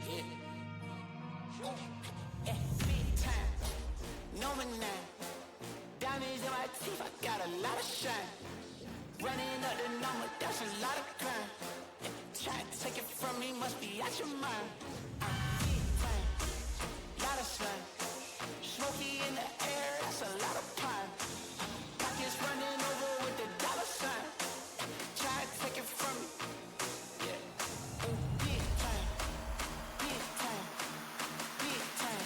Yeah, big time, number 9. Diamonds in my teeth, I got a lot of shine. Running up the number, that's a lot of crime. Try to take it from me, must be out your mind. Big time, lot of slime. Smoky in the air, that's a lot of pine. Pockets running over with the dollar sign. Try to take it from me. Yeah. Big time, big time, big time, big time.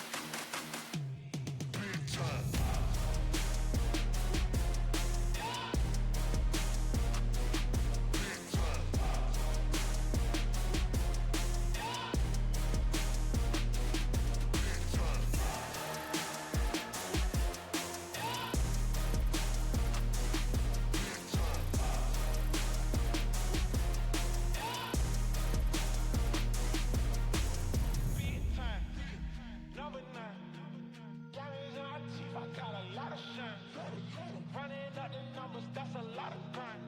That's a lot of grind.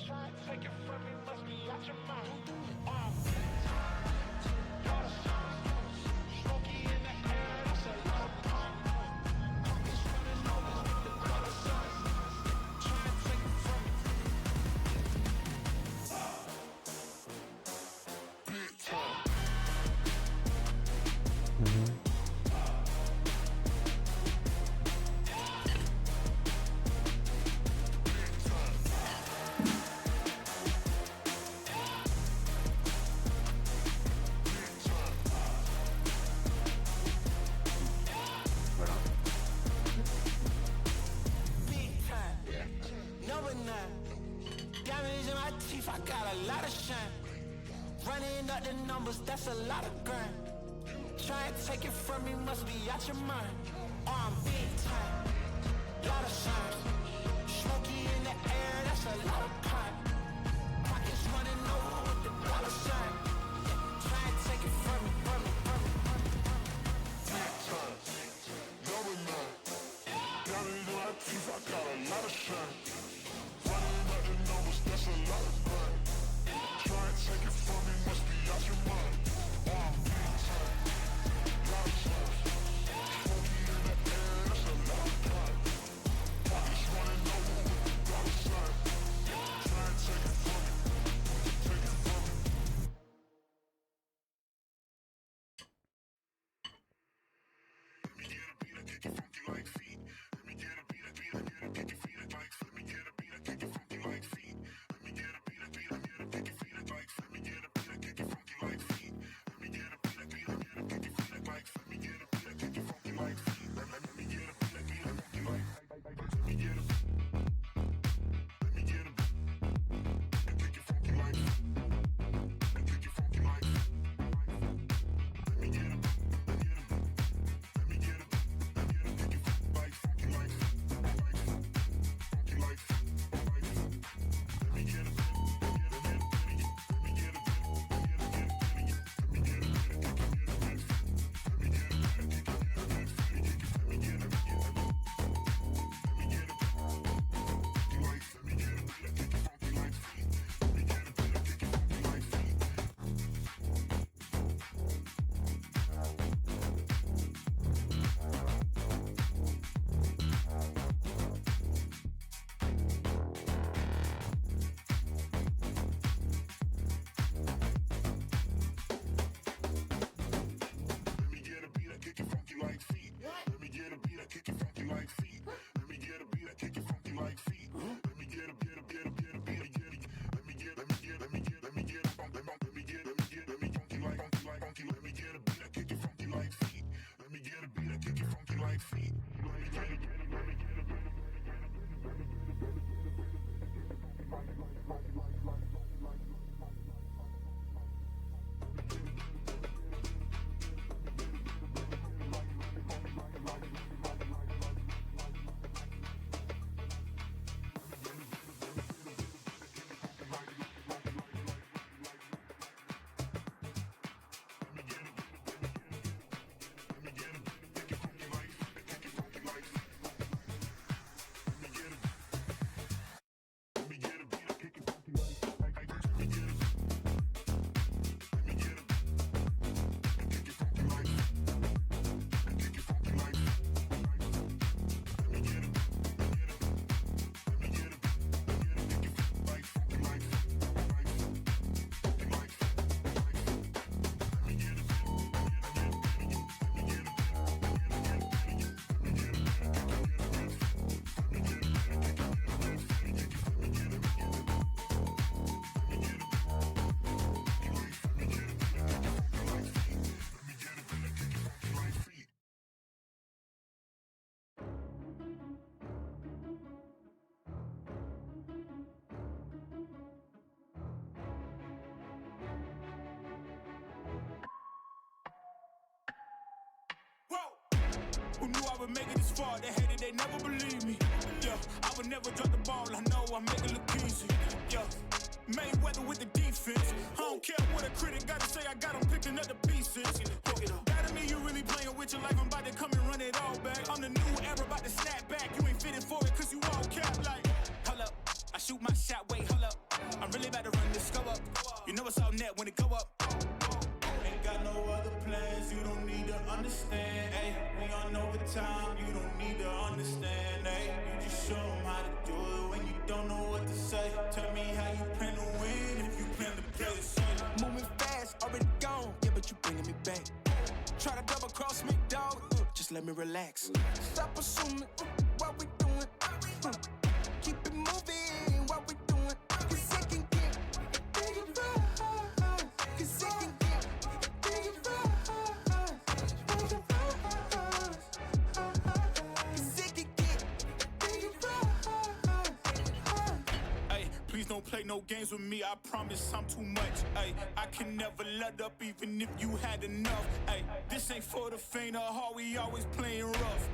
Try and take it from me, must be out your mind. I'm big time, lot of signs. Smoky in the air, that's a lot of pine. Pockets running over with the dollar sign. Try and take it from me, from me, from me, from me. Big time, number 9. Diamonds in my teeth, I got a lot of shine. Running up the numbers, that's a lot of grind. Try and take it from me, must be out your mind. who knew I would make it this far. They hated, they never believed me. Yeah, I would never drop the ball. I know I make it look easy. Yeah, Mayweather with the defense. I don't care what a critic gotta say. I got them picking up the pieces. That to me, you really playing with your life. I'm about to come and run it all back. I'm the new era, about to snap back. You ain't fitted for it, cause you all cap like. Hold up, I shoot my shot, wait, hold up. I'm really about to run this, go up. You know it's all net when it go up. Ain't got no other plans, you don't need to understand, ayy. We on overtime, you don't need to understand, ayy. You just show them how to do it when you don't know what to say. Tell me how you plan to win if you plan to play the same. Moving fast, already gone, yeah, but you bringing me back. Try to double cross me, dog, just let me relax. Stop assuming what we doing. Keep it moving, what we doing. Cause it can get dangerous. Cause it can get dangerous. Cause it can get dangerous. Hey, please don't play no games with me. I promise I'm too much. Hey, I can never let up even if you had enough. Hey, this ain't for the faint of heart. We always playing rough.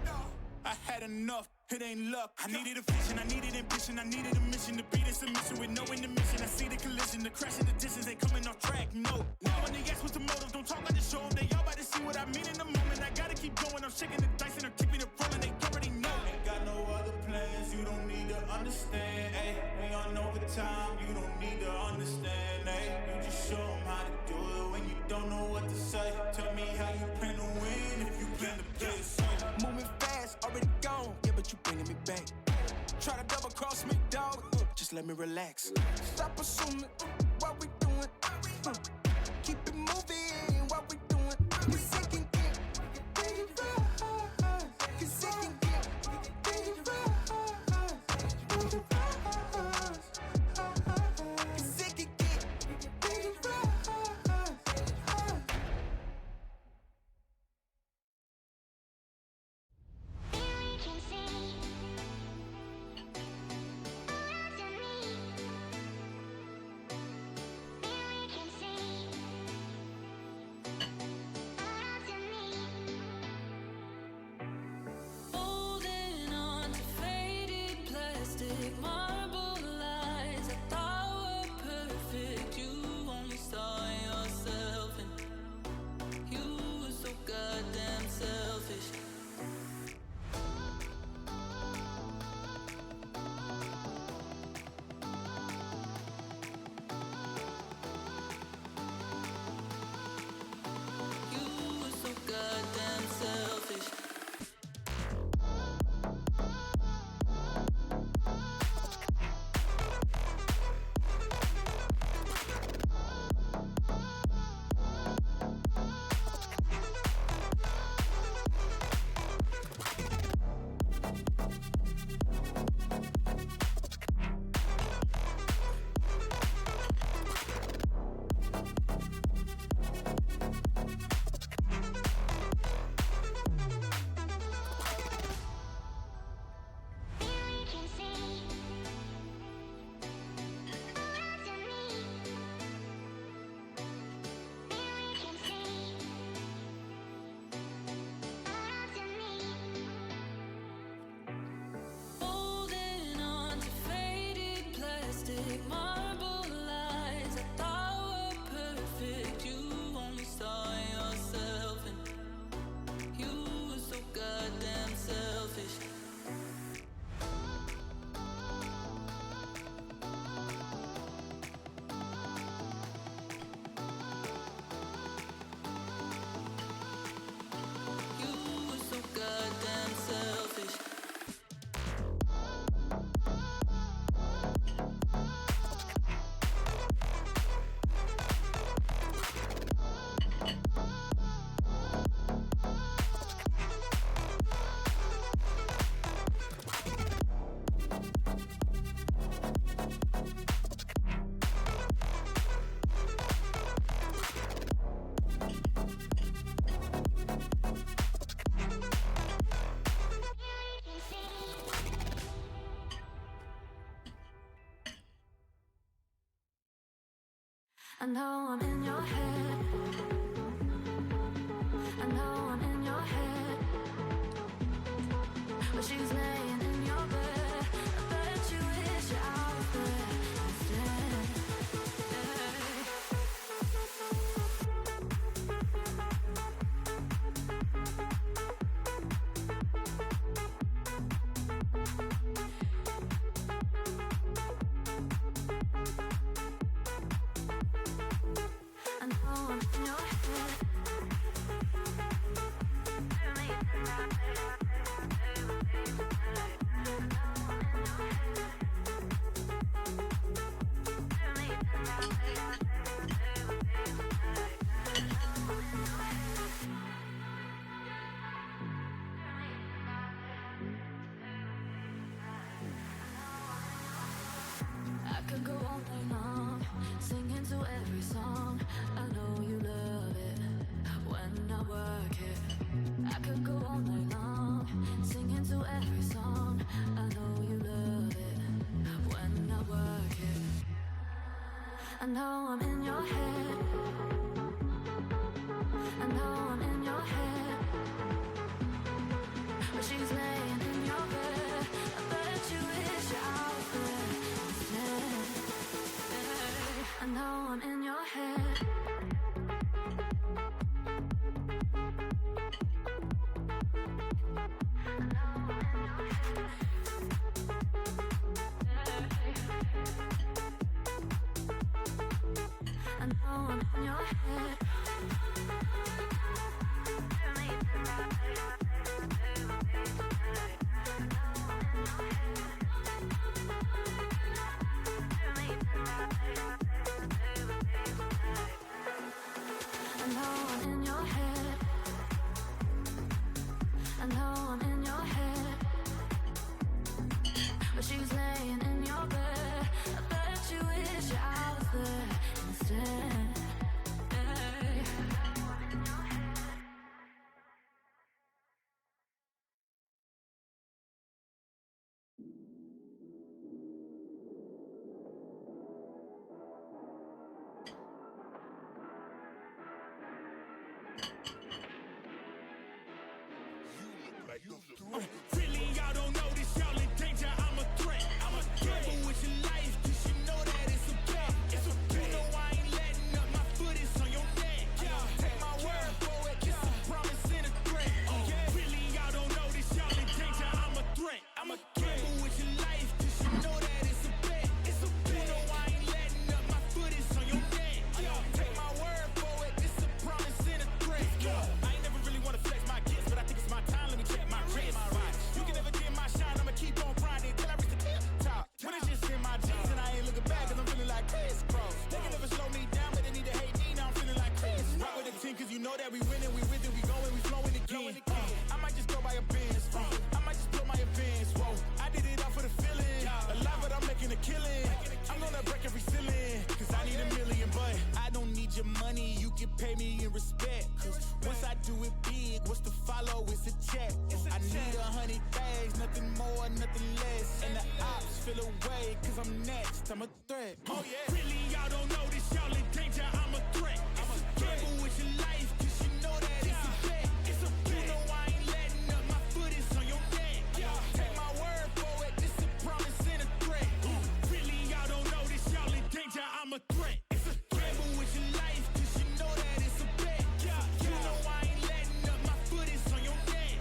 I had enough, it ain't luck. I needed a vision, I needed ambition, I needed a mission to beat this submission with no intermission. I see the collision, the crash in the distance, ain't coming off track, no. Now when they ask what's the motive, don't talk, I just show them. They all about to see what I mean in the moment. I gotta keep going, I'm shaking the dice and I'm keeping it rolling, they already know. Ain't got no other plans, you don't need to understand, ayy. We on overtime, you don't need to understand, ayy. You just show them how to do it when you don't know what to say. Tell me how you plan to win if you plan to play the same. Moving fast, already gone, yeah, but you bringing me back. Try to double cross me, dog, just let me relax. Stop assuming what we doing. Keep it moving, what we doing. Cause it can get dangerous. Cause it can get dangerous. Cause it can get dangerous. Holding on to faded plastic marble lies I thought were perfect. You only saw yourself and you were so goddamn selfish. You were so goddamn selfish. Holding on to faded plastic marble lies I thought were perfect. You only saw yourself and you were so goddamn selfish. You were so goddamn selfish. I know I'm in your head. I know I'm in your head. but she's laying in your bed. I bet you wish you're out there instead. I know I'm in your head. I could go all night long, singing to every song. I know you love it when I work it. I could go all night long, singing to every song. I know you love it when I work it. I know I'm in your head. I know I'm in your head. But she's laying in your bed. I bet you wish you're out there instead. I know I'm in your head. I know I'm in your head. I know I'm in your head. I know I'm in your head. But she's laying in your bed. I bet you wish you're out there instead. Really, y'all don't know this, y'all in danger. I'm a threat. I'm a gamble with your life, cause you know that it's a bet. It's a bet. You know I ain't letting up, my foot is on your neck. Take my word for it, it's a promise and a threat. Really, y'all don't know this, y'all in danger. I'm a threat. I'm a gamble with your life, cause you know that it's a bet. It's a bet. You know I ain't letting up, my foot is on your neck. Take my word for it, it's a promise and a threat. I ain't never really wanna flex my gifts, but I think it's my time. Let me check my wrist. You can never dim my shine, I'ma keep on grinding till I reach the tip top. When it's just in my jeans and I ain't looking back, cause I'm feeling like Chris Cross. They can never slow me down, but they need to hate me, now I'm feeling like Chris. Rock with the team, cause you know that we winning, we with it, we going, we flowing again. I might just go by a Benz, I might just blow my advance, whoa. I did it all for the feeling, alive but I'm making a killing. I'm gonna break every ceiling, cause I need a million, but I don't need your money, you can pay me in respect. Cause once I do it big, what's to follow is a check. I need 100 bags, nothing more, nothing less. And the ops feel away, cause I'm next, I'm a threat. Oh yeah. Really, y'all don't know this, y'all in danger, I'm a threat. I'm a gamble with your life, cause you know that it's a bet. It's a bet. You know I ain't letting up, my foot is on your neck. Take my word for it, it's a promise and a threat. Really, y'all don't know this, y'all in danger, I'm a threat. It's a gamble with your life, cause you know that it's a bet. You know I ain't letting up, my foot is on your neck.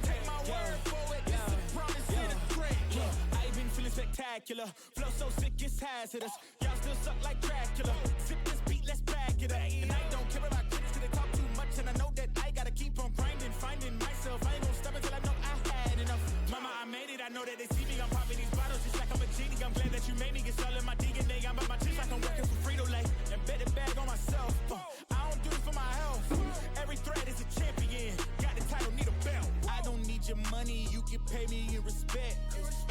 Take my word for it, it's a promise and a threat. I ain't been feeling spectacular, flow so sick it's hazardous. Y'all still suck like Dracula. Sip this beat, let's back it up. And I don't care about critics cause they talk too much, and I know that I gotta keep on grinding, finding myself. I ain't gonna stop until I know I had enough. Mama, I made it, I know that they see me. I'm popping these bottles just like I'm a genie. I'm glad that you made me, it's all in my DNA. I'm at my chips like I'm working for Frito-Lay, and bet it bag on myself. I don't do it for my health. Every thread is a champion. Got the title, need a belt. I don't need your money, you can pay me in respect.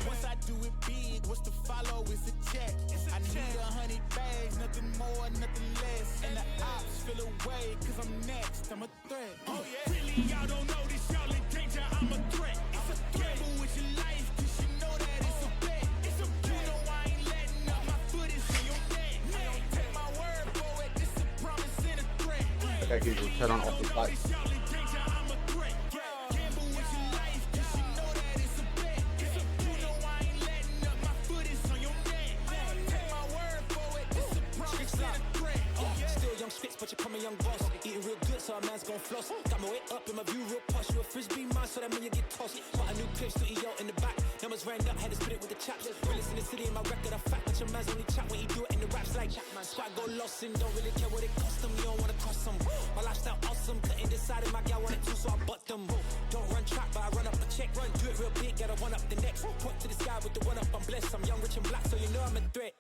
Once I do it big, what's to follow is a check. I need 100 bags, nothing more, nothing less. And the ops feel away, cause I'm next, I'm a threat. Oh yeah. Really, y'all don't know this, y'all in danger, I'm a threat. It's a gamble with your life, cause you know that it's a bet. It's a bet. You know I ain't letting up, my foot is on your neck. Take my word for it, it's a promise and a threat. Okay, Google, turn on off the lights. I'm a young boss. Eating real good, so a man's gon' floss. Got my weight up in my view, real posh. You a frisbee man, so that mean you get tossed. Bought a new clip, studio in the back. Numbers ran up, had to split it with the chaps. Realest in the city, in my record, I fact. But your man's only chat when he do it in the raps like squad go lost and don't really care what it cost them. You don't wanna cost them. My lifestyle awesome, couldn't decide if my gal wanted to, so I bought them. Don't run track, but I run up a check. Do it real big, gotta one up the next. Point to the sky with the one up, I'm blessed. I'm young, rich and black, so you know I'm a threat.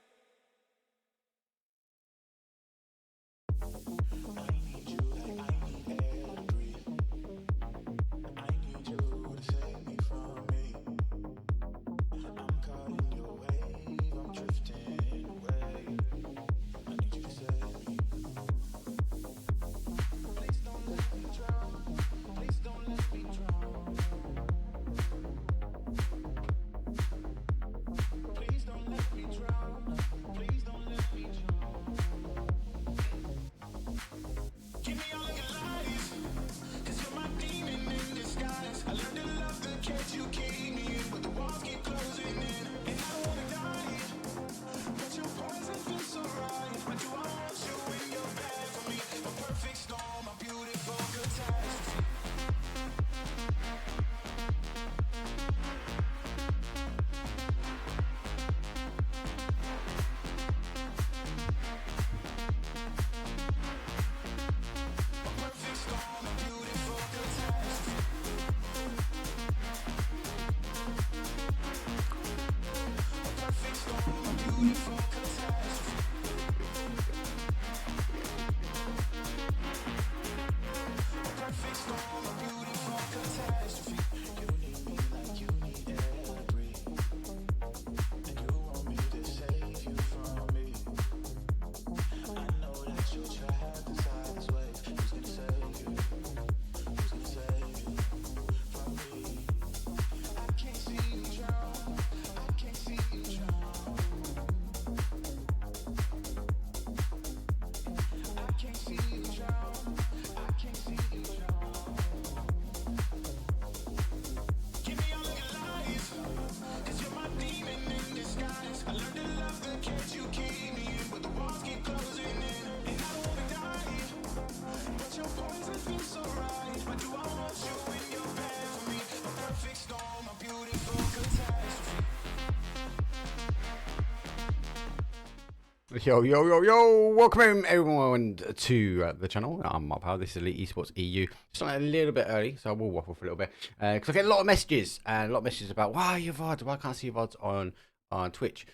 Yo, welcome in everyone to the channel. I'm Mark Powell, this is Elite Esports EU. Just a little bit early, so I will waffle for a little bit. Because I get a lot of messages, and a lot of messages about, why are your VODs? Why can't I see your VODs on Twitch?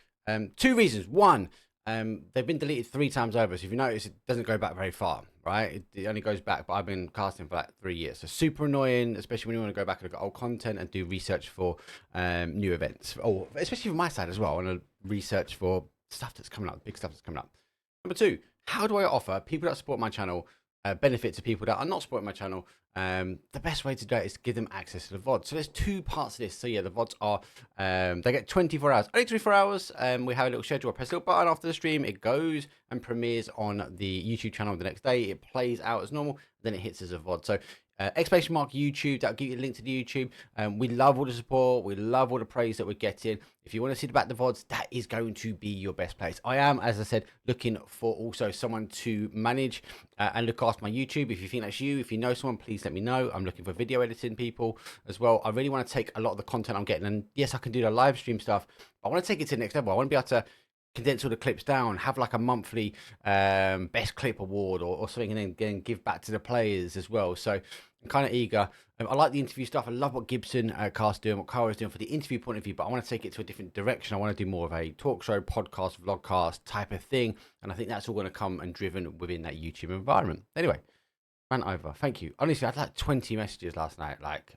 Two reasons. One, they've been deleted 3 times over, so if you notice, it doesn't go back very far, right? It only goes back, but I've been casting for like 3 years. So super annoying, especially when you want to go back and look at old content and do research for new events. Or especially from my side as well, I want to research for stuff that's coming up, big stuff that's coming up. Number 2, how do I offer people that support my channel benefit to people that are not supporting my channel? The best way to do it is to give them access to the VOD. So there's 2 parts to this. So yeah, the VODs are, they get 24 hours, only 24 hours. We have a little schedule, I press a little button after the stream, it goes and premieres on the YouTube channel the next day. It plays out as normal, then it hits as a VOD. So exclamation mark YouTube, that'll give you a link to the YouTube. We love all the support, we love all the praise that we're getting. If you want to see the back of the VODs, that is going to be your best place. I am, as I said, looking for also someone to manage and look after my YouTube. If you think that's you, if you know someone, please let me know. I'm looking for video editing people as well. I really want to take a lot of the content I'm getting, and yes, I can do the live stream stuff, but I want to take it to the next level. I want to be able to condense all the clips down, have like a monthly best clip award or something, and then give back to the players as well. So I'm kind of eager. I like the interview stuff. I love what Gibson Car's doing, what Cara is doing for the interview point of view, but I want to take it to a different direction. I want to do more of a talk show, podcast, vlogcast type of thing, and I think that's all going to come and driven within that YouTube environment. Anyway, ran over. Thank you. Honestly, I had like 20 messages last night. Like,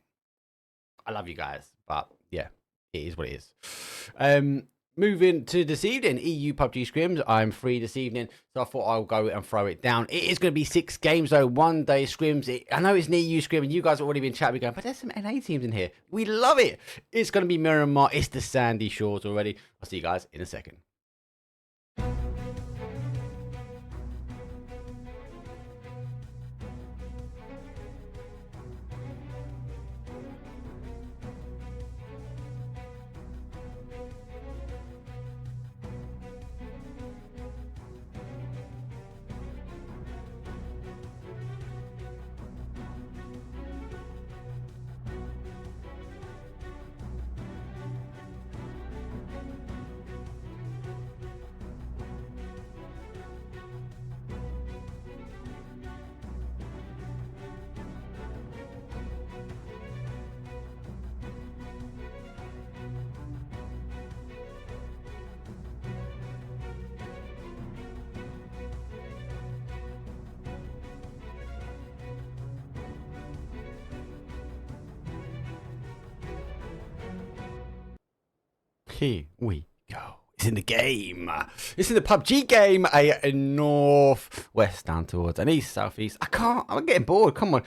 I love you guys, but yeah, it is what it is. Moving to this evening, EU PUBG Scrims. I'm free this evening, so I thought I'll go and throw it down. It is going to be 6 games, though, 1 day Scrims. I know it's an EU Scrim, and you guys have already been chatting, going, but there's some NA teams in here. We love it. It's going to be Miramar. It's the Sandy Shores already. I'll see you guys in a second. here we go. It's in the game. It's in the PUBG game. A north, west, down towards an east, southeast. I'm getting bored. Come on.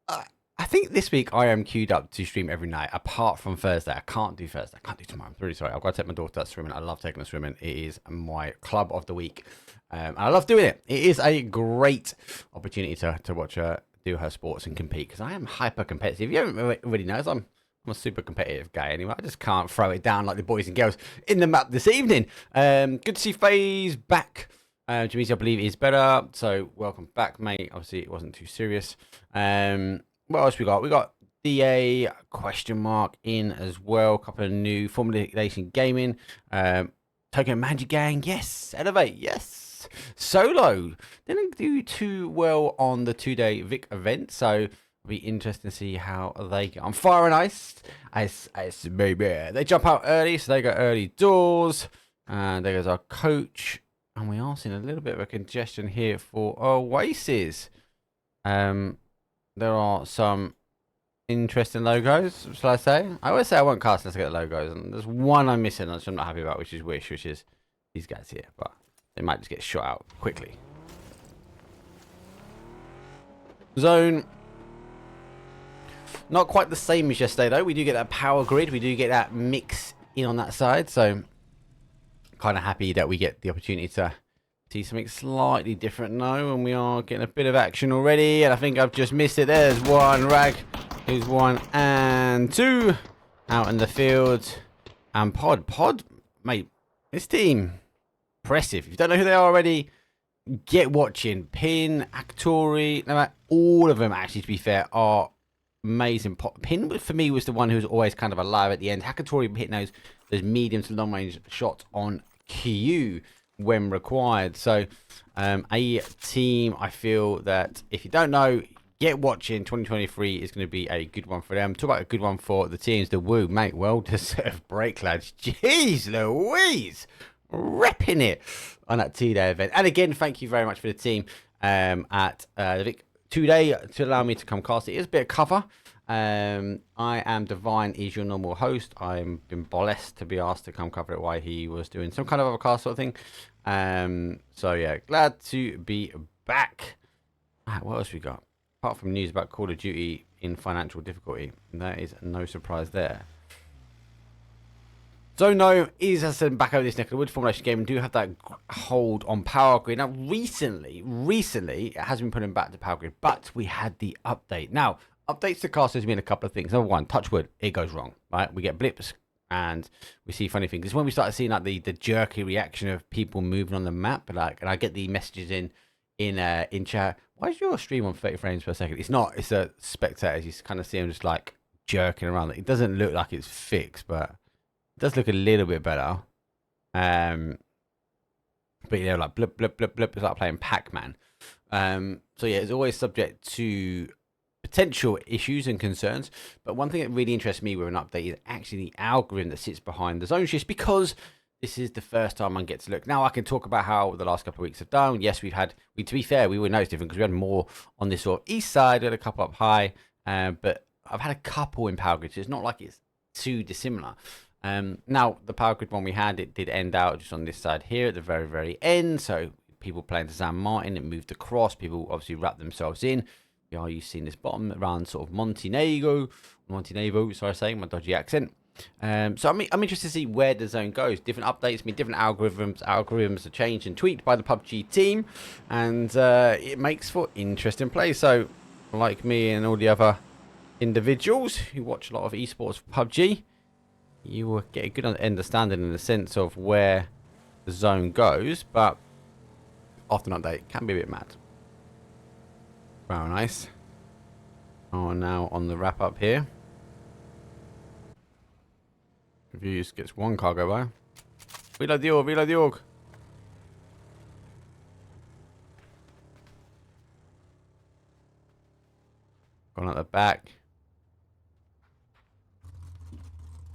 I think this week I am queued up to stream every night, apart from Thursday. I can't do Thursday. I can't do tomorrow. I'm really sorry. I've got to take my daughter swimming. I love taking her swimming. It is my club of the week. And I love doing it. It is a great opportunity to watch her do her sports and compete, because I am hyper competitive. If you haven't already noticed, I'm a super competitive guy anyway. I just can't throw it down like the boys and girls in the map this evening. Good to see FaZe back. Jamisi, I believe, is better. So welcome back, mate. Obviously, it wasn't too serious. What else we got? We got DA question mark in as well. A couple of new Formulation gaming. Tokyo Manji gang. Yes. Elevate. Yes. Solo didn't do too well on the 2-day Vic event, so it'll be interesting to see how they get on. Fire and Ice, baby. They jump out early, so they go early doors. And there goes our coach. And we are seeing a little bit of a congestion here for Oasis. There are some interesting logos, shall I say? I always say I won't cast unless I get the logos, and there's one I'm missing, which I'm not happy about, which is Wish, which is these guys here, but they might just get shot out quickly. Zone. Not quite the same as yesterday, though. We do get that power grid. We do get that mix in on that side, so kind of happy that we get the opportunity to see something slightly different now, and we are getting a bit of action already, and I think I've just missed it. There's one Rag, who's 1 and 2 out in the field, and Pod, mate, this team, impressive. If you don't know who they are already, get watching. Pin, Aktori, no, all of them, actually, to be fair, are amazing. Pin, for me, was the one who was always kind of alive at the end. Hakatori hitting those medium to long range shots on Q when required. So a team, I feel that if you don't know, get watching. 2023 is going to be a good one for them. Talk about a good one for the teams. The Woo, mate, well deserved break, lads. Jeez Louise, repping it on that 2-day event. And again, thank you very much for the team at the Vic 2-day to allow me to come cast. It is a bit of cover. I am Divine, is your normal host. I've been blessed to be asked to come cover it while he was doing some kind of other cast sort of thing. So yeah, glad to be back. What else we got? Apart from news about Call of Duty in financial difficulty, that is no surprise there. Zono is, as I said, back over this neck of the wood. Formulation game and do have that hold on power grid. Now, recently, it has been putting back to power grid, but we had the update. Now, updates to casters mean a couple of things. Number one, touch wood, it goes wrong, right? We get blips and we see funny things. It's when we started seeing like the jerky reaction of people moving on the map, and I get the messages in chat. Why is your stream on 30 frames per second? It's not. It's a spectator. You kind of see them just like jerking around. It doesn't look like it's fixed, but it does look a little bit better. But you know, like blip blip blip blip. It's like playing Pac-Man. So yeah, it's always subject to potential issues and concerns, but one thing that really interests me with an update is actually the algorithm that sits behind the zone shifts, because this is the first time I get to look. Now I can talk about how the last couple of weeks have done. Yes, to be fair, we were noticed different because we had more on this sort of east side, we had a couple up high, but I've had a couple in power grid, so it's not like it's too dissimilar. Now the power grid one we had, it did end out just on this side here at the very, very end, so people playing to San Martin, it moved across, people obviously wrapped themselves in. Are you seeing this bottom around sort of Montenegro, sorry, saying my dodgy accent. So I'm interested to see where the zone goes. Different updates, different algorithms are changed and tweaked by the PUBG team, and it makes for interesting play. So, like me and all the other individuals who watch a lot of esports for PUBG, you will get a good understanding in the sense of where the zone goes. But after an update, it can be a bit mad. Very nice. Oh, now on the wrap up here. Reviews gets one cargo by. Reload the org. Going at the back.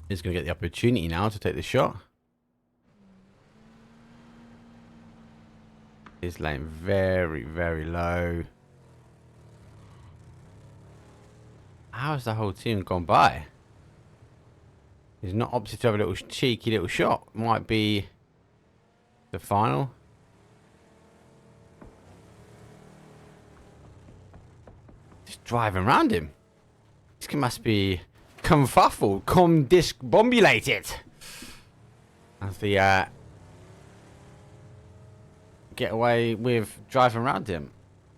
He's going to get the opportunity now to take the shot. He's laying very, very low. How has the whole team gone by? He's not opted to have a little cheeky little shot. Might be the final. Just driving around him. This must be confuffled, discombobulated. As the get away with driving around him.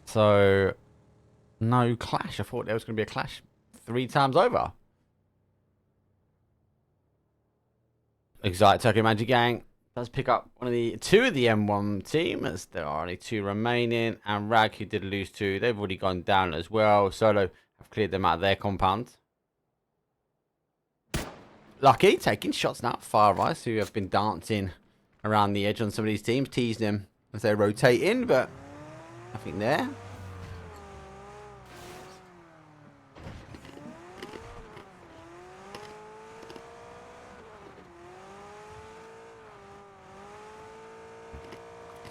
So no clash. I thought there was going to be a clash 3 times over. Exotic Turkey Manji gang does pick up two of the M1 team, as there are only 2 remaining, and Rag, who did lose 2, they've already gone down as well. Solo have cleared them out of their compound. Lucky taking shots now. Firerise, who have been dancing around the edge on some of these teams, teasing them as they rotate in, but nothing there.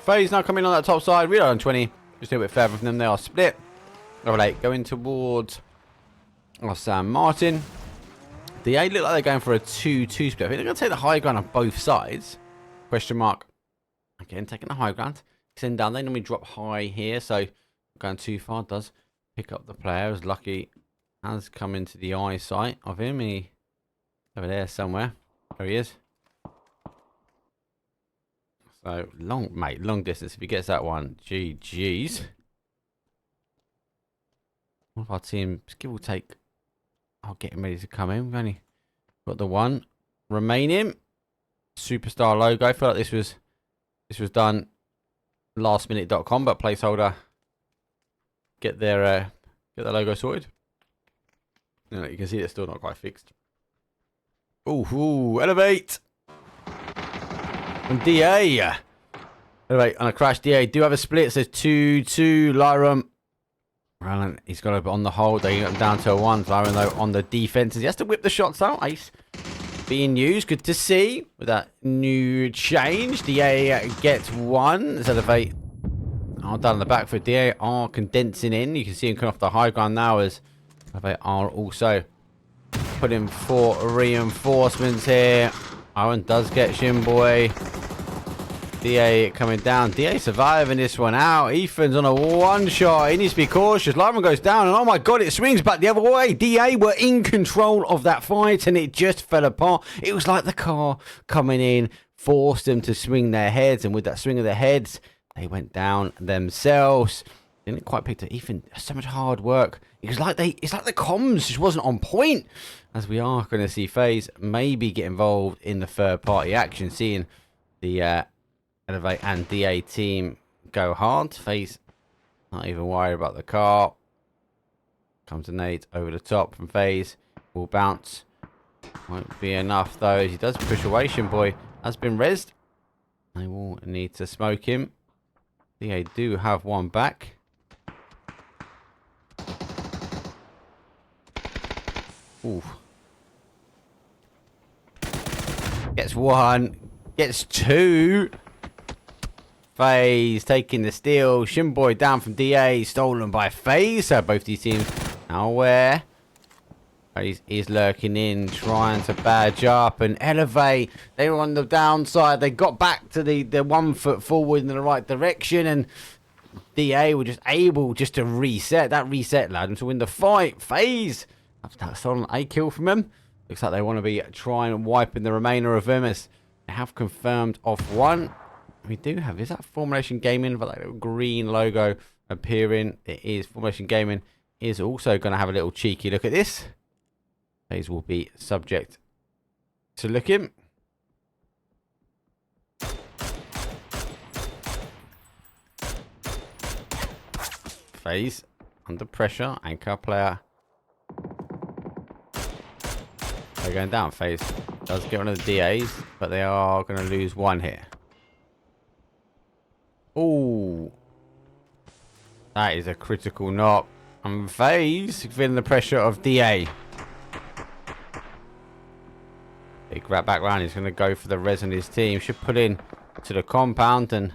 FaZe now coming on that top side. We are on 20. Just a little bit further from them. They are split. Level 8 going towards Sam Martin. The A look like they're going for a 2-2 split. I think they're going to take the high ground on both sides. Question mark. Again, taking the high ground. Extend down. They normally drop high here. So going too far does pick up the player. As Lucky has come into the eyesight of him. He over there somewhere. There he is. So, long distance. If he gets that one, GG's. One of our teams, give or take, I'll get him ready to come in. We've only got the one remaining. Superstar logo. I feel like this was done lastminute.com, but placeholder get the logo sorted. You know, you can see it's still not quite fixed. Ooh, elevate. And DA. Anyway, on a crash, DA do have a split. So 2-2. Lyram. Rallan, he's got it on the hold. They get him down to a 1. Lyram, though, on the defenses. He has to whip the shots out. Ace being used. Good to see with that new change. DA gets 1. Let's elevate. All down the back for DA are condensing in. You can see him come off the high ground now as elevate are also putting 4 reinforcements here. Owen does get Shimboy. DA coming down. DA surviving this one out. Ethan's on a 1 shot. He needs to be cautious. Lyman goes down. And oh my god, it swings back the other way. DA were in control of that fight. And it just fell apart. It was like the car coming in forced them to swing their heads. And with that swing of their heads, they went down themselves. Didn't quite pick to Ethan. So much hard work. It's like the comms just wasn't on point. As we are going to see FaZe maybe get involved in the third party action, seeing the Elevate and DA team go hard. FaZe not even worried about the car. Comes a nade over the top from FaZe. Will bounce. Won't be enough though, as he does push away. Shimboy has been rezzed. They will need to smoke him. DA do have 1 back. Ooh. Gets 1. Gets 2. FaZe taking the steal. Shimboy down from DA. Stolen by FaZe. So both these teams now aware. FaZe is lurking in. Trying to badge up and elevate. They were on the downside. They got back to the 1 foot forward in the right direction. And DA were just able to reset. That reset allowed them to win the fight. FaZe. After that stolen a kill from him. Looks like they want to be trying and wiping the remainder of them, as they have confirmed off 1. We do have, is that Formulation Gaming? But that little green logo appearing. It is. Formulation Gaming is also going to have a little cheeky look at this. FaZe will be subject to looking. FaZe under pressure. Anchor player. They're going down. FaZe does get one of the DAs, but they are going to lose 1 here. Ooh. That is a critical knock. And FaZe feeling the pressure of DA. Big grab back round. He's going to go for the res on his team. Should put in to the compound and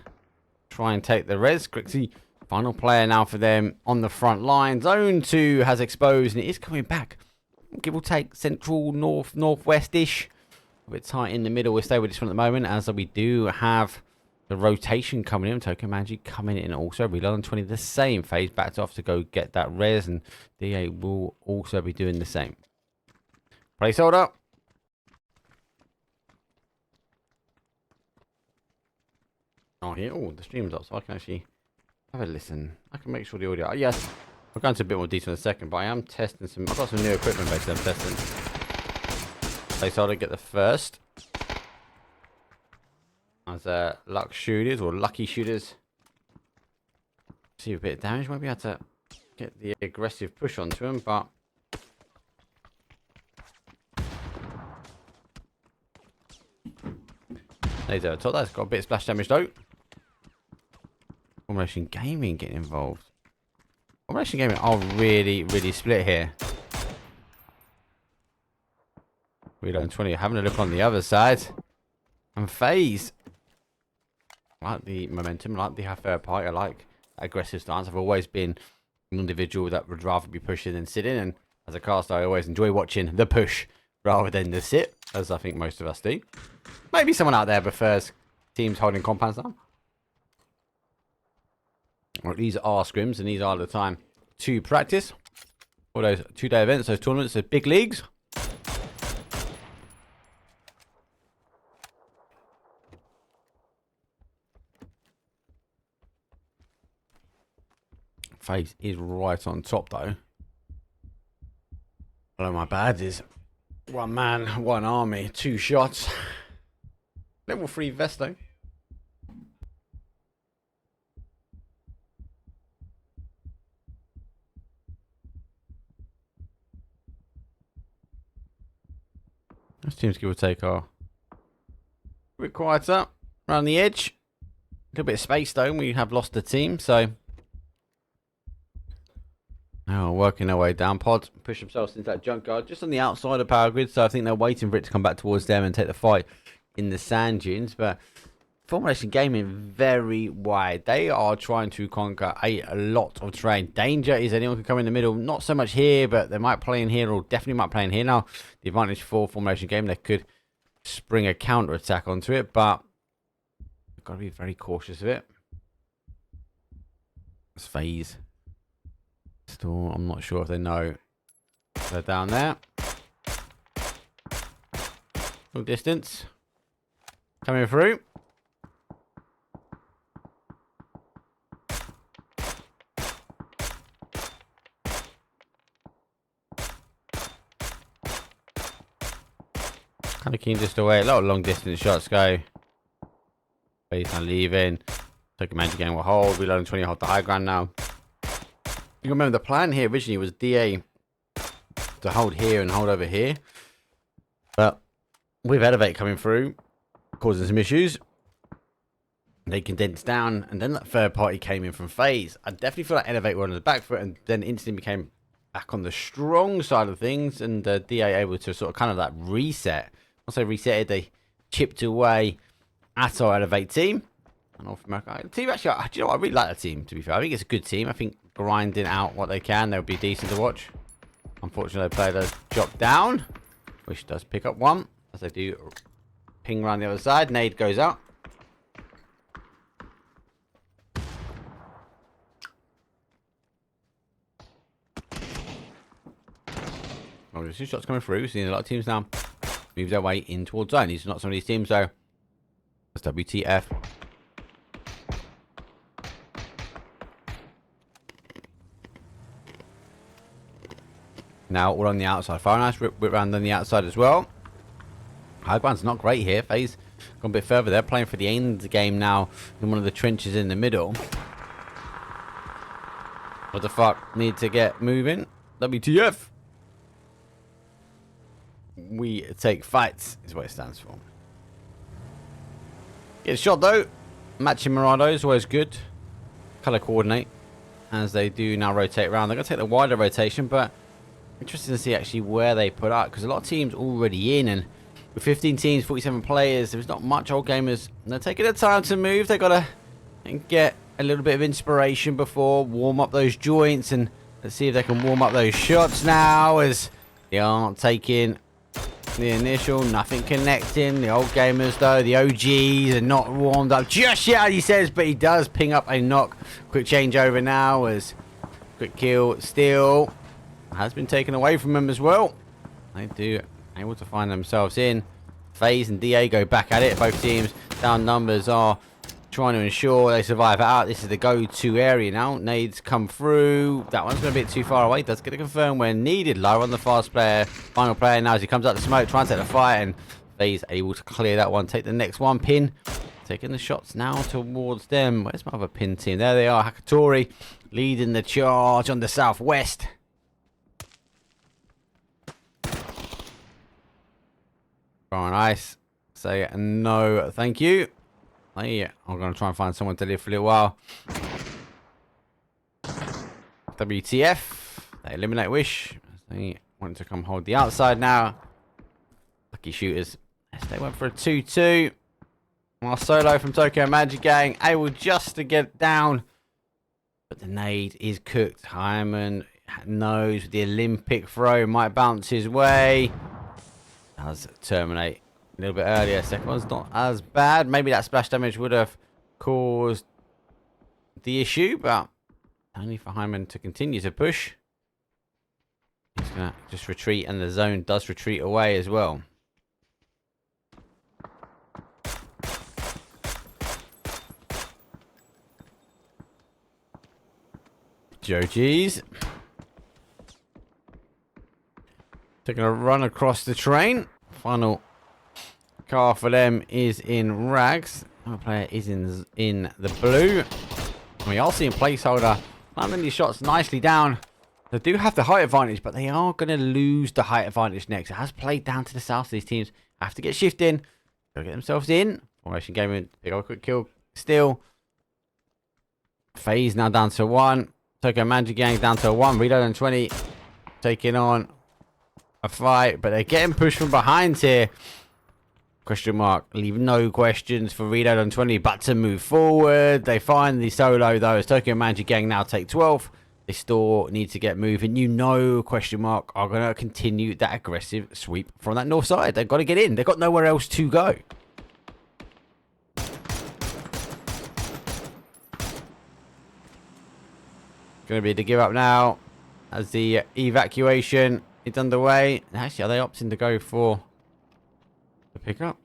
try and take the res. Grixie, final player now for them on the front line. Zone 2 has exposed and it is coming back. Give or take central, northwest-ish. A bit tight in the middle. We'll stay with this one at the moment, as we do have the rotation coming in. Token Manji coming in also. Reload on 20, the same. FaZe backed off to go get that res, and DA will also be doing the same. Placeholder. Oh, here. Oh, the stream's up, so I can actually have a listen. I can make sure the audio. Yes, I'll go into a bit more detail in a second, but I am testing some. I've got some new equipment basically. I'm testing. Placeholder, get the first. As luck shooters or lucky shooters. See a bit of damage. Might be able to get the aggressive push onto him, but. There's a top. That's got a bit of splash damage though. Formulation Gaming getting involved. Formulation Gaming are really split here. Reload 20, having a look on the other side. And FaZe. I like the momentum, I like the third party, I like aggressive stance. I've always been an individual that would rather be pushing than sitting. And as a caster, I always enjoy watching the push rather than the sit, as I think most of us do. Maybe someone out there prefers teams holding compounds down. Well, these are scrims, and these are the time to practice. All those 2-day events, those tournaments, those big leagues. FaZe is right on top though. Hello, my bad is 1 man, 1 army, 2 shots. Level 3 vest though. This team's give or take are a bit quieter around the edge. A little bit of space though. We have lost the team, so now working their way down. Pod push themselves into that junkyard just on the outside of power grid, so I think they're waiting for it to come back towards them and take the fight in the sand dunes. But Formulation Gaming very wide. They are trying to conquer a lot of terrain. Danger is anyone can come in the middle. Not so much here, but they might play in here, or definitely might play in here. Now, the advantage for Formulation Gaming, they could spring a counter attack onto it, but they've got to be very cautious of it. It's FaZe. Still, I'm not sure if they know they're down there. Long distance. Coming through. Kind of keen just to wait. A lot of long distance shots go. FaZe not leaving. Take a Manji game will hold. Reloading 20, hold the high ground now. You remember the plan here originally was DA to hold here and hold over here. But with Elevate coming through, causing some issues, they condensed down, and then that third party came in from FaZe. I definitely feel like Elevate were on the back foot, and then instantly became back on the strong side of things, and DA able to sort of kind of like reset. Once they resetted, they chipped away at our Elevate team. And North America the team actually, do you know what? I really like that team, to be fair. I think it's a good team. I think grinding out what they can, they'll be decent to watch. Unfortunately, they played a drop down, which does pick up one as they do ping around the other side. Nade goes out. Oh, there's 2 shots coming through. We're seeing a lot of teams now move their way in towards zone. These are not some of these teams though. That's WTF. Now, all on the outside. Fire nice whip round on the outside as well. High ground's not great here. FaZe gone a bit further. They're playing for the end of the game now in one of the trenches in the middle. What the fuck? Need to get moving. WTF. We take fights is what it stands for. Get a shot though. Matching Murado is always good. Color coordinate as they do now rotate around. They're going to take the wider rotation, but interesting to see actually where they put up, because a lot of teams already in, and with 15 teams, 47 players, there's not much old gamers. They're taking their time to move. They got to get a little bit of inspiration before warm up those joints, and let's see if they can warm up those shots now as they aren't taking The initial, nothing connecting. The old gamers, though, the OGs are not warmed up just yet, he says, but he does ping up a knock. Quick changeover now as quick kill still has been taken away from him as well. They do able to find themselves in. FaZe and DA go back at it. Both teams down numbers are trying to ensure they survive out. This is the go-to area now. Nades come through. That one's going to be a bit too far away. Does get to confirm when needed. Low on the fast player. Final player now as he comes out the smoke. Trying to take the fight. And FaZe able to clear that one. Take the next one. Pin. Taking the shots now towards them. Where's my other pin team? There they are. RAGKOUTSARIA leading the charge on the southwest. Very nice. Say no, thank you. Hey, I'm going to try and find someone to live for a little while. WTF. They eliminate Wish. They want to come hold the outside now. Lucky shooters. Yes, they went for a 2-2. While Solo from Tokyo Manji Gang able just to get down. But the nade is cooked. Hyman knows the Olympic throw might bounce his way. Does terminate a little bit earlier. Second one's not as bad. Maybe that splash damage would have caused the issue, but only for Hyman to continue to push. He's going to just retreat, and the zone does retreat away as well. Joji's taking a run across the train. Final car for them is in Rags. Another player is in the blue. We are seeing Placeholder landing these shots nicely down. They do have the height advantage, but they are going to lose the height advantage next. It has played down to the south. These teams have to get shifting. Go get themselves in. Formulation gaming. Pick up a quick kill. Still. FaZe now down to 1. Tokyo Manji Gang down to 1. Reload on 20. Taking on a fight, but they're getting pushed from behind here. Question mark. Leave no questions for Reload on 20, but to move forward. They find the solo, though, as Tokyo Manji Gang now take 12. They still need to get moving. You know, question mark, are going to continue that aggressive sweep from that north side. They've got to get in. They've got nowhere else to go. Going to be the give up now as the evacuation is underway. Actually, are they opting to go for the pickup?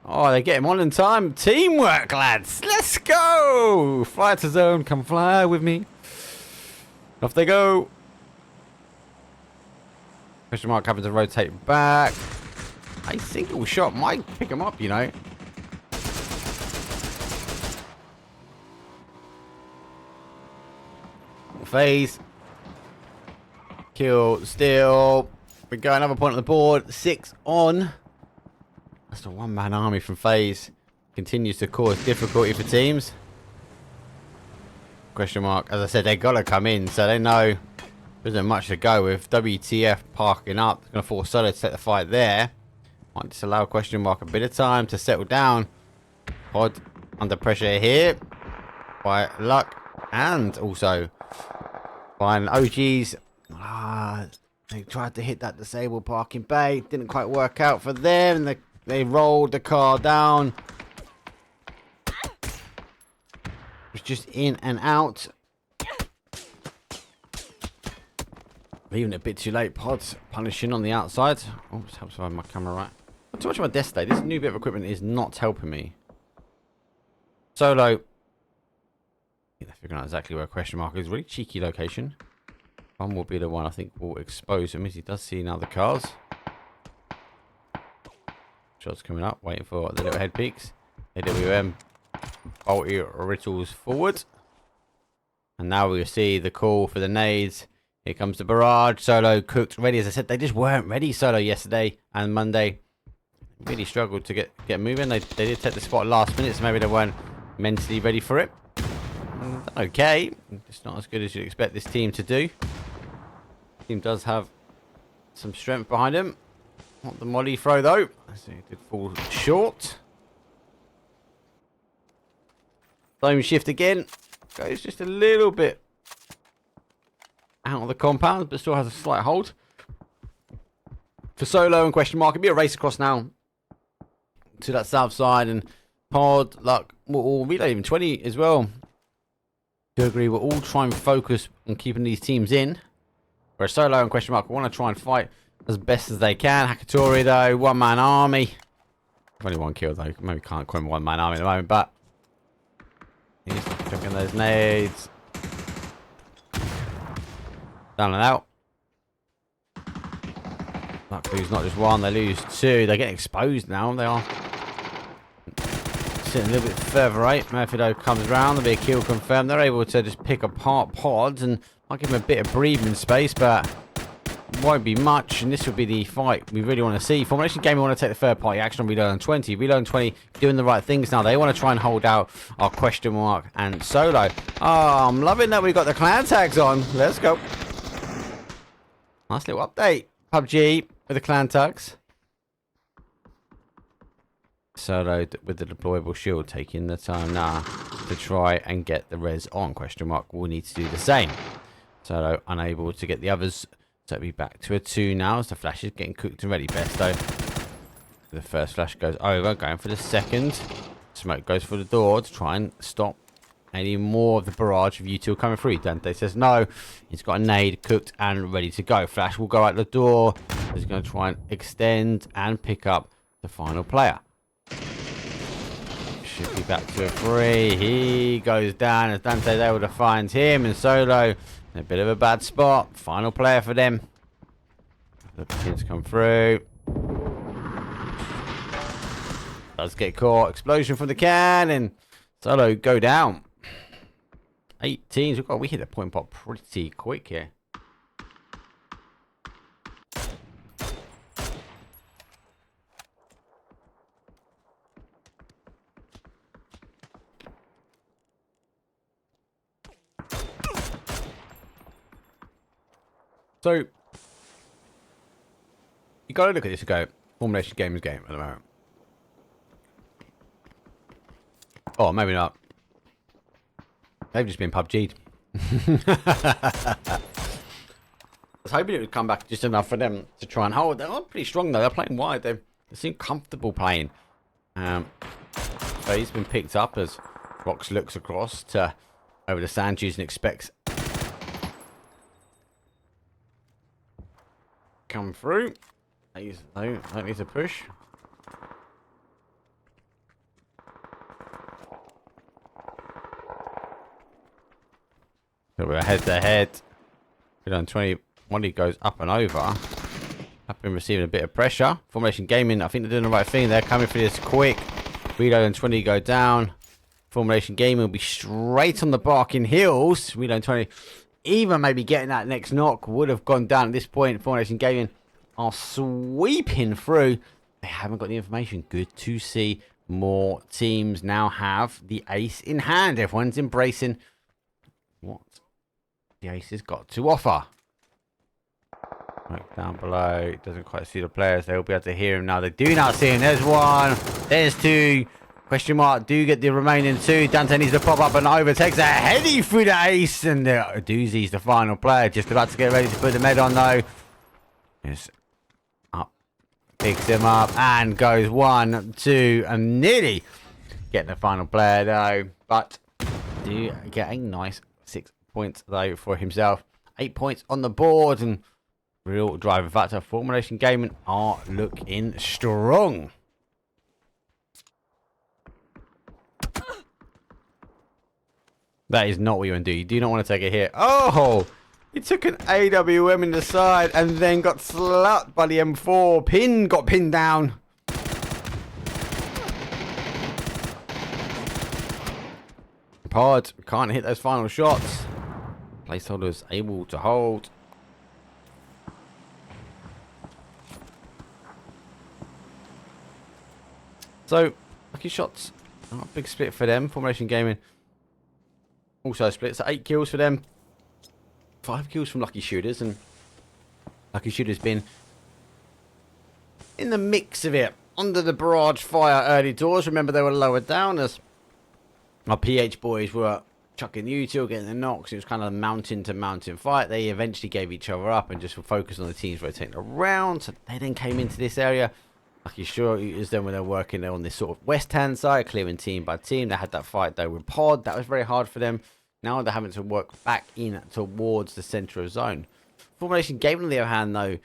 Oh, they get him on in time. Teamwork, lads. Let's go. Fly to zone. Come fly with me. Off they go. Question mark having to rotate back. A single shot might pick him up, you know. FaZe. Kill still. We got another point on the board. 6 on. That's a one-man army from FaZe. Continues to cause difficulty for teams. Question mark. As I said, they got to come in, so they know there isn't much to go with. WTF parking up. Going to force Solo to set the fight there. Might just allow question mark a bit of time to settle down. Pod under pressure here. By luck. And also by an OGs. They tried to hit that disabled parking bay. Didn't quite work out for them. They rolled the car down. It's just in and out. Leaving it a bit too late. Pods punishing on the outside. Oops, helps if I have my camera right. Not too much of my desk today. This new bit of equipment is not helping me. Solo. They're figuring out exactly where question mark is. Really cheeky location. One will be the one I think will expose him, as he does see now the cars. Shots coming up. Waiting for the little head peaks. AWM. Bolty Rittles forward. And now we'll see the call for the nades. Here comes the barrage. Solo cooked, ready. As I said, they just weren't ready. Solo yesterday and Monday really struggled to get moving. They did take the spot last minute, so maybe they weren't mentally ready for it. Okay, it's not as good as you'd expect this team to do. The team does have some strength behind him. Not the molly throw though. So it did fall short. Zone shift again. goes just a little bit out of the compound, but still has a slight hold. For Solo and Question Mark, it'll be a race across now to that south side, and Pod, Luck, or Relay even 20 as well. To agree, we'll all try and focus on keeping these teams in. Whereas Solo and Question Mark want to try and fight as best as they can. RAGKOUTSARIA though, one-man army. Only one kill though, maybe can't call him one-man army at the moment, but he's chucking those nades. Down and out. Luck lose not just one, they lose two. They're getting exposed now. They are sitting a little bit further right. Murphy though comes around, there'll be a kill confirmed. They're able to just pick apart pods and might give him a bit of breathing space, but won't be much. And this will be the fight we really want to see. Formulation Gaming want to take the third party action on Reload on 20. Reload on 20 doing the right things now. They want to try and hold out our Question Mark and Solo. Oh, I'm loving that we got the clan tags on. Let's go. Nice little update. PUBG with the clan tags. Solo with the deployable shield, taking the time now to try and get the res on. Question Mark will need to do the same. Solo unable to get the others, so it'll be back to a 2 now as the flash is getting cooked and ready. Besto, the first flash goes over, going for the second. Smoke goes for the door to try and stop any more of the barrage of util coming through. Dante says no. He's got a nade cooked and ready to go. Flash will go out the door. He's going to try and extend and pick up the final player. Should be back to a 3. He goes down as Dante's able to find him, and Solo in a bit of a bad spot. Final player for them. The pins come through. Does get caught. Explosion from the cannon. Solo go down. 8 teams. We hit the point pot pretty quick here. So, you got to look at this and go, Formulation Gamers game at the moment. Oh, maybe not. They've just been PUBG'd. I was hoping it would come back just enough for them to try and hold. They're pretty strong though. They're playing wide. They seem comfortable playing. FaZe's been picked up as Rox looks across to over the sand dunes and expects come through. Don't need to push. So we're head to head. We're on 20. Money goes up and over. I've been receiving a bit of pressure. Formulation Gaming, I think they're doing the right thing. They're coming for this quick. Reload and 20 go down. Formulation Gaming will be straight on the barking heels. Reload and 20. Even maybe getting that next knock would have gone down at this point. Formulation Gaming are sweeping through. They haven't got the information. Good to see more teams now have the ace in hand. Everyone's embracing what the ace has got to offer. Right down below. Doesn't quite see the players. They'll be able to hear him now. They do not see him. There's one. There's two. Question Mark do get the remaining 2. Dante needs to pop up and overtakes a heady through the ace. And Doozy's the final player. Just about to get ready to put the med on though. Yes. Up. Picks him up and goes 1, 2 and nearly getting the final player though. But do get a nice 6 points though for himself. 8 points on the board and real driving factor. Formulation Gaming are looking strong. That is not what you want to do. You do not want to take a hit. Oh! He took an AWM in the side and then got slapped by the M4. Got pinned down. Pod can't hit those final shots. Placeholders able to hold. So, lucky shots. Not a big split for them. Formulation Gaming also split. So 8 kills for them. 5 kills from Lucky Shooters. And Lucky Shooters been in the mix of it. Under the barrage fire early doors. Remember they were lower down as our PH boys were chucking the util, getting the knocks. It was kind of a mountain to mountain fight. They eventually gave each other up and just focused on the teams rotating around. So they then came into this area. Lucky sure it was then when they're working on this sort of west hand side, clearing team by team. They had that fight though with Pod. That was very hard for them. Now they're having to work back in towards the center of zone. Formulation Gaming, on the other hand, though,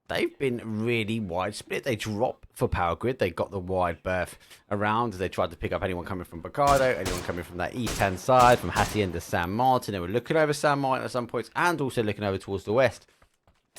they've been really wide split. They dropped for Power Grid. They got the wide berth around. They tried to pick up anyone coming from Bacado, anyone coming from that east-hand side, from Hacienda San Martin. They were looking over San Martin at some points and also looking over towards the west.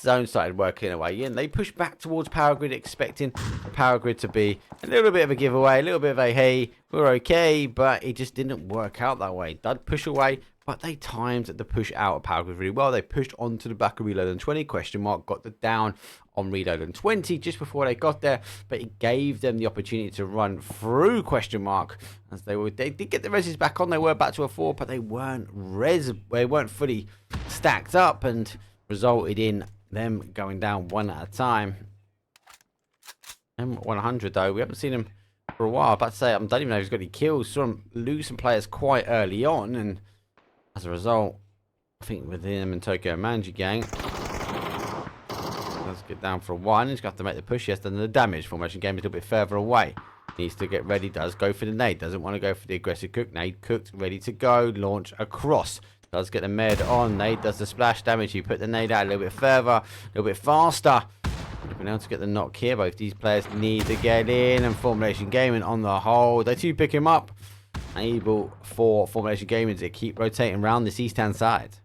Zone started working away in. They pushed back towards Power Grid, expecting Power Grid to be a little bit of a giveaway, a little bit of a, hey, we're okay, but it just didn't work out that way. Did push away, but they timed the push out of Power Grid really well. They pushed onto the back of Reload and 20, question mark, got the down on Reload and 20 just before they got there, but it gave them the opportunity to run through question mark as they did get the reses back on. They were back to a 4, but they weren't fully stacked up and resulted in them going down one at a time. M100 though, we haven't seen him for a while. About to say, I don't even know if he's got any kills. Saw him lose some players quite early on, and as a result, I think with him and Tokyo Manji gang, let's get down for a 1. He's got to make the push. Yes, then the damage. Formation game is a little bit further away. Needs to get ready. Does go for the nade. Doesn't want to go for the aggressive cook. Nade cooked, ready to go. Launch across. Does get the med on. Nade does the splash damage. You put the nade out a little bit further, a little bit faster. You've been able to get the knock here. Both these players need to get in, and Formulation Gaming on the whole, they too pick him up. Able for Formulation Gaming to keep rotating around this east-hand side.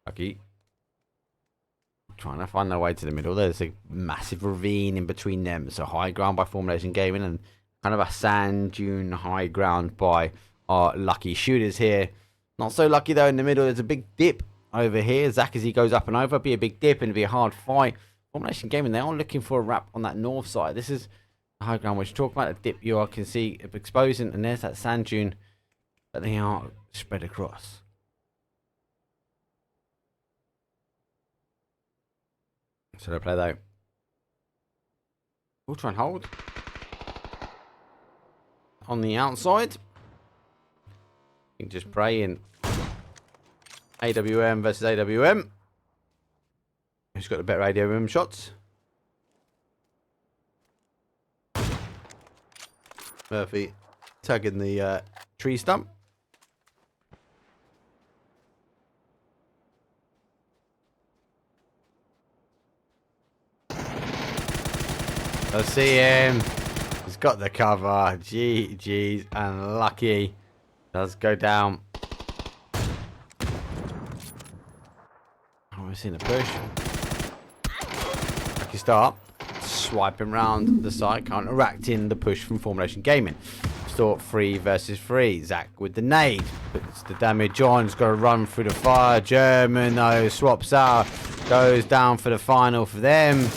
Lucky. Trying to find their way to the middle. There's a massive ravine in between them. So high ground by Formulation Gaming and kind of a sand dune high ground by our lucky shooters here. Not so lucky though in the middle. There's a big dip over here. Zach as he goes up and over. Be a big dip and it'll be a hard fight. Formulation Gaming, they are looking for a wrap on that north side. This is the high ground which talk about the dip you all can see exposing, and there's that sand dune that they are spread across. So they play though. We'll try and hold on the outside. You can just pray in AWM versus AWM. Who's got the better AWM shots? Murphy tagging the tree stump. I see him. He's got the cover. GG's and lucky. Does go down. Oh, we've seen a push. Lucky start. Swiping round the side. Counteracting the push from Formulation Gaming. Still 3 versus 3. Zach with the nade. Puts the damage on. He's got to run through the fire. German though swaps out. Goes down for the final for them.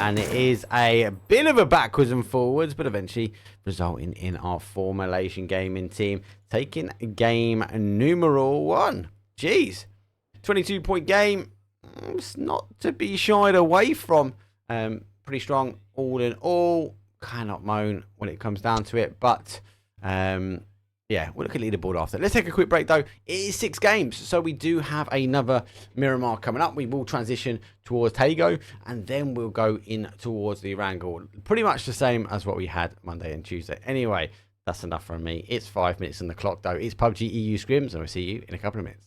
And it is a bit of a backwards and forwards, but eventually resulting in our Formulation Gaming team taking game numeral 1. Jeez. 22-point game. It's not to be shied away from. Pretty strong all in all. Cannot moan when it comes down to it. But, yeah, we'll look at leaderboard after. Let's take a quick break, though. It is 6 games, so we do have another Miramar coming up. We will transition towards Tago, and then we'll go in towards the Wrangle. Pretty much the same as what we had Monday and Tuesday. Anyway, that's enough from me. It's 5 minutes on the clock, though. It's PUBG EU Scrims, and we'll see you in a couple of minutes.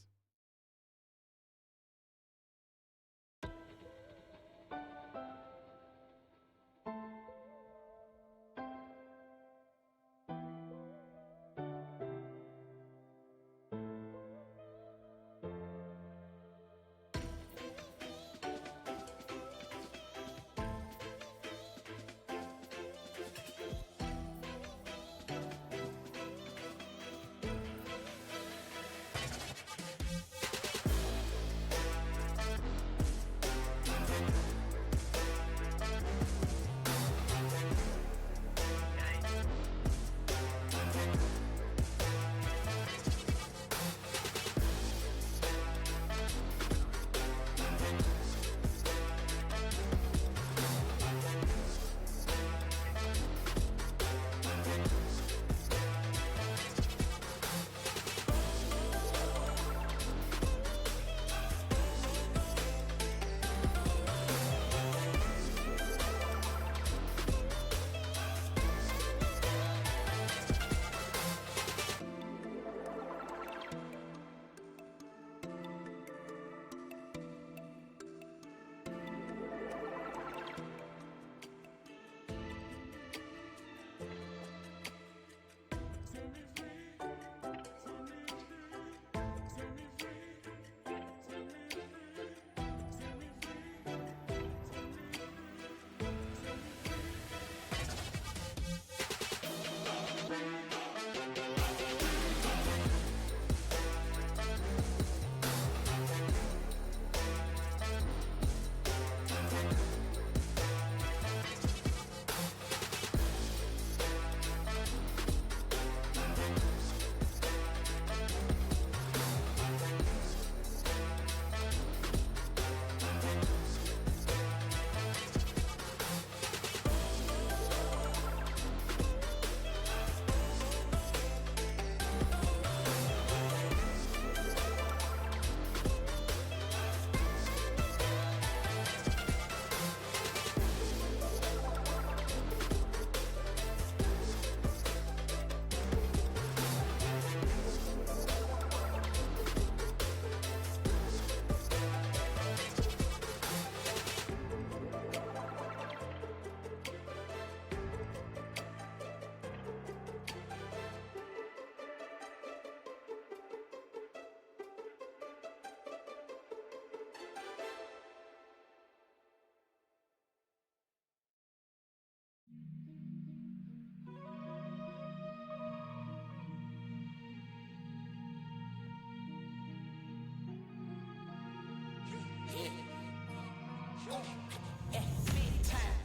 Yeah, big time.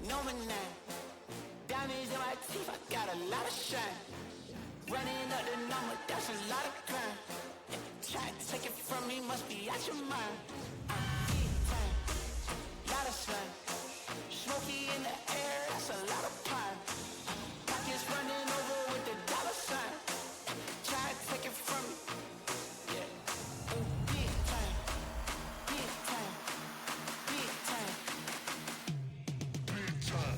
Number 9. Diamonds in my teeth, I got a lot of shine. Running up the number, that's a lot of crime. Yeah, try to take it from me, must be out your mind. Big time. Lot of slime. Smoky in the air, that's a lot of pine. Pockets running over with the dollar sign. Try to take it from me. Yeah. Big time. Big time. Big time. Big time.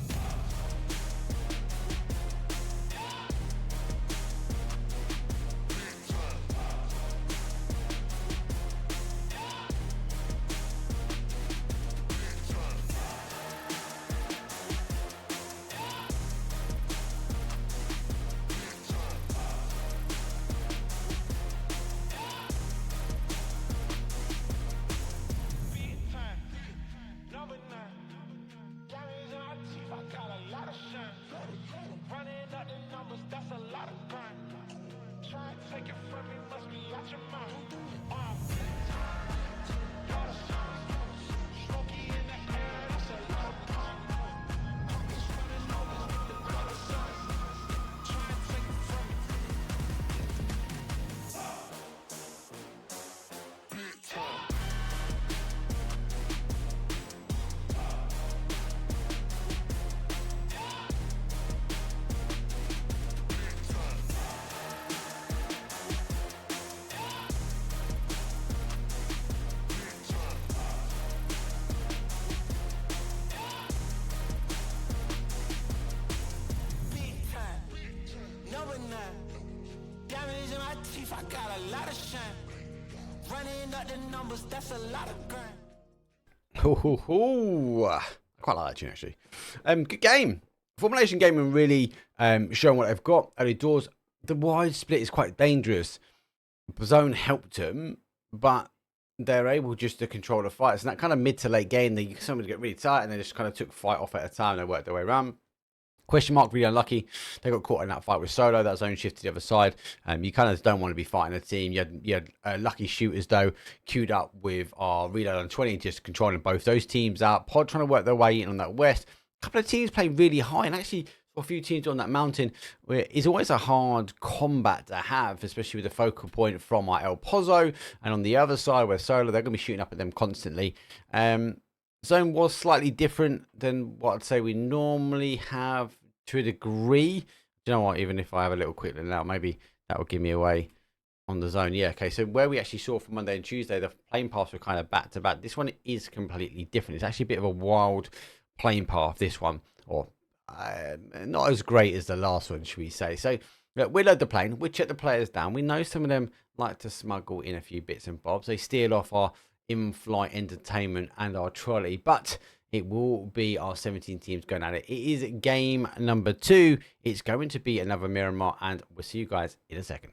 Diamonds in my teeth, I got a lot of shine. Running up the numbers, that's a lot of grind. I quite like that tune actually. Good game. Formulation gaming really showing what they've got. Early doors. The wide split is quite dangerous. Zone helped them, but they're able just to control the fights. And that kind of mid to late game, somebody get really tight and they just kind of took fight off at a time. They worked their way around. Question mark, really unlucky. They got caught in that fight with Solo. That zone shifted to the other side. You kind of don't want to be fighting a team. You had lucky shooters, though, queued up with our reload on 20, just controlling both those teams out. Pod trying to work their way in on that west. A couple of teams playing really high, and actually for a few teams on that mountain, where it's always a hard combat to have, especially with the focal point from our El Pozo. And on the other side, where Solo, they're going to be shooting up at them constantly. Zone was slightly different than what I'd say we normally have to a degree. Do you know what? Even if I have a little quick look now, maybe that will give me away on the zone. Yeah, okay. So where we actually saw from Monday and Tuesday, the plane paths were kind of back to back. This one is completely different. It's actually a bit of a wild plane path, this one. Or not as great as the last one, should we say. So we load the plane. We check the players down. We know some of them like to smuggle in a few bits and bobs. They steal off our in-flight entertainment and our trolley, but it will be our 17 teams going at it. It is game number 2. It's going to be another Miramar, and we'll see you guys in a second.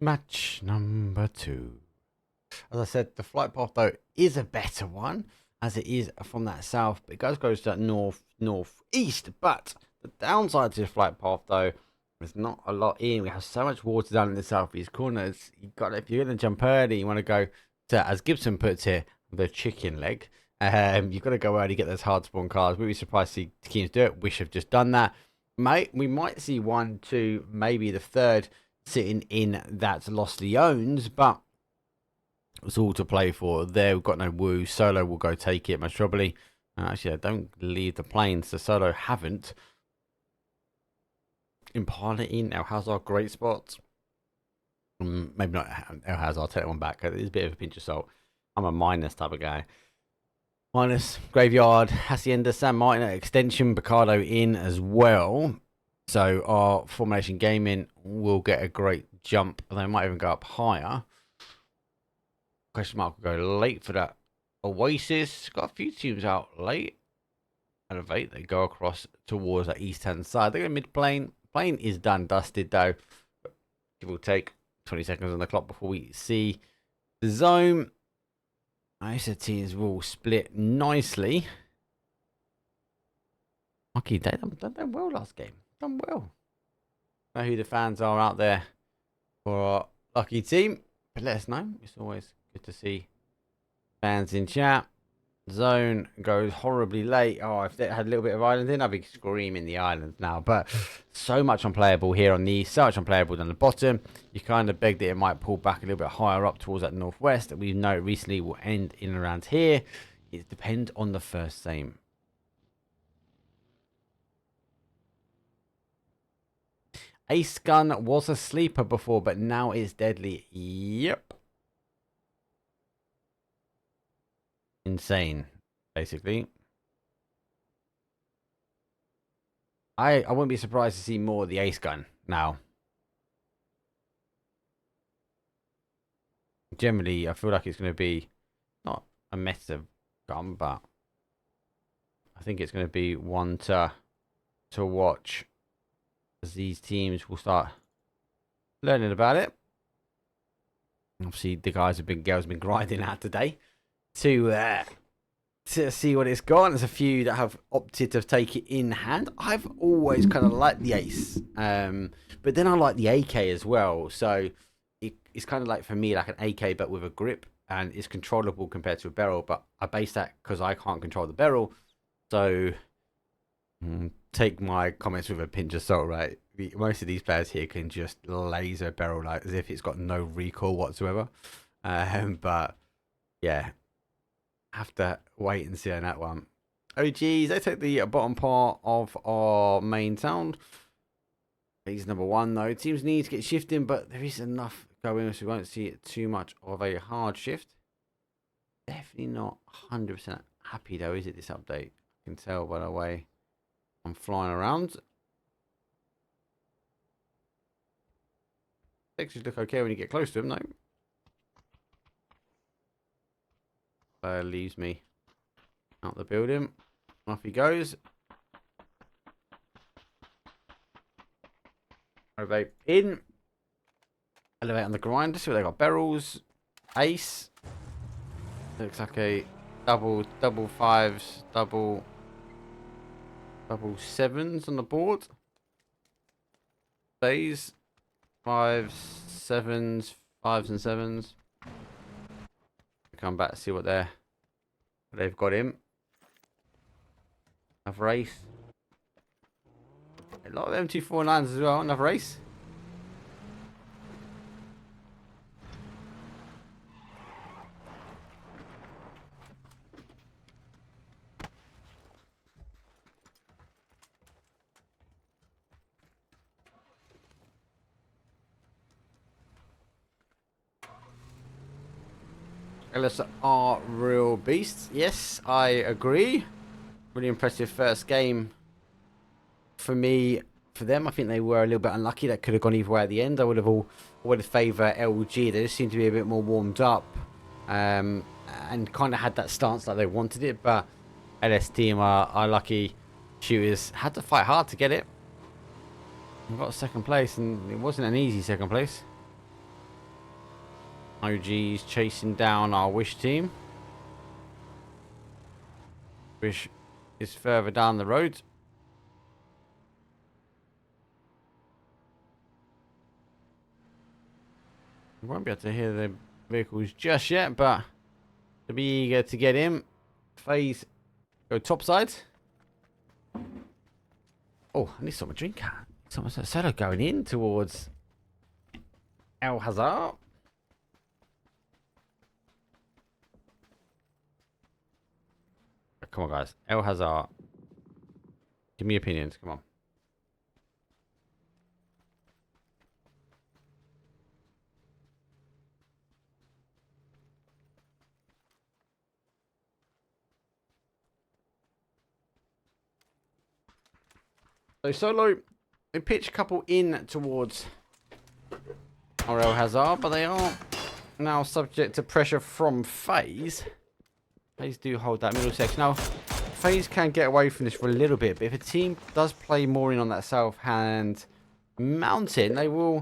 Match number 2. As I said, the flight path though is a better one, as it is from that south, but it goes to that northeast. But the downside to the flight path though, there's not a lot in. We have so much water down in the southeast corners. You got, if you're going to jump early, you want to go to, as Gibson puts here, the chicken leg. You've got to go early, get those hard spawn cars. We'd be surprised to see teams do it. Wish have just done that. We might see 1, 2, maybe the third sitting in that Lost Leones, but it's all to play for there. We've got no woo. Solo will go take it most probably. Actually, I don't leave the plane, so Solo haven't. Impala in El Hazard, great spot. Maybe not El Hazard, I'll take that one back. It's a bit of a pinch of salt. I'm a minus type of guy. Minus, Graveyard, Hacienda, San Martin at extension, Picardo in as well. So our Formulation Gaming will get a great jump. They might even go up higher. Question mark will go late for that. Oasis, got a few teams out late. Elevate, they go across towards that east-hand side. They go mid-plane. Plane is done, dusted though. It will take 20 seconds on the clock before we see the zone. ISA teams will split nicely. Okay, they done well last game. Done well. I know who the fans are out there for our lucky team. But let us know. It's always good to see fans in chat. Zone goes horribly late. Oh, if they had a little bit of island in, I'd be screaming the island now. But so much unplayable here on the east, so much unplayable down the bottom. You kind of beg that it might pull back a little bit higher up towards that northwest. We know it recently will end in and around here. It depends on the first game. Ace gun was a sleeper before, but now it's deadly. Yep. Insane, basically. I wouldn't be surprised to see more of the ace gun now. Generally, I feel like it's going to be not a meta gun, but I think it's going to be one to watch as these teams will start learning about it. Obviously, the guys girls have been grinding out today to see what it's got. There's a few that have opted to take it in hand. I've always kind of liked the ace, but then I like the AK as well. So it's kind of like, for me, like an AK but with a grip, and it's controllable compared to a barrel. But I base that because I can't control the barrel. So take my comments with a pinch of salt, right? Most of these players here can just laser barrel like as if it's got no recoil whatsoever. But yeah, have to wait and see on that one. OGs, they take the bottom part of our main town. He's number one though. Teams need to get shifting, but there is enough going, so we won't see it too much of a hard shift. Definitely not 100% happy though, is it, this update? I can tell by the way I'm flying around. Textures look okay when you get close to him, though. Leaves me out the building. Off he goes. Elevate in. Elevate on the grind. See what they got. Barrels. Ace. Looks like a double fives, double sevens on the board. FaZe. Fives, sevens, fives and sevens. Come back to see what they've got in. Another race. A lot of M249s as well. Another race. LS are real beasts. Yes, I agree. Really impressive first game for me. For them, I think they were a little bit unlucky. That could have gone either way at the end. I would have favoured LG. They just seemed to be a bit more warmed up, and kind of had that stance like they wanted it. But LS team are lucky. Shooters had to fight hard to get it. We got second place, and it wasn't an easy second place. OG's chasing down our Wish team. Wish is further down the road. We won't be able to hear the vehicles just yet, but to be eager to get in. FaZe go topside. Oh, I need some drink. Someone's Solo going in towards El Hazard. Come on, guys. El Hazard. Give me opinions. Come on. So Solo, they pitch a couple in towards El Hazard, but they are now subject to pressure from FaZe. FaZe do hold that middle section. Now, FaZe can get away from this for a little bit, but if a team does play more in on that south-hand mountain, they will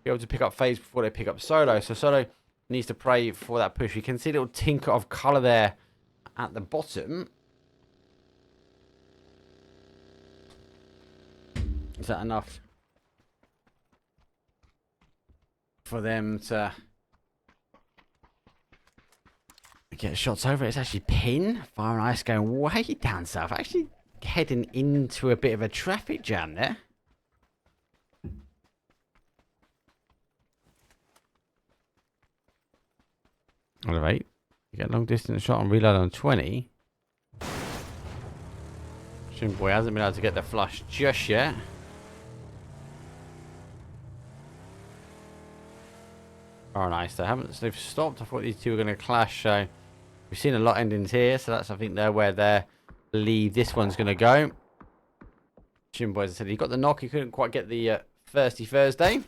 be able to pick up FaZe before they pick up Solo. So Solo needs to pray for that push. You can see a little tinker of colour there at the bottom. Is that enough for them to get shots over? It's actually Pin. Fire and Ice going way down south. Actually heading into a bit of a traffic jam there. Elevate. You get a long distance shot and reload on 20. Boy hasn't been able to get the flush just yet. Oh, nice. They've stopped. I thought these two were going to clash. So we've seen a lot endings here. So that's, I think, where they believe this one's going to go. Boy, as I said, he got the knock. He couldn't quite get the Thirsty Thursday.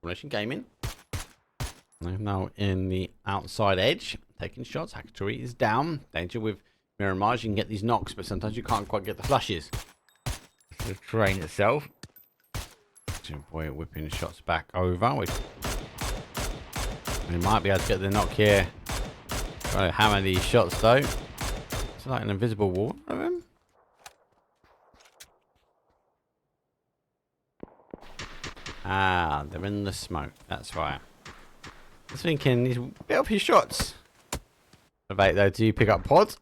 Formulation Gaming. They're now in the outside edge, taking shots. RAGKOUTSARIA is down. Danger with Mirage. You can get these knocks, but sometimes you can't quite get the flushes. The terrain itself. Boy, whipping shots back over. He might be able to get the knock here. Trying to hammer these shots though. It's like an invisible wall of him. Ah, they're in the smoke. That's right. I was thinking he's a bit off his shots. Debate though, do you pick up pods?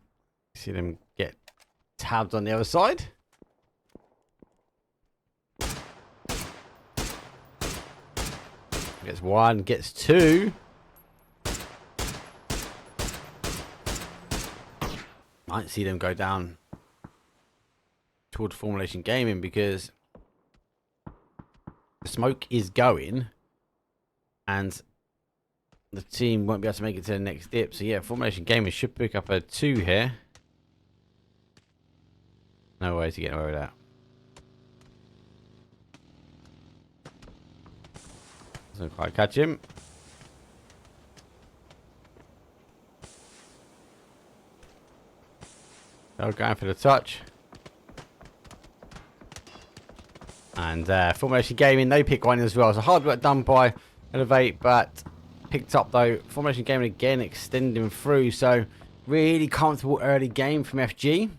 See them get tabbed on the other side. Gets one, gets two. Might see them go down towards Formulation Gaming because the smoke is going and the team won't be able to make it to the next dip. So yeah, Formulation Gaming should pick up a 2 here. No way to get away with that. Doesn't quite catch him. They're going for the touch. And Formulation Gaming, they pick one as well. So hard work done by Elevate, but picked up though. Formulation Gaming again extending through. So really comfortable early game from FG.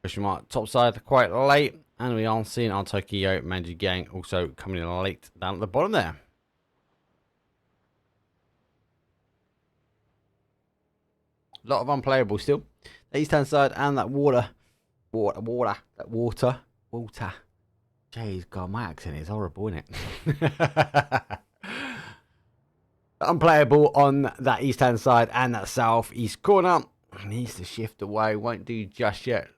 Question mark top side quite late. And we are seeing our Tokyo Manji gang also coming in late down at the bottom there. A lot of unplayable still. The east hand side and that water. Jeez, God, my accent is horrible, isn't it? Unplayable on that east hand side and that south east corner. Needs to shift away. Won't do just yet.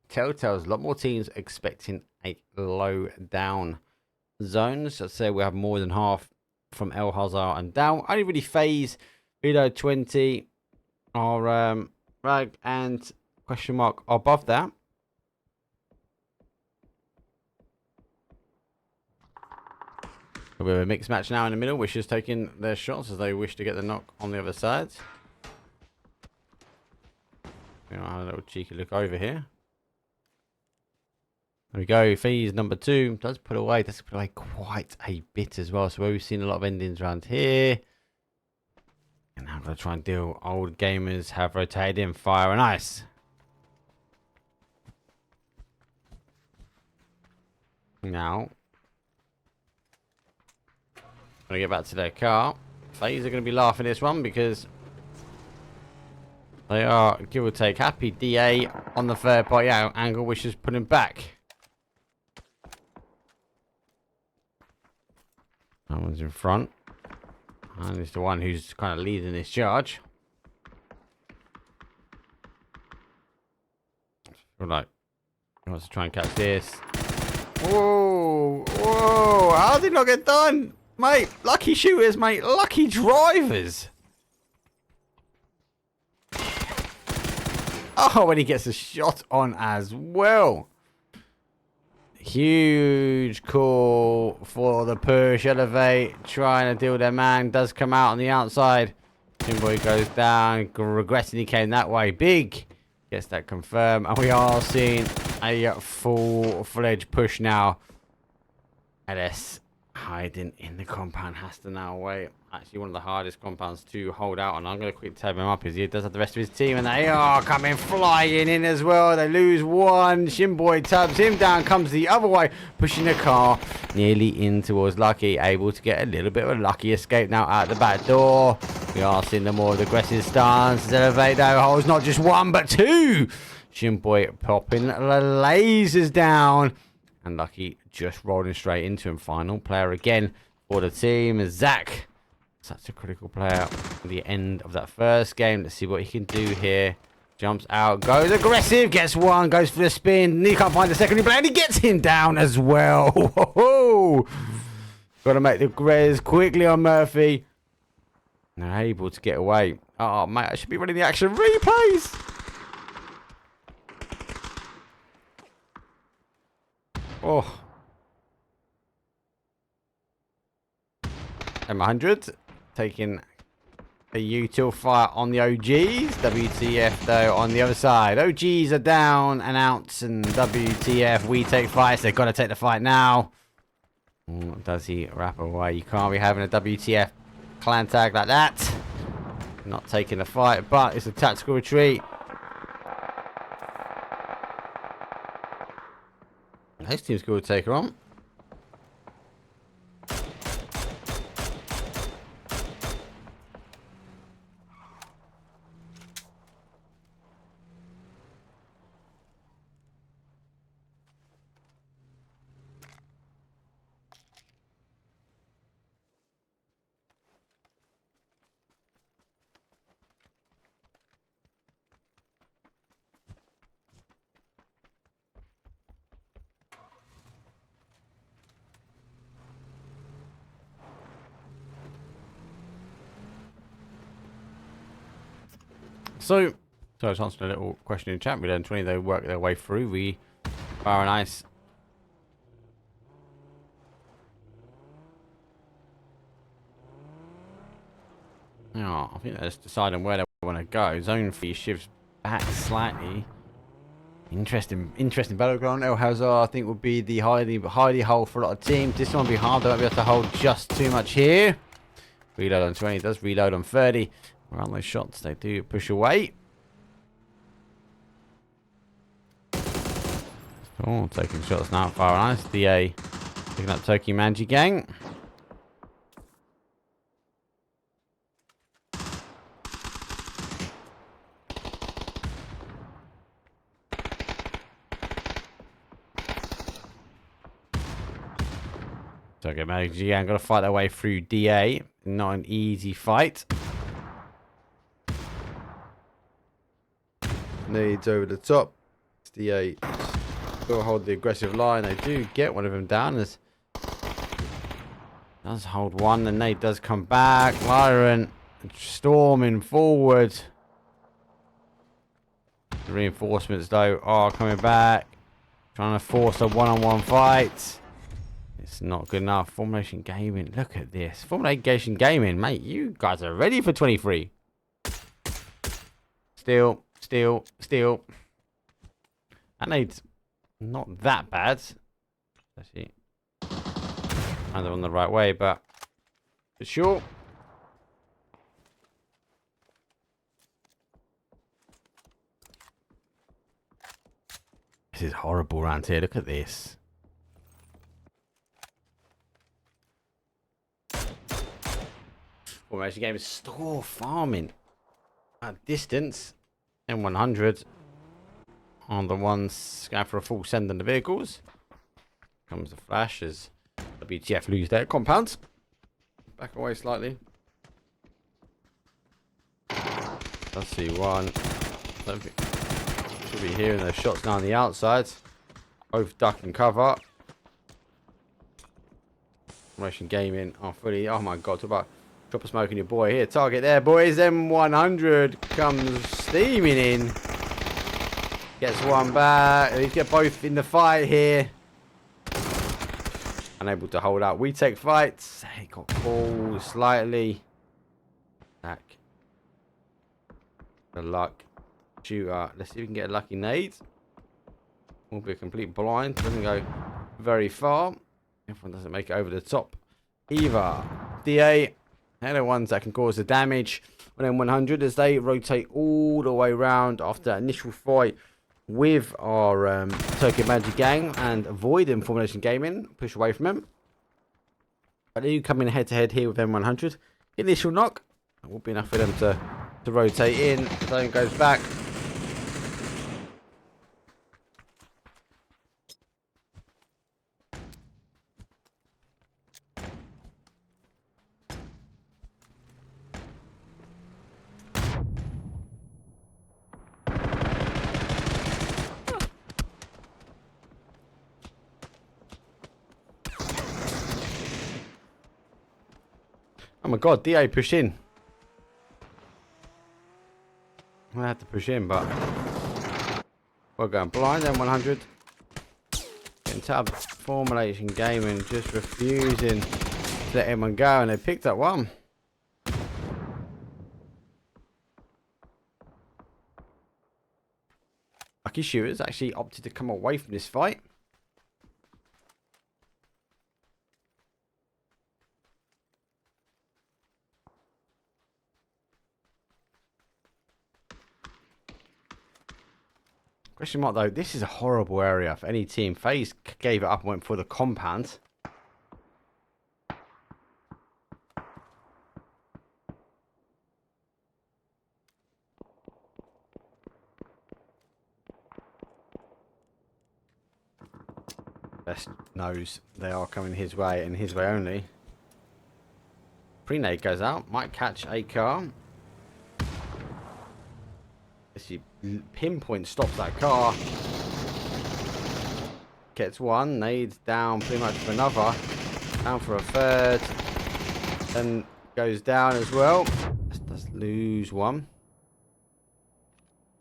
Telltale's a lot more teams expecting a low down zones. I'd say we have more than half from El Hazard and down. Only really FaZe, Reload 20 are Rag and question mark above that. We have a mixed match now in the middle. Wishers taking their shots as they wish to get the knock on the other side. You know, have a little cheeky look over here. There we go. FaZe number 2 does put away quite a bit as well. So we've seen a lot of endings around here. And now I'm going to try and deal. Old gamers have rotated in fire and ice. Now, going to get back to their car. FaZe are going to be laughing this one because they are, give or take, happy. DA on the third party angle, which is putting back. One's in front. And it's the one who's kind of leading this charge. I feel like he wants to try and catch this. Whoa! Whoa! How did it not get done? Mate, lucky shooters, mate. Lucky drivers. Oh, when he gets a shot on as well. Huge call for the push. Elevate, trying to deal with their man. Does come out on the outside. Jimboy goes down. Regretting he came that way. Big. Gets that confirmed. And we are seeing a full-fledged push now. LS hiding in the compound. Has to now wait. Actually, one of the hardest compounds to hold out on. I'm going to quick tab him up as he does have the rest of his team. And they are coming flying in as well. They lose one. Shimboy tabs him down. Comes the other way. Pushing the car nearly in towards Lucky. Able to get a little bit of a lucky escape now out the back door. We are seeing the more aggressive stance. Elevate though holds not just one but two. Shimboy popping the lasers down. And Lucky just rolling straight into him. Final player again for the team. Zach. Such a critical player at the end of that first game. Let's see what he can do here. Jumps out, goes aggressive, gets one, goes for the spin. And he can't find the secondary player, and he gets him down as well. Got to make the res quickly on Murphy. They're able to get away. Oh, mate, I should be running the action replays. Oh. M100. Taking a util fight on the OGs. WTF though on the other side. OGs are down and out, and WTF, we take fights. They've got to take the fight now. Does he wrap away? You can't be having a WTF clan tag like that. Not taking the fight, but it's a tactical retreat. His team's going to take her on. So I was answering a little question in chat. We learned 20, they work their way through. We fire and ice. Oh, I think they're just deciding where they want to go. Zone 3 shifts back slightly. Interesting battleground. El Hazard, I think, would be the highly hold for a lot of teams. This one will be hard. They won't be able to hold just too much here. Reload on 20, does reload on 30. Around those shots, they do push away. Oh, taking shots now. Fire and ice. DA picking up Turkey Manji gang. Turkey Manji gang got to fight their way through DA. Not an easy fight. Needs over the top. It's DA. Got to hold the aggressive line. They do get one of them down. As does hold one. And Nate does come back. Lyron storming forward. The reinforcements though are coming back. Trying to force a one-on-one fight. It's not good enough. Formulation Gaming. Look at this. Formulation Gaming. Mate, you guys are ready for 23. Still. That nade's not that bad. Actually, kind of on the right way, but for sure. This is horrible around here. Look at this. Formation game is store farming at distance. M100 on the ones going for a full send on the vehicles. Comes the flash as WTF lose their compounds. Back away slightly. Let's see one. Should be hearing those shots now on the outside. Both duck and cover. Formulation Gaming are fully. Oh my god, talk about drop a smoke on your boy here. Target there, boys. M100 comes steaming in. Gets one back. They get both in the fight here. Unable to hold out. WeTakeFights. He got pulled slightly. Back. The luck. Shooter. Let's see if we can get a lucky nade. Will be a complete blind. Doesn't go very far. Everyone doesn't make it over the top either. DA. They're the ones that can cause the damage on M100 as they rotate all the way around after that initial fight with our Tokyo Manji gang and avoid him. Formulation Gaming. Push away from him. But they do come in head to head here with M100. Initial knock. It will be enough for them to rotate in. Zone goes back. Oh my god, DA pushed in. I had to push in, but we're going blind. M100 getting tabbed. Formulation Gaming just refusing to let anyone go, and they picked up one. Lucky Shooters actually opted to come away from this fight. Question mark though, this is a horrible area for any team. FaZe gave it up and went for the compound. Best knows they are coming his way and his way only. Pre-nade goes out, might catch a car. He pinpoint stops that car. Gets one, nades down pretty much for another. Down for a third. Then goes down as well. Does lose one.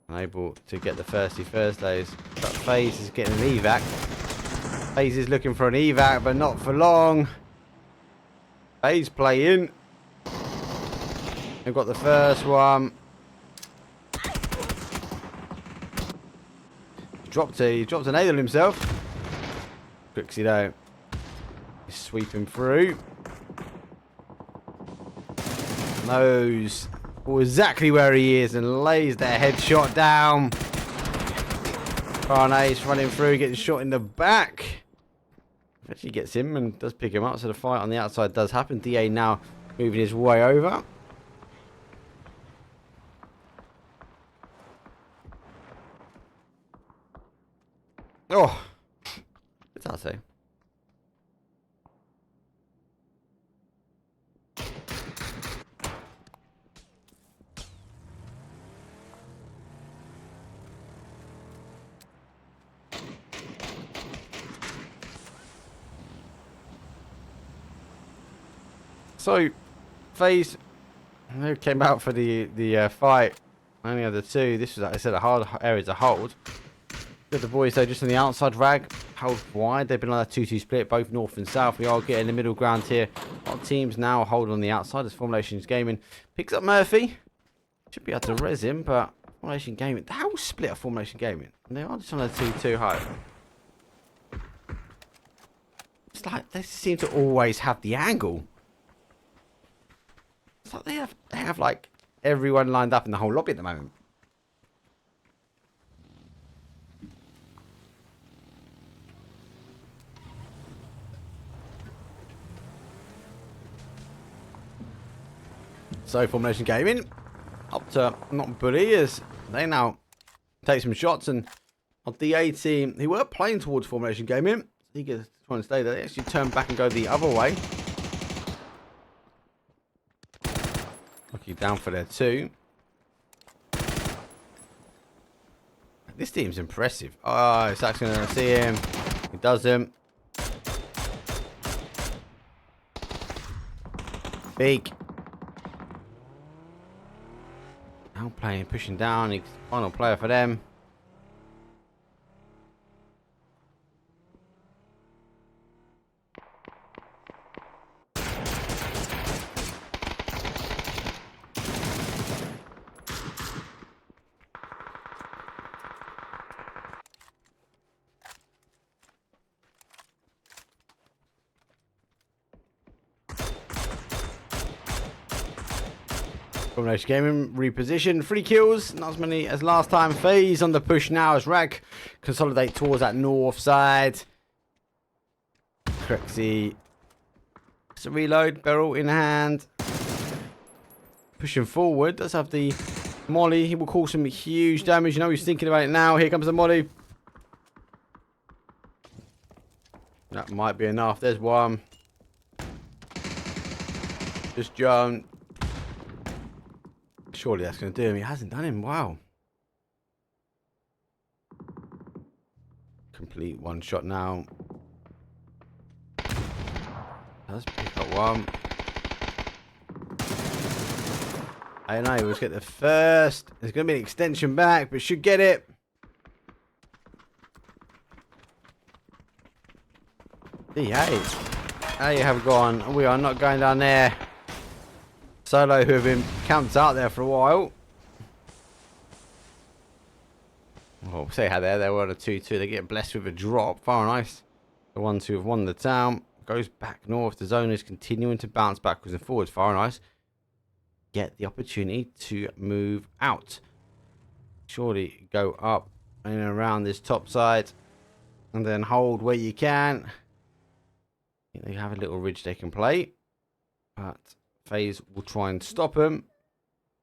Unable to get the Thirsty Thursdays. But FaZe is getting an evac. FaZe is looking for an evac, but not for long. FaZe playing. They've got the first one. He dropped an nade on himself. Crixie though. He's sweeping through. Knows exactly where he is and lays their headshot down. Carnage's running through, getting shot in the back. Actually gets him and does pick him up, so the fight on the outside does happen. DA now moving his way over. Oh, what's that say? So, FaZe, who came out for the fight, only other two. This was, like I said, a hard area to hold. Got the boys though just on the outside. Rag held wide. They've been on a 2-2 split, both north and south. We are getting the middle ground here. Our teams now hold on the outside as Formulation's Gaming picks up Murphy. Should be able to res him, but Formulation Gaming, the whole split of Formulation Gaming, and they are just on a 2-2 high. It's like they seem to always have the angle. It's like they have like everyone lined up in the whole lobby at the moment. So Formulation Gaming up to not bully as they now take some shots, and on the A team who were playing towards Formulation Gaming, he gets trying to stay there. They actually turn back and go the other way. Lucky down for there too. This team's impressive. Oh, it's actually going to see him. He doesn't. Big. Now playing, pushing down. He's the final player for them. Formulation Gaming reposition, 3 kills, not as many as last time. FaZe on the push now as Rag consolidate towards that north side. Crexy, it's a reload, barrel in hand, pushing forward. Does have the molly. He will cause some huge damage. You know he's thinking about it now. Here comes the molly. That might be enough. There's one. Just jumped. Surely that's going to do him. He hasn't done him. Wow. Complete one shot now. Let's pick up one. I don't know. Let's get the first. There's going to be an extension back, but should get it. D8. There you have gone. We are not going down there. Solo, who have been camped out there for a while. Well, say how they were on a 2-2. They get blessed with a drop. Far nice. The ones who have won the town. Goes back north. The zone is continuing to bounce backwards and forwards. Far nice. Get the opportunity to move out. Surely go up and around this top side. And then hold where you can. They have a little ridge they can play. But FaZe will try and stop them.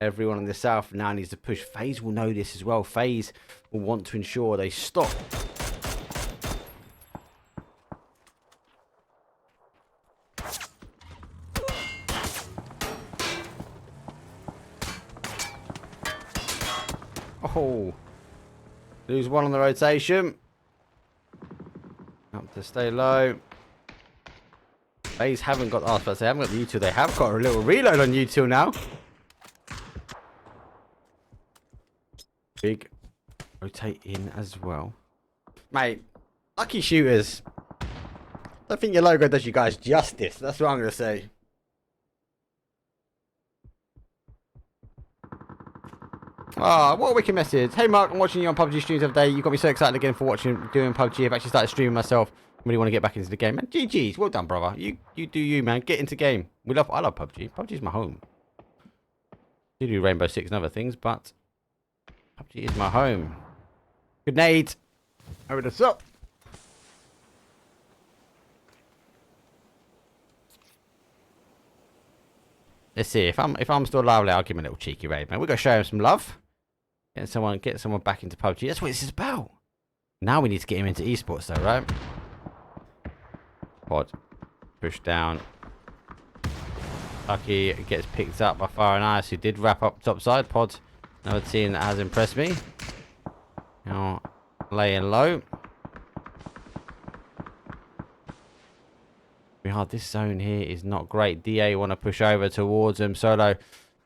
Everyone in the south now needs to push. FaZe will know this as well. FaZe will want to ensure they stop. Oh, lose one on the rotation. Up to stay low. FaZe haven't got, oh, they haven't got the util. They have got a little reload on util now. Big rotate in as well. Mate, lucky shooters. I don't think your logo does you guys justice. That's what I'm going to say. Ah, what a wicked message. Hey Mark, I'm watching you on PUBG streams every day. You got me so excited again for watching, doing PUBG. I've actually started streaming myself. Really want to get back into the game, man. GG's, well done, brother. You do you, man. Get into game. I love PUBG. PUBG's my home. I do Rainbow Six and other things, but PUBG is my home. Good night. Over the top. Let's see if I'm still lively. I'll give him a little cheeky raid, man. We got to show him some love. Get someone back into PUBG. That's what this is about. Now we need to get him into esports, though, right? Pod. Push down. Lucky gets picked up by Far Nice, who did wrap up top side. Pod, another team that has impressed me. Now laying low. This zone here is not great. DA want to push over towards them. Solo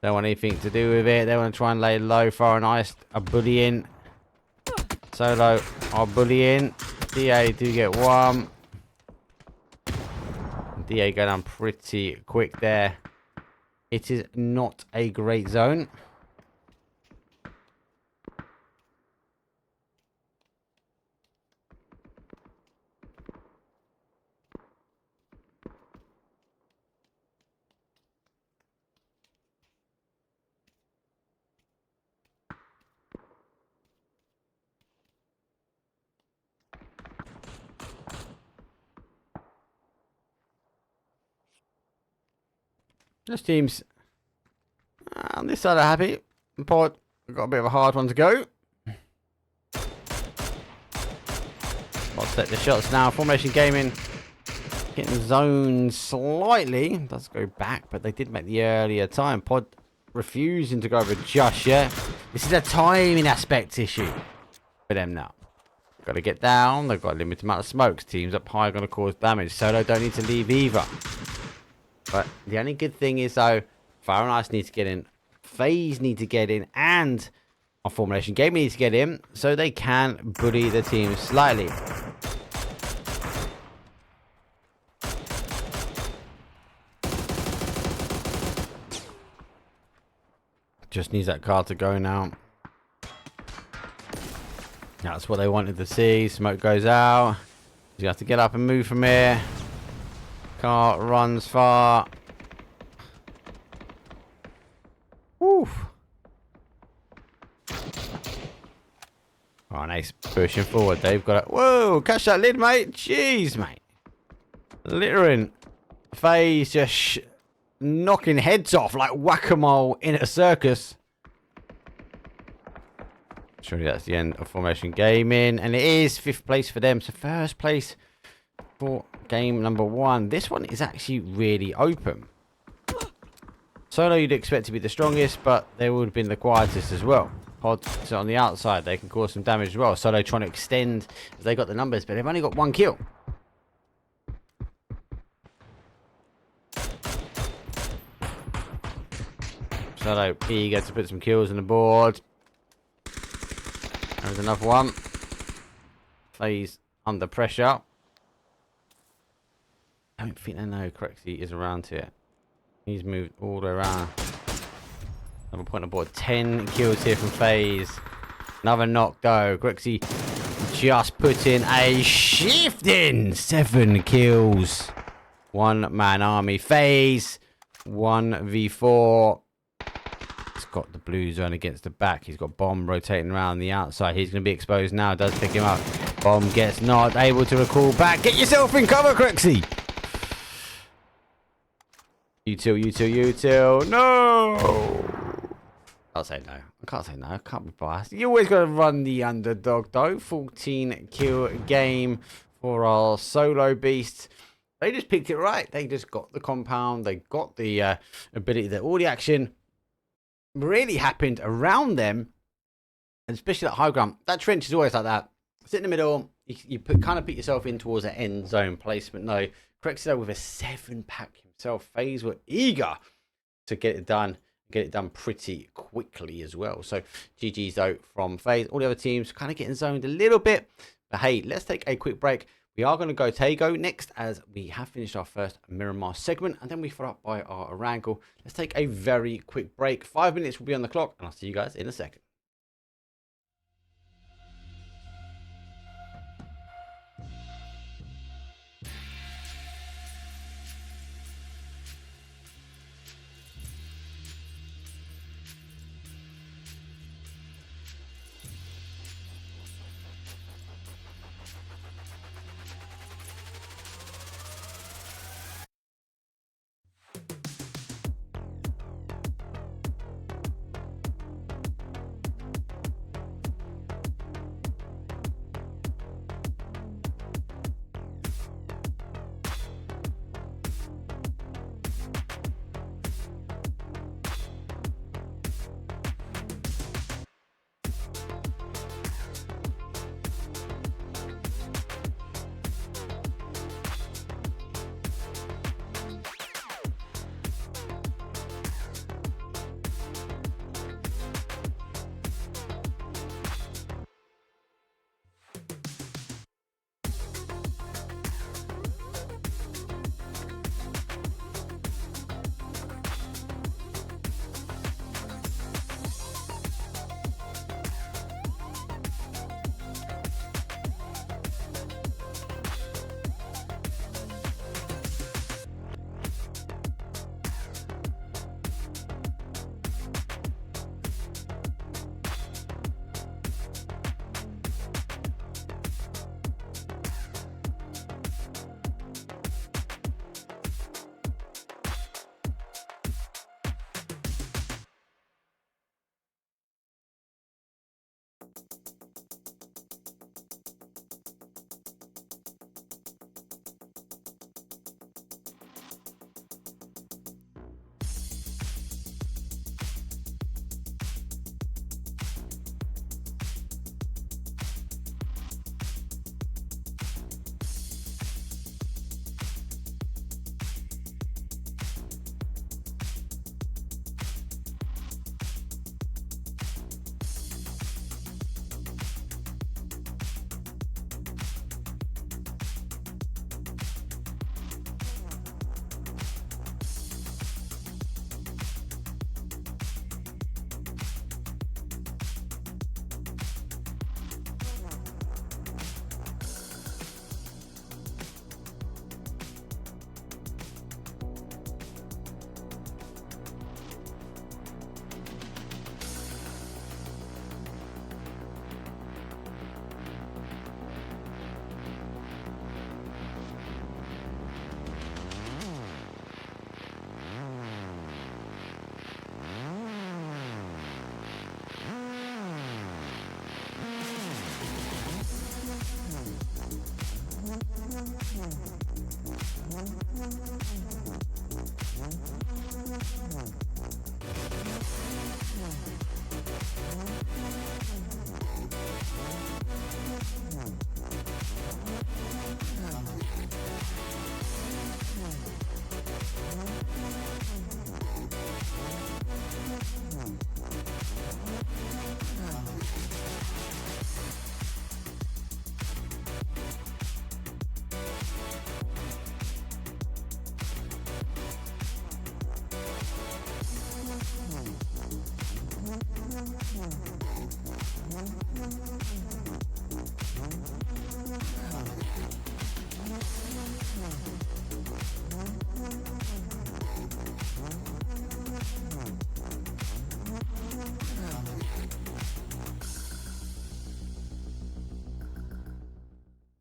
don't want anything to do with it. They want to try and lay low. Far Nice are bullying. Solo are bullying. DA do get one. DA go down pretty quick there. It is not a great zone. This team's on this side are happy. Pod, we've got a bit of a hard one to go. I'll set the shots now. Formulation Gaming hitting zone slightly. Does go back, but they did make the earlier time. Pod refusing to go over just yet. This is a timing aspect issue for them now. Got to get down. They've got a limited amount of smokes. Teams up high are going to cause damage. Solo don't need to leave either. But the only good thing is, though, Fire and Ice need to get in. FaZe need to get in. And our Formulation Gaming needs to get in. So they can bully the team slightly. Just needs that car to go now. That's what they wanted to see. Smoke goes out. You have to get up and move from here. Car runs far. Woo. Oh, nice. Pushing forward. They've got it. Whoa, catch that lid, mate. Jeez, mate. Littering. FaZe just knocking heads off like whack-a-mole in a circus. Surely that's the end of Formulation Gaming. And it is 5th place for them. So first place for game number 1. This one is actually really open. Solo you'd expect to be the strongest, but they would have been the quietest as well. Pods on the outside, they can cause some damage as well. Solo trying to extend as they got the numbers, but they've only got 1 kill. Solo eager to put some kills on the board. There's another one. FaZe under pressure. I don't think they know Crexy is around here. He's moved all the way around. Another point on board. 10 kills here from FaZe. Another knock though. Crexy just put in a shift in. 7 kills. 1-man army. FaZe 1v4. He's got the blue zone against the back. He's got Bomb rotating around the outside. He's going to be exposed now. Does pick him up. Bomb gets not able to recall back. Get yourself in cover, Crexy. You two. No. I'll say no. I can't say no. I can't be biased. You always got to run the underdog, though. 14 kill game for our solo beast. They just picked it right. They just got the compound. They got the ability that all the action really happened around them, and especially that high ground. That trench is always like that. Sit in the middle. You kind of put yourself in towards an end zone placement. No, Crexy with a 7-pack himself. FaZe were eager to get it done. Get it done pretty quickly as well. So GG's though from FaZe. All the other teams kind of getting zoned a little bit. But hey, let's take a quick break. We are going to go Tego next as we have finished our first Miramar segment. And then we follow up by our Wrangle. Let's take a very quick break. 5 minutes will be on the clock. And I'll see you guys in a second.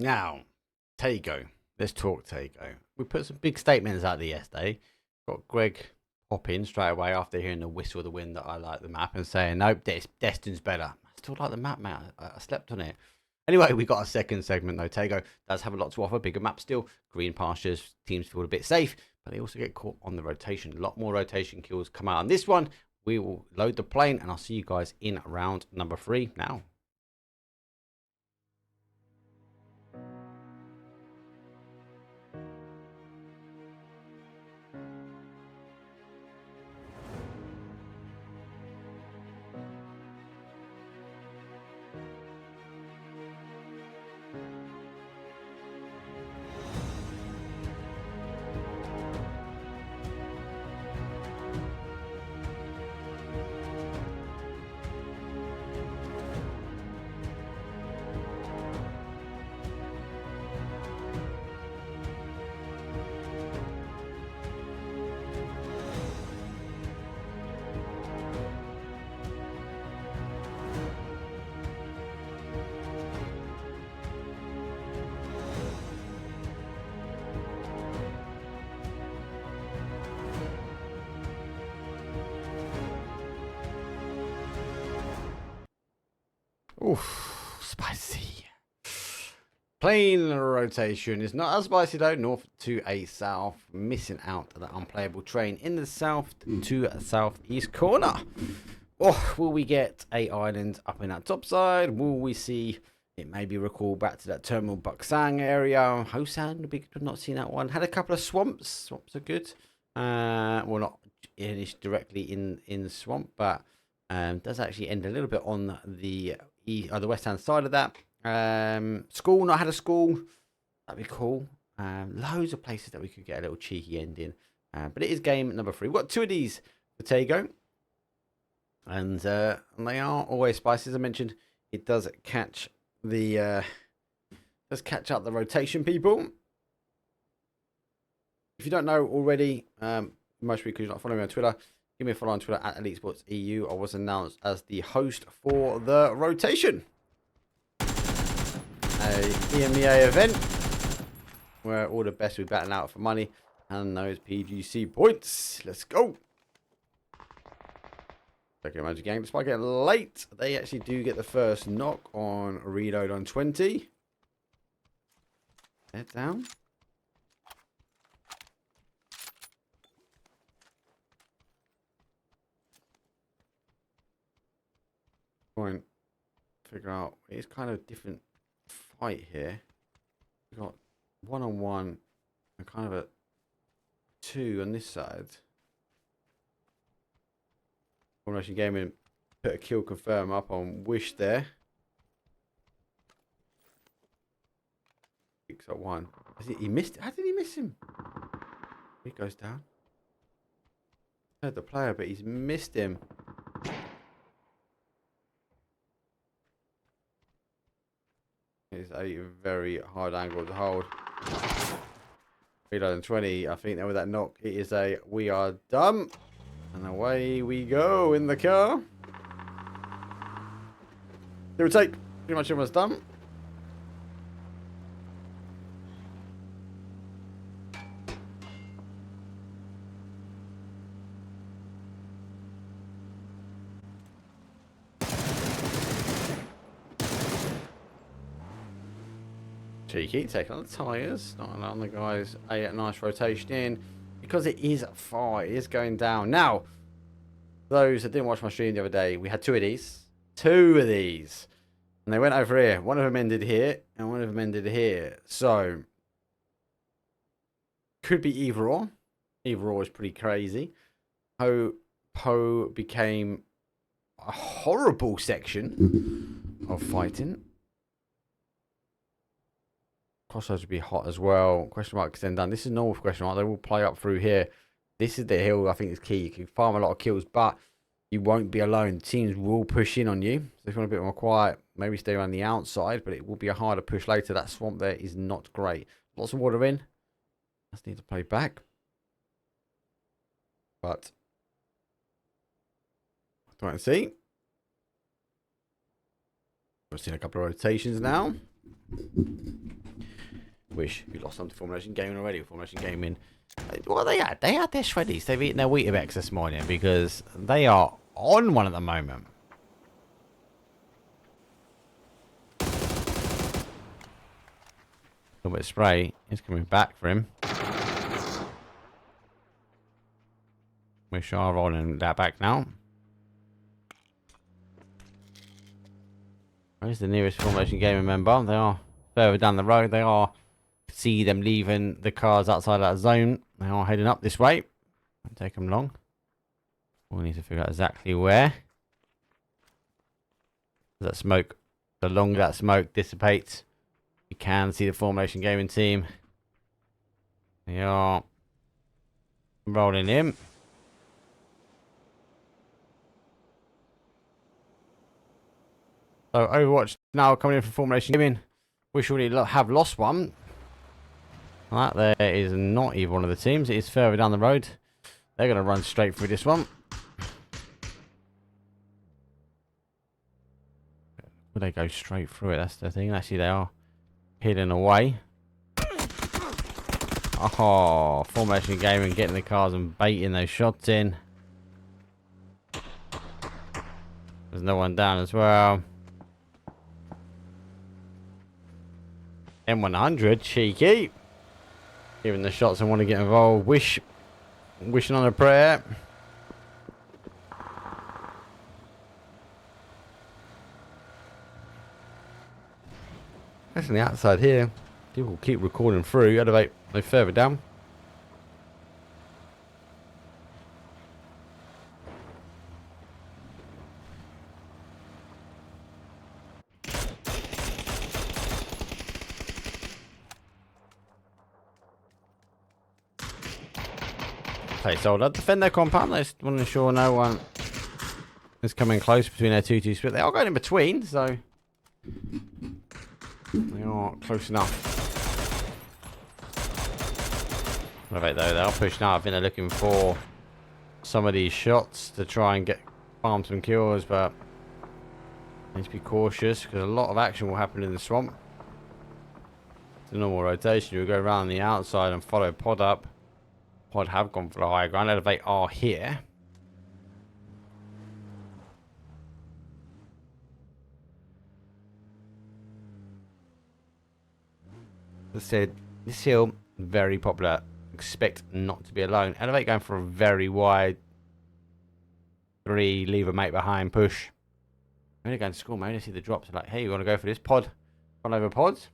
Now, Tago. Let's talk Tago. We put some big statements out there yesterday. Got Greg popping straight away after hearing the whistle of the wind that I like the map and saying, nope, Destin's better. I still like the map, mate. I slept on it. Anyway, we got a second segment though. Tago does have a lot to offer. Bigger map still. Green pastures. Teams feel a bit safe. But they also get caught on the rotation. A lot more rotation kills come out on this one. We will load the plane and I'll see you guys in round number 3 now. Oof, spicy. Plane rotation is not as spicy though. North to a south. Missing out the unplayable train in the south to a southeast corner. Oh, will we get a island up in that top side? Will we see it maybe recall back to that Terminal Buksang area? Hosan, we've not seen that one. Had a couple of swamps. Swamps are good. Well, not directly in the swamp, but does actually end a little bit on the west hand side of that. School, not had a school. That'd be cool. Loads of places that we could get a little cheeky ending. But it is game number 3. We've got 2 of these for Tago. And they are always spicy. As I mentioned, it does catch the catch up the rotation, people. If you don't know already, most because you're not following me on Twitter, give me a follow on Twitter at EliteSportsEU. I was announced as the host for the rotation, a EMEA event where all the best will be battling out for money and those PGC points. Let's go. Second Manji gang, despite getting late, they actually do get the first knock on reload on 20. Head down. Point. Figure out it's kind of different fight here. We've got 1-on-1 and kind of a 2 on this side. Formulation gaming put a kill confirm up on Wish there. Picks up 1. He missed. How did he miss him? He goes down. Heard the player, but he's missed him. It's a very hard angle to hold. Reload 20. I think that with that knock, it is a we are done. And away we go in the car. Give or take. Pretty much everyone's done. Cheeky, taking on the tyres, not allowing the guys a nice rotation in because it is far, it is going down. Now, those that didn't watch my stream the other day, we had 2 of these, and they went over here. One of them ended here, and one of them ended here. So, could be either or. Either or is pretty crazy. Po became a horrible section of fighting. Crossroads would be hot as well. Question mark extend down. This is north question mark. They will play up through here. This is the hill I think is key. You can farm a lot of kills, but you won't be alone. Teams will push in on you. So if you want a bit more quiet, maybe stay around the outside, but it will be a harder push later. That swamp there is not great. Lots of water in. Just need to play back. But wait and see. We've seen a couple of rotations now. Wish we lost some to Formulation Gaming already. Formulation Gaming. What are they at? They had their shreddies. They've eaten their Weetabix this morning because they are on one at the moment. A little bit of spray. He's coming back for him. We are rolling that back now. Where's the nearest Formulation Gaming member? They are further down the road. They are. See them leaving the cars outside that zone. They are heading up this way. Won't take them long. We need to figure out exactly where. That smoke, the longer that smoke dissipates, you can see the Formulation Gaming team. They are rolling in. So Overwatch now coming in for Formulation Gaming. We should already have lost one. That there is not even one of the teams. It is further down the road. They're going to run straight through this one. Will they go straight through it? That's the thing. Actually, they are hidden away. Oh, Formulation Gaming getting the cars and baiting those shots in. There's no one down as well. M100, cheeky. Giving the shots and want to get involved. Wishing on a prayer. That's on the outside here. People keep recording through. Elevate no further down. Placeholder. Defend their compound. They just want to ensure no one is coming close between their 2-2 split. They are going in between, so they are close enough. Right though, they are pushing out. I think they're looking for some of these shots to try and farm some kills, but need to be cautious because a lot of action will happen in the swamp. It's a normal rotation. You'll go around the outside and follow pod up. Pod have gone for the higher ground. Elevate are here. As I said, this hill, very popular. Expect not to be alone. Elevate going for a very wide 3, leave a mate behind, push. Maybe going to school, maybe they see the drops. They're like, hey, you want to go for this pod? Run over pods.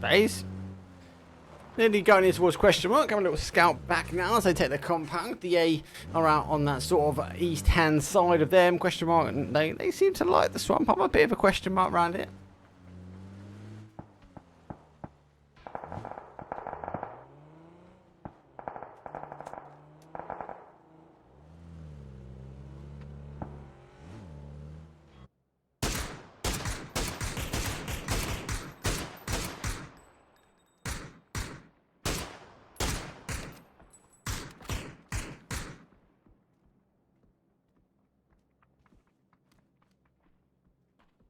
FaZe. Nearly going in towards question mark. Having a little scout back now as they take the compound. DA are out on that sort of east hand side of them. Question mark. And they seem to like the swamp. I'm a bit of a question mark around it.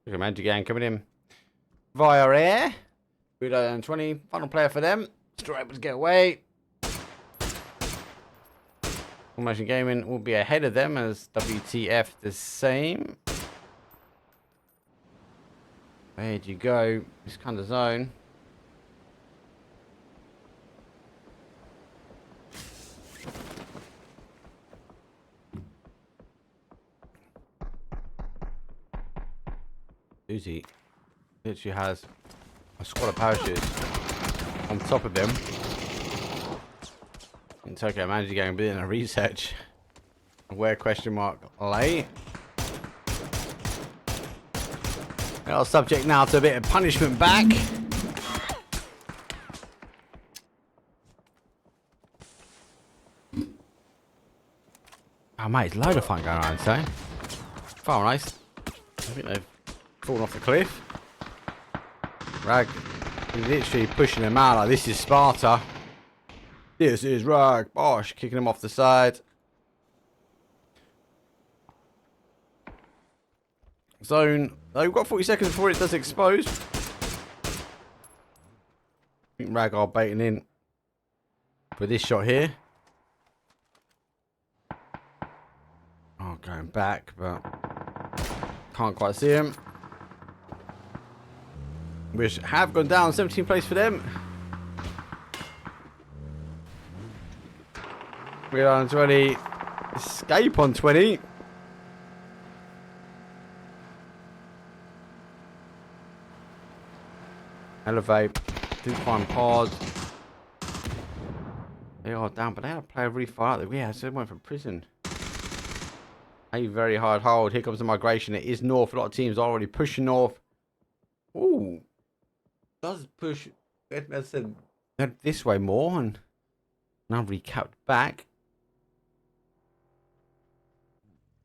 Look at Manji gang coming in via air. 20, final player for them. Still able to get away. Formulation Gaming will be ahead of them as WTF the same. Where'd you go? This kind of zone. Uzi literally has a squad of parachutes on top of them. In Tokyo Manji going, but in a research Where question mark lay. We are subject now to a bit of punishment back. Oh mate, it's a load of fun going on today. Far nice. I think they've fallen off the cliff. Rag literally pushing them out like this is Sparta. This is Rag. Bosh, kicking them off the side. Zone. Oh, we've got 40 seconds before it does expose. I think Rag are baiting in for this shot here. Oh, going back, but can't quite see him. Which have gone down, 17th place for them. We're on 20. Escape on 20. Elevate. Didn't find pod. They are down, but they had to play really far out there. Yeah, so they went from prison. A very hard hold. Here comes the migration. It is north. A lot of teams are already pushing north. Ooh. Does push. I said this way more, and now recapped back.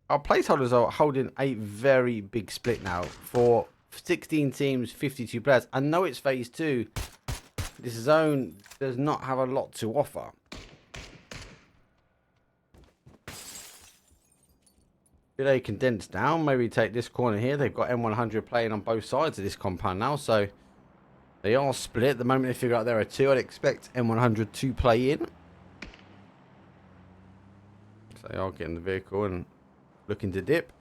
Our placeholders are holding a very big split now for 16 teams, 52 players. I know it's phase 2. This zone does not have a lot to offer. Do they condense down? Maybe take this corner here. They've got M100 playing on both sides of this compound now, so they are split. The moment they figure out there are 2, I'd expect M100 to play in. So they are getting the vehicle and looking to dip.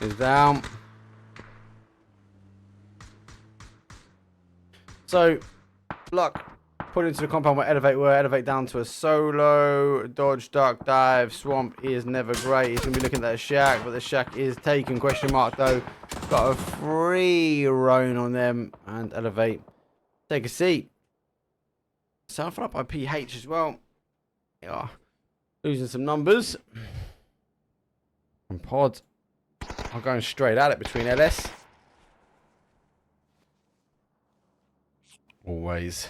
Is down. So, Luck put into the compound where Elevate were. Elevate down to a solo. Dodge, duck, dive. Swamp is never great. He's going to be looking at that shack, but the shack is taken. Question mark, though. Got a free roan on them. And Elevate. Take a seat. South up by PH as well. Yeah. Losing some numbers. And Pod. I'm going straight at it between LS. Always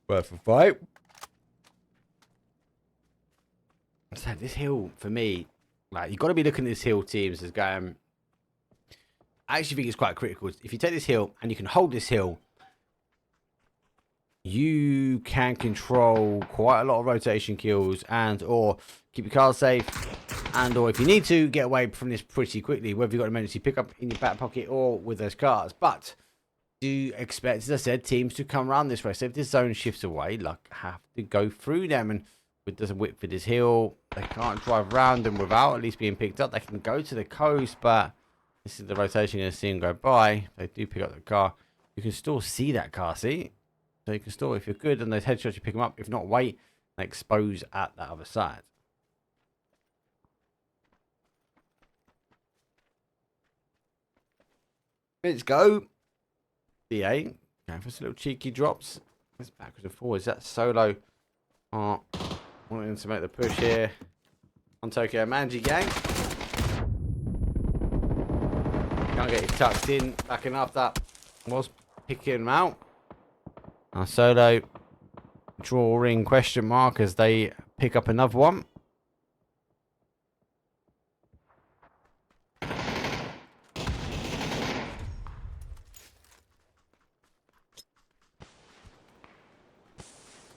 worth a fight. So this hill for me, like you've got to be looking at this hill teams as going. I actually think it's quite critical. If you take this hill and you can hold this hill, you can control quite a lot of rotation kills and or keep your car safe and or if you need to get away from this pretty quickly, whether you've got an emergency pickup in your back pocket or with those cars. But do expect, as I said, teams to come around this way. So if this zone shifts away, like have to go through them, and with this width for this hill, they can't drive around them without at least being picked up. They can go to the coast, but this is the rotation you're going to see them go by. They do pick up the car. You can still see that car, see? So you can still, if you're good on those headshots, you pick them up. If not, wait and expose at that other side. Let's go. DA. Going for some little cheeky drops. That's backwards and forwards. That's solo. Oh, wanting to make the push here. On Tokyo Manji gang. Can't get it tucked in. Backing up that was picking him out. Now solo drawing question mark as they pick up another one.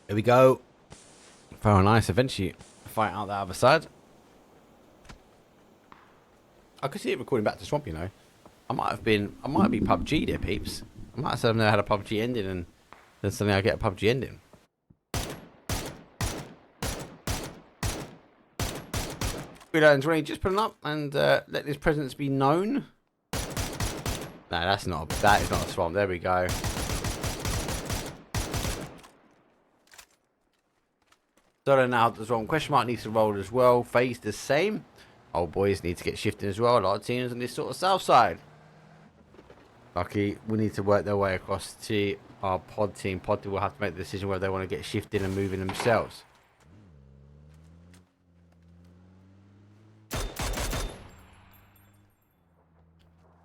There we go. Very nice. Eventually fight out the other side. I could see it recording back to Swamp, you know. I might be PUBG there, peeps. I might have said I've never had a PUBG ending and then suddenly I get a PUBG ending. Reloading's ready, just put it up and let his presence be known. No, that is not a Swamp. There we go. Solo now as well. Question mark needs to roll as well. FaZe the same. Old boys need to get shifting as well. A lot of teams on this sort of south side. Lucky, we need to work their way across to our pod team. Pod team will have to make the decision whether they want to get shifting and moving themselves.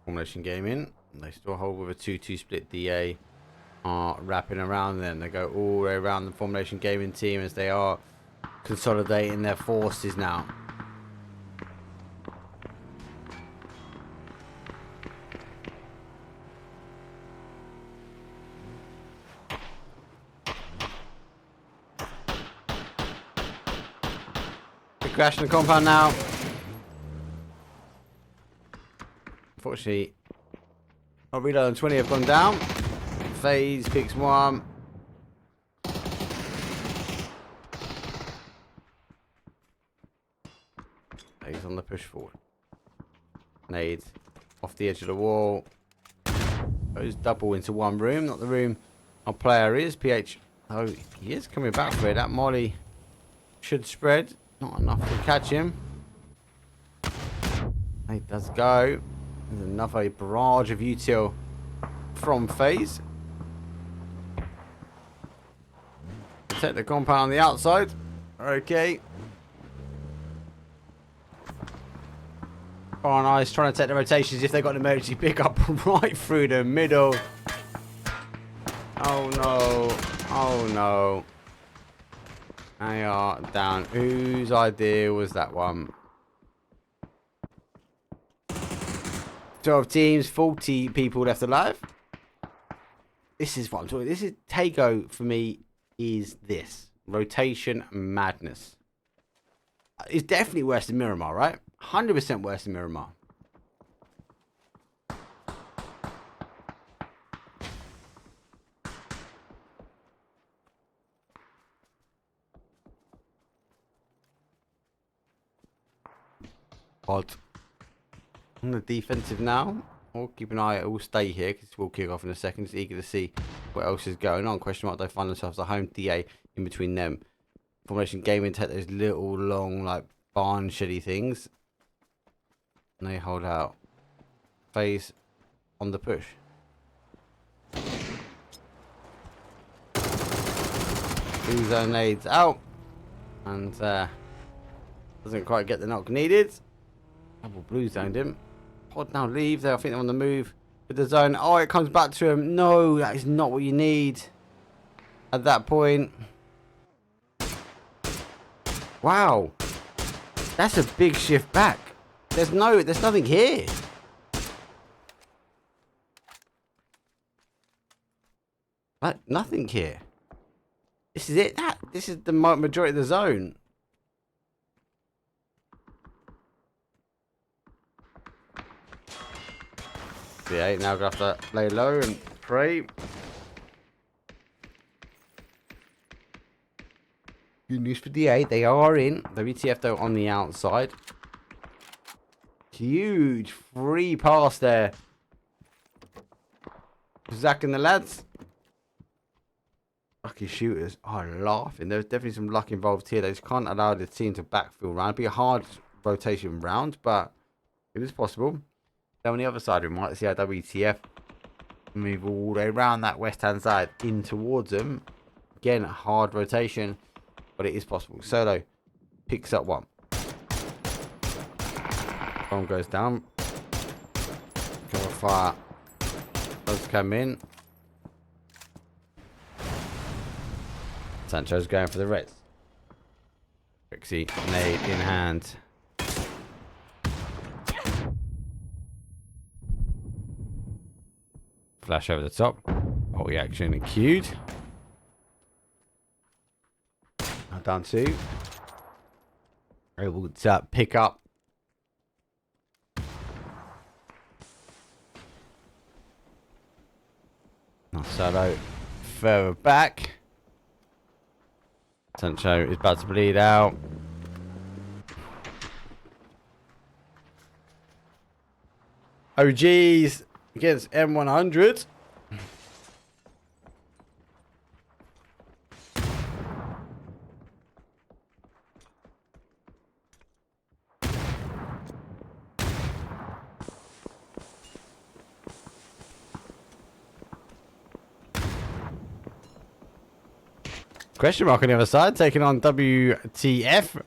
Formulation Gaming. They still hold with a 2-2 split. DA are wrapping around them. They go all the way around the Formulation Gaming team as they are consolidating their forces now. Big crash in the compound now. Unfortunately, our reload on 20 have gone down. FaZe picks one. FaZe on the push forward. Nade off the edge of the wall. Goes double into one room. Not the room our player is. PH. Oh, he is coming back for it. That molly should spread. Not enough to catch him. Nade does go. There's another barrage of util from FaZe. Take the compound on the outside. Okay. Oh, nice. Trying to take the rotations if they got an emergency pickup right through the middle. Oh no. Oh no. They are down. Whose idea was that one? 12 teams, 40 people left alive. This is what I'm talking. This is Tago for me. Is this rotation madness? It's definitely worse than Miramar, right? 100% worse than Miramar. Odd. On the defensive now. We'll keep an eye. We'll stay here because we'll kick off in a second. Just eager to see what else is going on. Question mark. They find themselves a home DA in between them. Formulation Gaming take those little long like barn shitty things, and they hold out. FaZe on the push. Blue zone nades out, and doesn't quite get the knock needed. Double blue zoned him. Pod now leave there. I think they're on the move with the zone. Oh, it comes back to him. No, that is not what you need at that point. Wow. That's a big shift back. There's nothing here. Like, nothing here. This is it. This is the majority of the zone. Yeah, now gonna have to lay low and pray. Good news for DA. They are in. WTF though on the outside. Huge free pass there. Zach and the lads. Lucky shooters are laughing. There's definitely some luck involved here. They just can't allow the team to backfill round. It'd be a hard rotation round, but it is possible. Then on the other side, we might see our WTF move all the way around that west-hand side in towards them. Again, a hard rotation, but it is possible. Solo picks up one. Bomb goes down. Cover fire does come in. Sancho's going for the Reds. Trixie, nade in hand. Flash over the top. Oh, reaction queued. Now down two. Able to pick up. Now Solo further back. Sancho is about to bleed out. OGs against M100. Question mark on the other side, taking on WTF.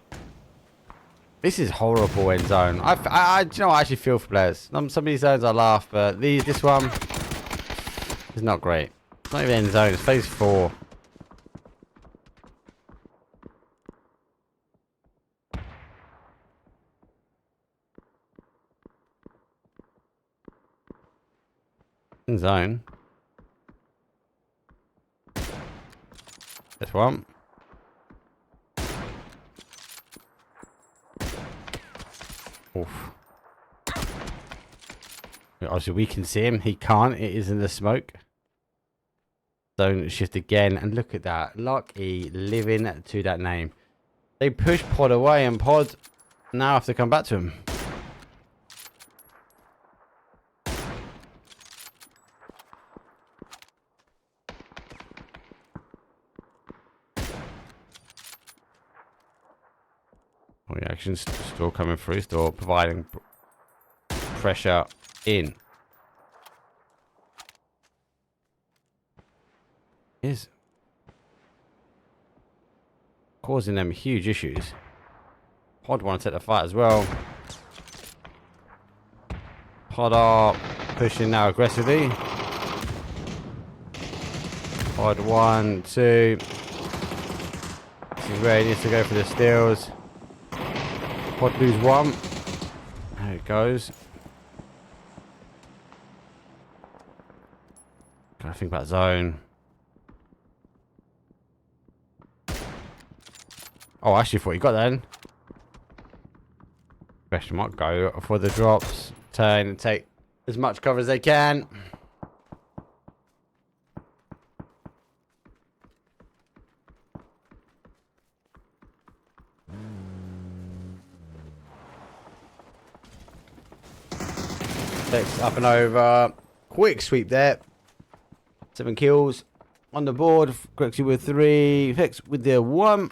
This is horrible end zone. Do you know what? I actually feel for players. Some of these zones I laugh, but this one is not great. It's not even end zone, it's phase 4. In zone. This one. Oof. Obviously we can see him. He can't. It is in the smoke. Zone shift again. And look at that. Lucky living to that name. They push Pod away and Pod now have to come back to him. Reactions still coming through, still providing pressure in. Is causing them huge issues. Pod want to take the fight as well. Pod are pushing now aggressively. Pod 1, 2. This is where he needs to go for the steals. Pod lose 1. There it goes. Gotta think about zone. Oh, I actually thought you got that then. Question mark, go for the drops. Turn and take as much cover as they can. Up and over. Quick sweep there. 7 kills on the board. Grexy with 3. Hex with the 1.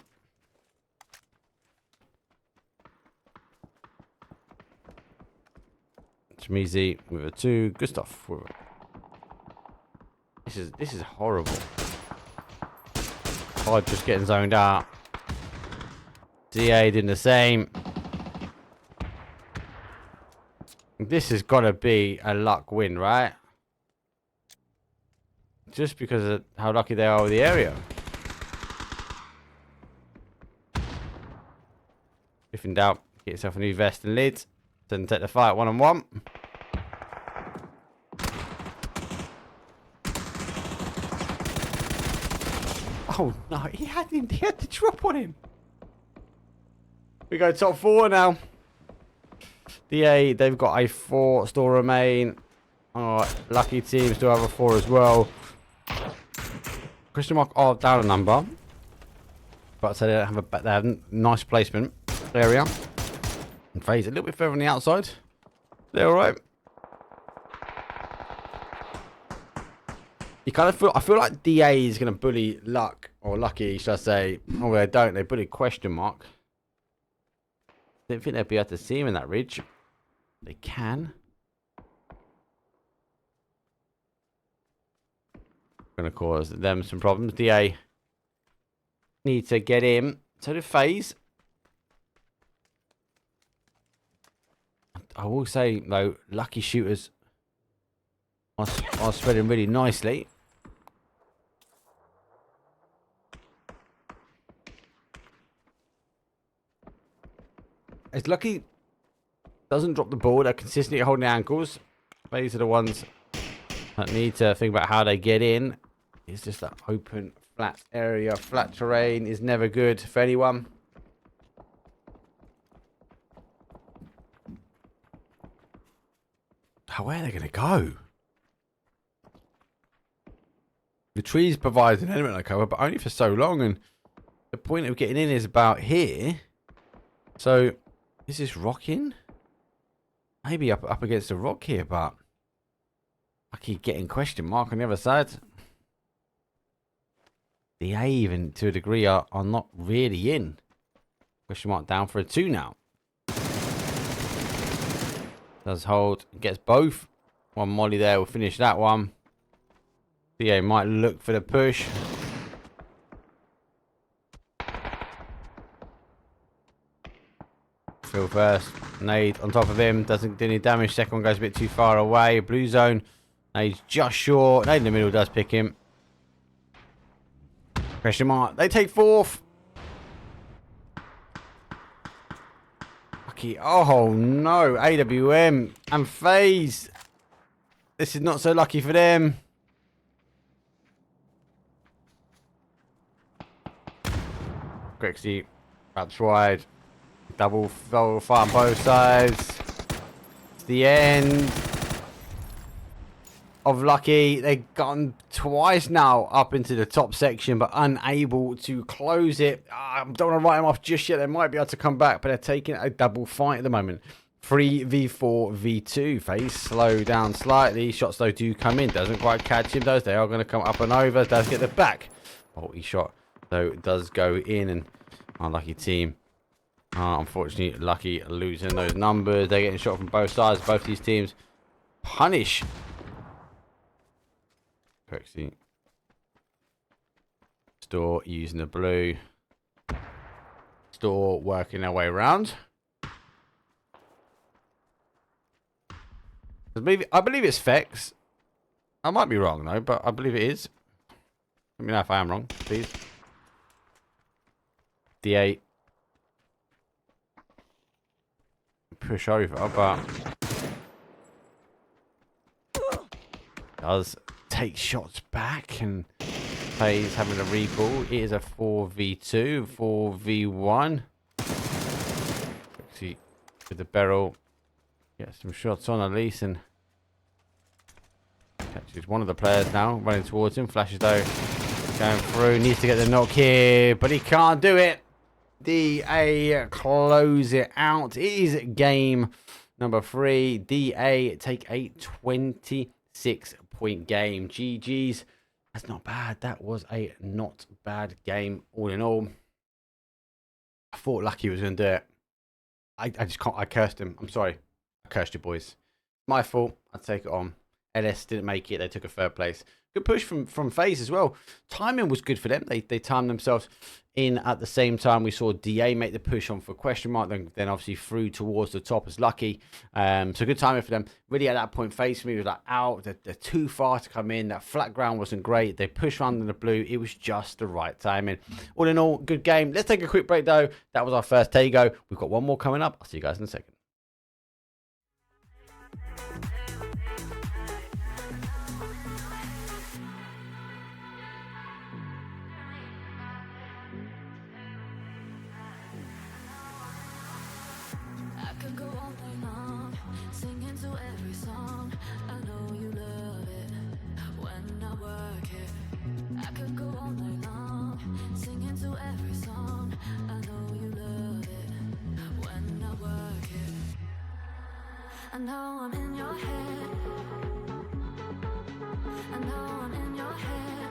Shmizi with a 2. Good stuff. This is horrible. Hard just getting zoned out. DA doing the same. This has got to be a luck win, right? Just because of how lucky they are with the area. If in doubt, get yourself a new vest and lids. Then take the fight 1-on-1. Oh no, he had the drop on him. We go top 4 now. DA, they've got a 4 still remain. Alright, lucky team still have a 4 as well. Question mark are down a number. But so they have nice placement area. And FaZe a little bit further on the outside. They're alright. You kind of feel, I feel like DA is gonna bully Luck, or Lucky should I say. Oh they don't, they bully question mark. Didn't think they'd be able to see him in that ridge. They can. Gonna cause them some problems. DA need to get in. So do FaZe. I will say though, lucky shooters are spreading really nicely. It's lucky doesn't drop the ball. They're consistently holding the ankles. FaZe are the ones that need to think about how they get in. It's just that open, flat area, flat terrain is never good for anyone. Where are they going to go? The trees provide an element of cover, but only for so long. And the point of getting in is about here. So, is this rocking? Maybe up against the rock here, but I keep getting question mark on the other side. The A even to a degree are not really in. Question mark down for a 2 now. Does hold, gets both. One molly there will finish that one. DA might look for the push. Field first. Nade on top of him. Doesn't do any damage. Second one goes a bit too far away. Blue zone. Nade's just short. Nade in the middle does pick him. Question mark. They take fourth. Lucky. Oh no. AWM and FaZe. This is not so lucky for them. Grexy. Wraps wide. Double fire on both sides. It's the end of Lucky. They've gotten twice now up into the top section, but unable to close it. I don't want to write them off just yet. They might be able to come back, but they're taking a double fight at the moment. 3v4 v2. FaZe slow down slightly. Shots though do come in. Doesn't quite catch him. Those they are going to come up and over. Does get the back. Multi shot though does go in, and unlucky team. Unfortunately, Lucky losing those numbers. They're getting shot from both sides. Both these teams punish. Correctly. Store using the blue. Store working their way around. I believe it's Fex. I might be wrong though, but I believe it is. Let me know if I am wrong, please. D8. Push over, but does take shots back, and FaZe having a recall. It is a 4v2, 4v1. See with the barrel, get some shots on Elise, and catches one of the players now running towards him. Flashes though, going through, needs to get the knock here, but he can't do it. DA close it out. It is game number 3. DA take a 26-point game. GG's. That's not bad. That was a not bad game all in all. I thought Lucky was going to do it. I just can't. I cursed him. I'm sorry. I cursed you, boys. My fault. I'd take it on. LS didn't make it. They took a 3rd place. Good push from FaZe as well. Timing was good for them. They timed themselves in at the same time. We saw DA make the push on for question mark, then obviously through towards the top as Lucky. So good timing for them. Really at that point, FaZe for me was like out. They're too far to come in. That flat ground wasn't great. They pushed around in the blue. It was just the right timing. All in all, good game. Let's take a quick break though. That was our first Tago. We've got one more coming up. I'll see you guys in a second. Could go all night long, singing to every song. I know you love it when I work it. I could go all night long, singing to every song. I know you love it when I work it. I know I'm in your head. I know I'm in your head.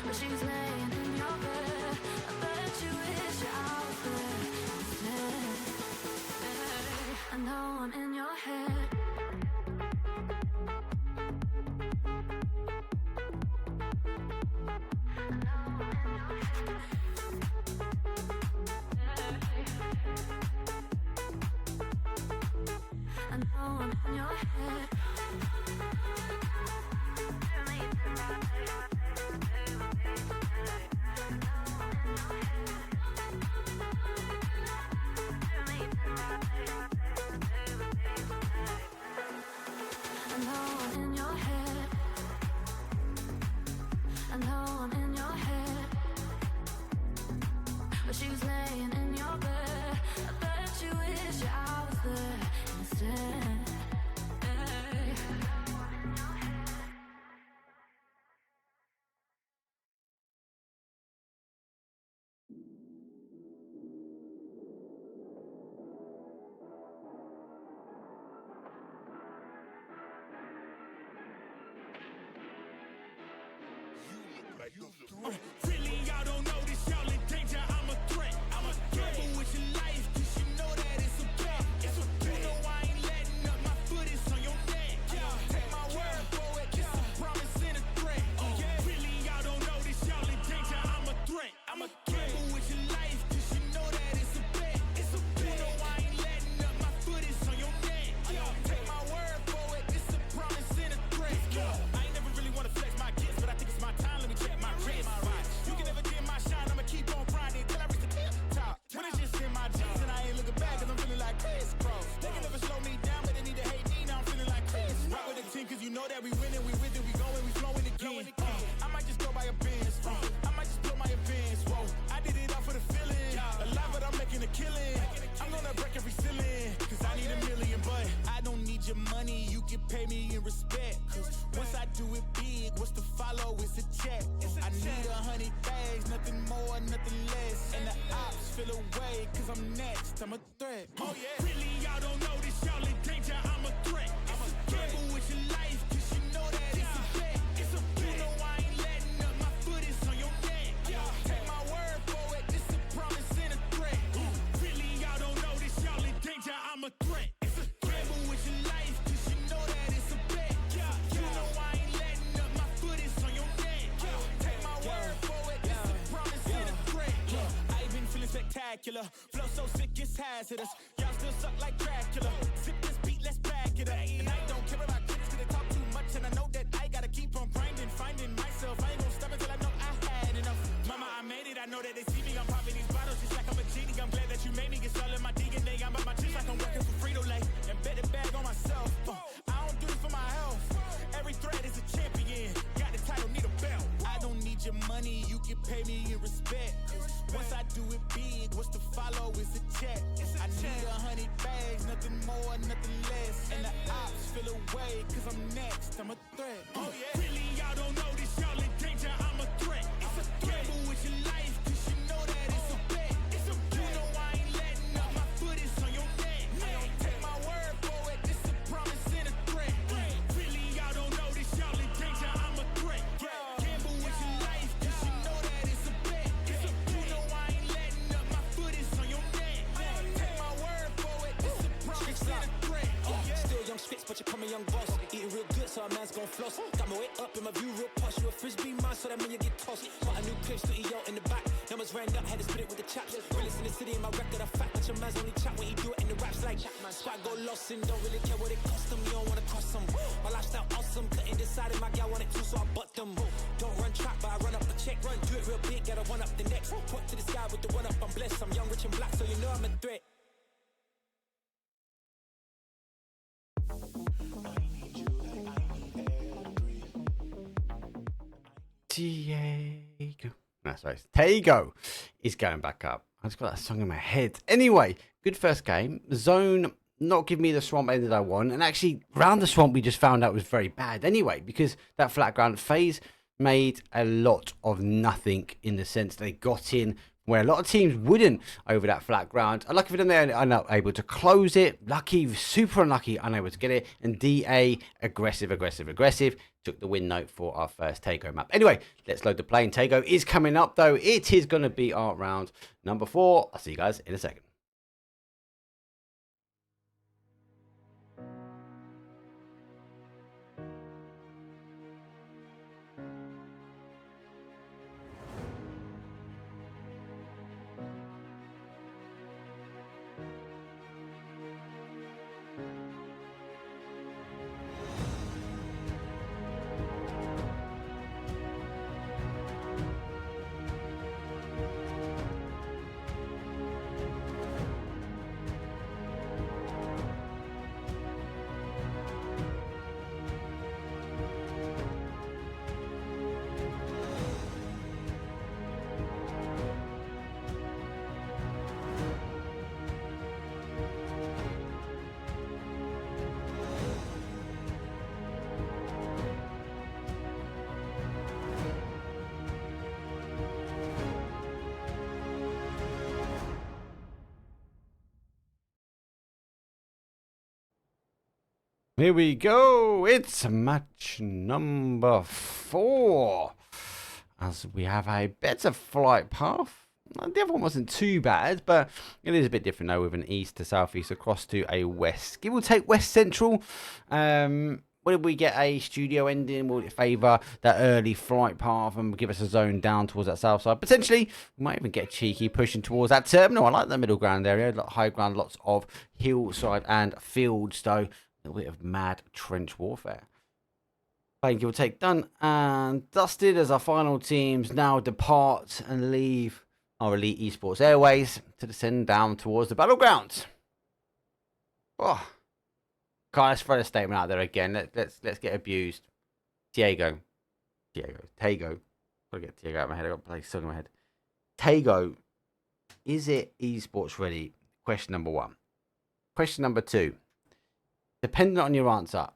But she's laying in your bed. I bet you wish you're out there. I know I'm in your head. I know I'm in your head. I know I'm in your head. I know I'm in your head. But she's laying in your bed. I bet you wish I was there instead. Really, y'all don't know this, y'all in danger. I'm a threat. I'm a gamble with your life, cause you know that it's okay. It's okay. You know I ain't letting up, my foot is on your neck. Take my word for it, it's a promise and a threat. Really, y'all don't know this, y'all in danger. I'm a threat. I'm a gamble with your life, cause you know that it's a bet. It's can pay me in respect. Cause once I do it big, what's to follow is a check. I need 100 bags, nothing more, nothing less. And the ops feel away, cause I'm next, I'm a threat. Oh yeah, really y'all don't know this, y'all in danger, I'm a threat. I'm a gamble with your life, cause you know that it's a bet. It's a bet. You know I ain't letting up, my foot is on your neck. Take my word for it, this a promise and a threat. Really y'all don't know this, y'all in danger, I'm a threat. It's a gamble with your life, cause you know that it's a bet. You know I ain't letting up, my foot is on your neck. Take my word for it, this a promise and a threat. I ain't been feeling spectacular, flow so sick it's hazardous. Y'all still suck like Dracula. Zip this beat, let's back it up. And I don't care about critics cause they talk too much. And I know that I gotta keep on grinding, finding myself. I ain't gonna stop until I know I had enough. Mama, I made it, I know that they see me. I'm popping these bottles just like I'm a genie. I'm glad that you made me. It's all in my DNA. I'm up my cheeks like I'm working for Frito-Lay. And bet the bag on myself. I don't do this for my health. Every threat is a champion. Got the title, need a belt. I don't need your money, you can pay me in respect. Once I do it big, what's to follow is a check. I need 100 bags, nothing more, nothing less. And the ops feel away, cause I'm next, I'm a threat. Oh yeah, really y'all don't know this, y'all in danger, I'm a threat. It's a gamble with your life, cause you know that it's a bet. It's a bet. You know I ain't letting up, my foot is on your neck. I don't take my word for it, this a promise and a threat. Really y'all don't know this, y'all in danger, I'm a threat. Gamble with your life, cause you know that it's a bet. It's a bet. You know I ain't letting up, my foot is on your neck. Take my word for it, this a promise and a threat. Still young spits, but you call me young boss. Eating real good, so a man's gon' floss. Got my weight up in my view, real posh. You a frisbee man, so that mean you get tossed. Got a new clip, studio in the back. Numbers ran up, had to spit it with the chaps. Realest in the city, in my record, a fact. But your man's only chat when he do it in the raps like squad go lost and don't really care what it cost them. You don't wanna cross them. My lifestyle awesome, couldn't decide if my gal want it too, so I bought them. Don't run track, but I run up a check. Run, do it real big, gotta one up the next. Point to the sky with the one up, I'm blessed. I'm young, rich and black, so you know I'm a threat. Diego. That's right. Tego is going back up. I just got that song in my head. Anyway, good first game. Zone not giving me the swamp end that I want. And actually, round the swamp, we just found out was very bad anyway, because that flat ground FaZe made a lot of nothing in the sense they got in where a lot of teams wouldn't over that flat ground. Lucky for them, they are not able to close it. Lucky, super unlucky, unable to get it. And DA, aggressive, took the win note for our first Tego map. Anyway, let's load the plane. Tego is coming up, though. It is going to be our round number 4. I'll see you guys in a second. Here we go. It's match number 4. As we have a better flight path. The other one wasn't too bad, but it is a bit different though, with an east to southeast across to a west. Give or take west central. Will we get a studio ending? Will it favour that early flight path and give us a zone down towards that south side? Potentially, we might even get a cheeky pushing towards that terminal. I like the middle ground area, high ground, lots of hillside and fields, though. A little bit of mad trench warfare. Playing give or take done and dusted as our final teams now depart and leave our Elite Esports Airways to descend down towards the battleground. Oh, God, let's throw a statement out there again. Let's get abused. Tego. Gotta get Tego out of my head. I got to play a song in my head. Tego, is it esports ready? Question number 1. Question number 2. Depending on your answer,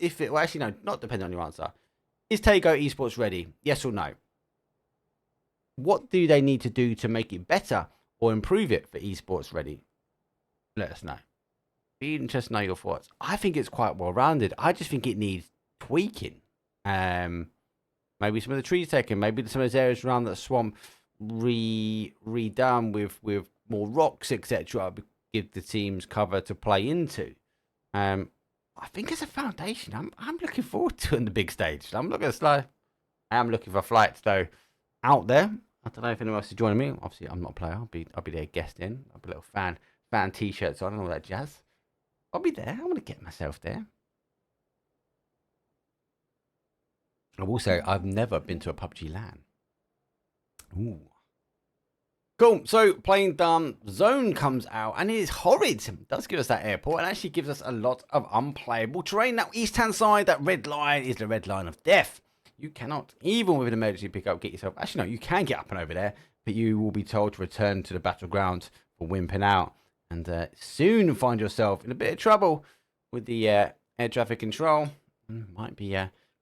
if it, well, actually, no, not depending on your answer. Is Tago Esports ready? Yes or no? What do they need to do to make it better or improve it for Esports ready? Let us know. Be interested to know your thoughts. I think it's quite well rounded. I just think it needs tweaking. Maybe some of the trees taken, maybe some of those areas around that swamp redone with more rocks, etc. Give the teams cover to play into. I think as a foundation, I'm looking forward to it on the big stage. I'm not going to slow. I am looking for flights though out there. I don't know if anyone else is joining me. Obviously, I'm not a player. I'll be there guest in. I'll be a little fan t-shirts on and all that jazz. I'll be there. I'm going to get myself there. I will say I've never been to a PUBG LAN. Ooh. Cool. So playing done. Zone comes out and it is horrid. It does give us that airport and actually gives us a lot of unplayable terrain. Now, east hand side, that red line is the red line of death. You cannot, even with an emergency pickup, get yourself. Actually, no, you can get up and over there, but you will be told to return to the battleground for wimping out and soon find yourself in a bit of trouble with the air traffic control. Might be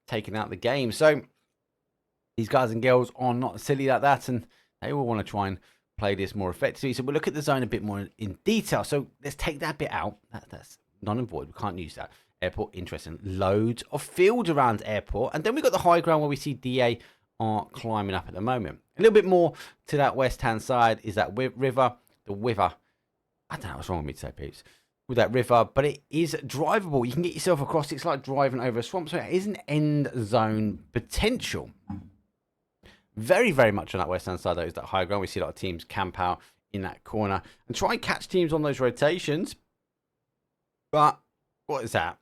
taking out the game. So these guys and girls are not silly like that, and they will want to try and play this more effectively. So we'll look at the zone a bit more in detail. So let's take that bit out. That's non and void. We can't use that. Airport, interesting. Loads of fields around airport. And then we've got the high ground where we see DA are climbing up at the moment. A little bit more to that west-hand side is that river, the Wiver. I don't know what's wrong with me today, peeps. With that river, but it is drivable. You can get yourself across. It's like driving over a swamp. So it is an end zone potential. Very, very much on that west-hand side, though, is that high ground. We see a lot of teams camp out in that corner and try and catch teams on those rotations. But what is that?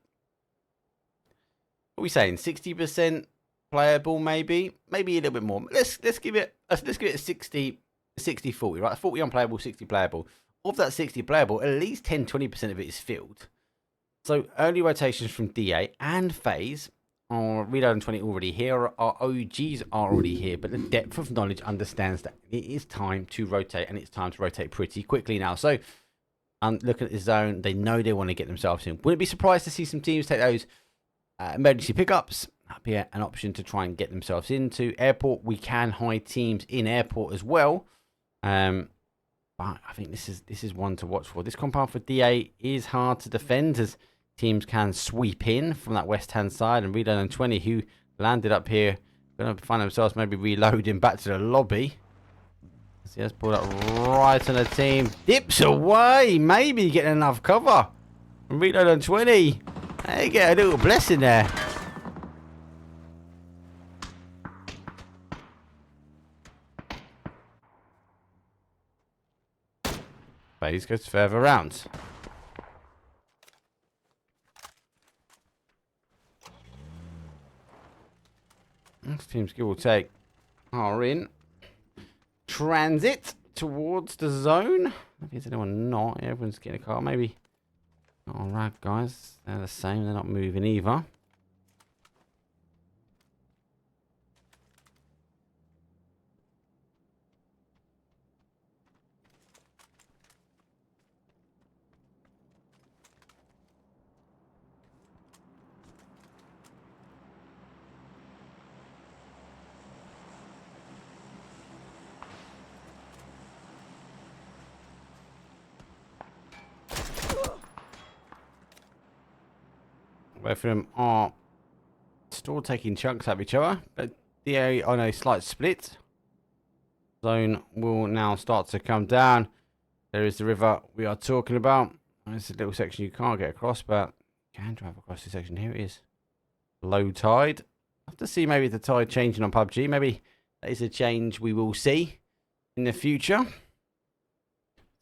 What are we saying? 60% playable, maybe a little bit more. Let's give it a 60-40, right? 40 unplayable, 60 playable. Of that 60 playable, at least 10-20% of it is filled. So early rotations from DA and FaZe. Our Reload and 20 already here. Our OGs are already here, but the depth of knowledge understands that it is time to rotate, and it's time to rotate pretty quickly now. So, looking at the zone, they know they want to get themselves in. Wouldn't be surprised to see some teams take those emergency pickups. That'd be an option to try and get themselves into airport. We can hide teams in airport as well. But I think this is one to watch for. This compound for DA is hard to defend as teams can sweep in from that west-hand side, and Reload and 20, who landed up here, going to find themselves maybe reloading back to the lobby. See, let's pull that right on the team. Dips away, maybe getting enough cover. And Reload and 20, they get a little blessing there. FaZe goes further round. Next team's give or take are in transit towards the zone. Is anyone not? Everyone's getting a car. Maybe. Alright, guys. They're the same. They're not moving either. Both of them are still taking chunks of each other, but DA on a slight split. Zone will now start to come down. There is the river we are talking about. There's a little section you can't get across, but you can drive across this section. Here it is. Low tide. I have to see maybe the tide changing on PUBG. Maybe that is a change we will see in the future.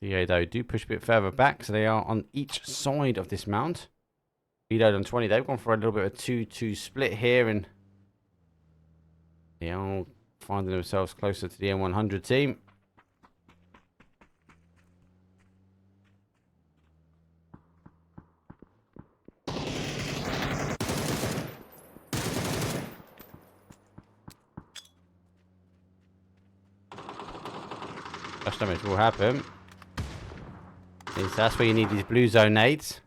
DA though do push a bit further back, so they are on each side of this mount. Reload on 20, they've gone for a little bit of a 2-2 split here, and they are finding themselves closer to the M100 team. Flash damage will happen. That's where you need these blue zone nades.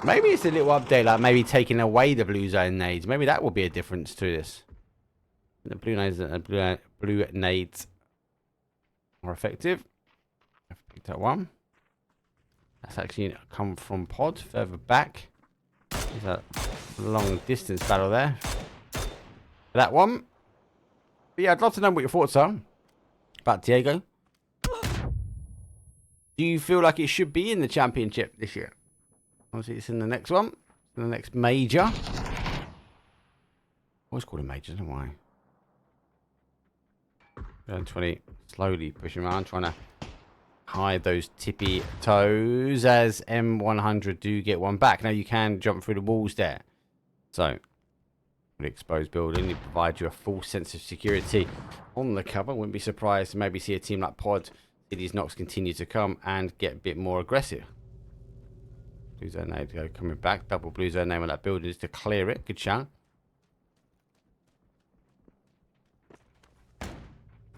Maybe it's a little update, like maybe taking away the blue zone nades. Maybe that will be a difference to this. The blue nades are effective. I've picked up one. That's actually come from pod further back. There's a long distance battle there. That one. But yeah, I'd love to know what your thoughts are about Diego. Do you feel like it should be in the championship this year? Obviously, it's in the next one. The next major. Always called a major, don't I? 20 slowly pushing around, trying to hide those tippy toes as M100 do get one back. Now you can jump through the walls there. So, the exposed building, it provides you a full sense of security on the cover. Wouldn't be surprised to maybe see a team like Pod see these knocks continue to come and get a bit more aggressive. Blue zone nade go coming back. Double blue zone name on that building is to clear it. Good shot.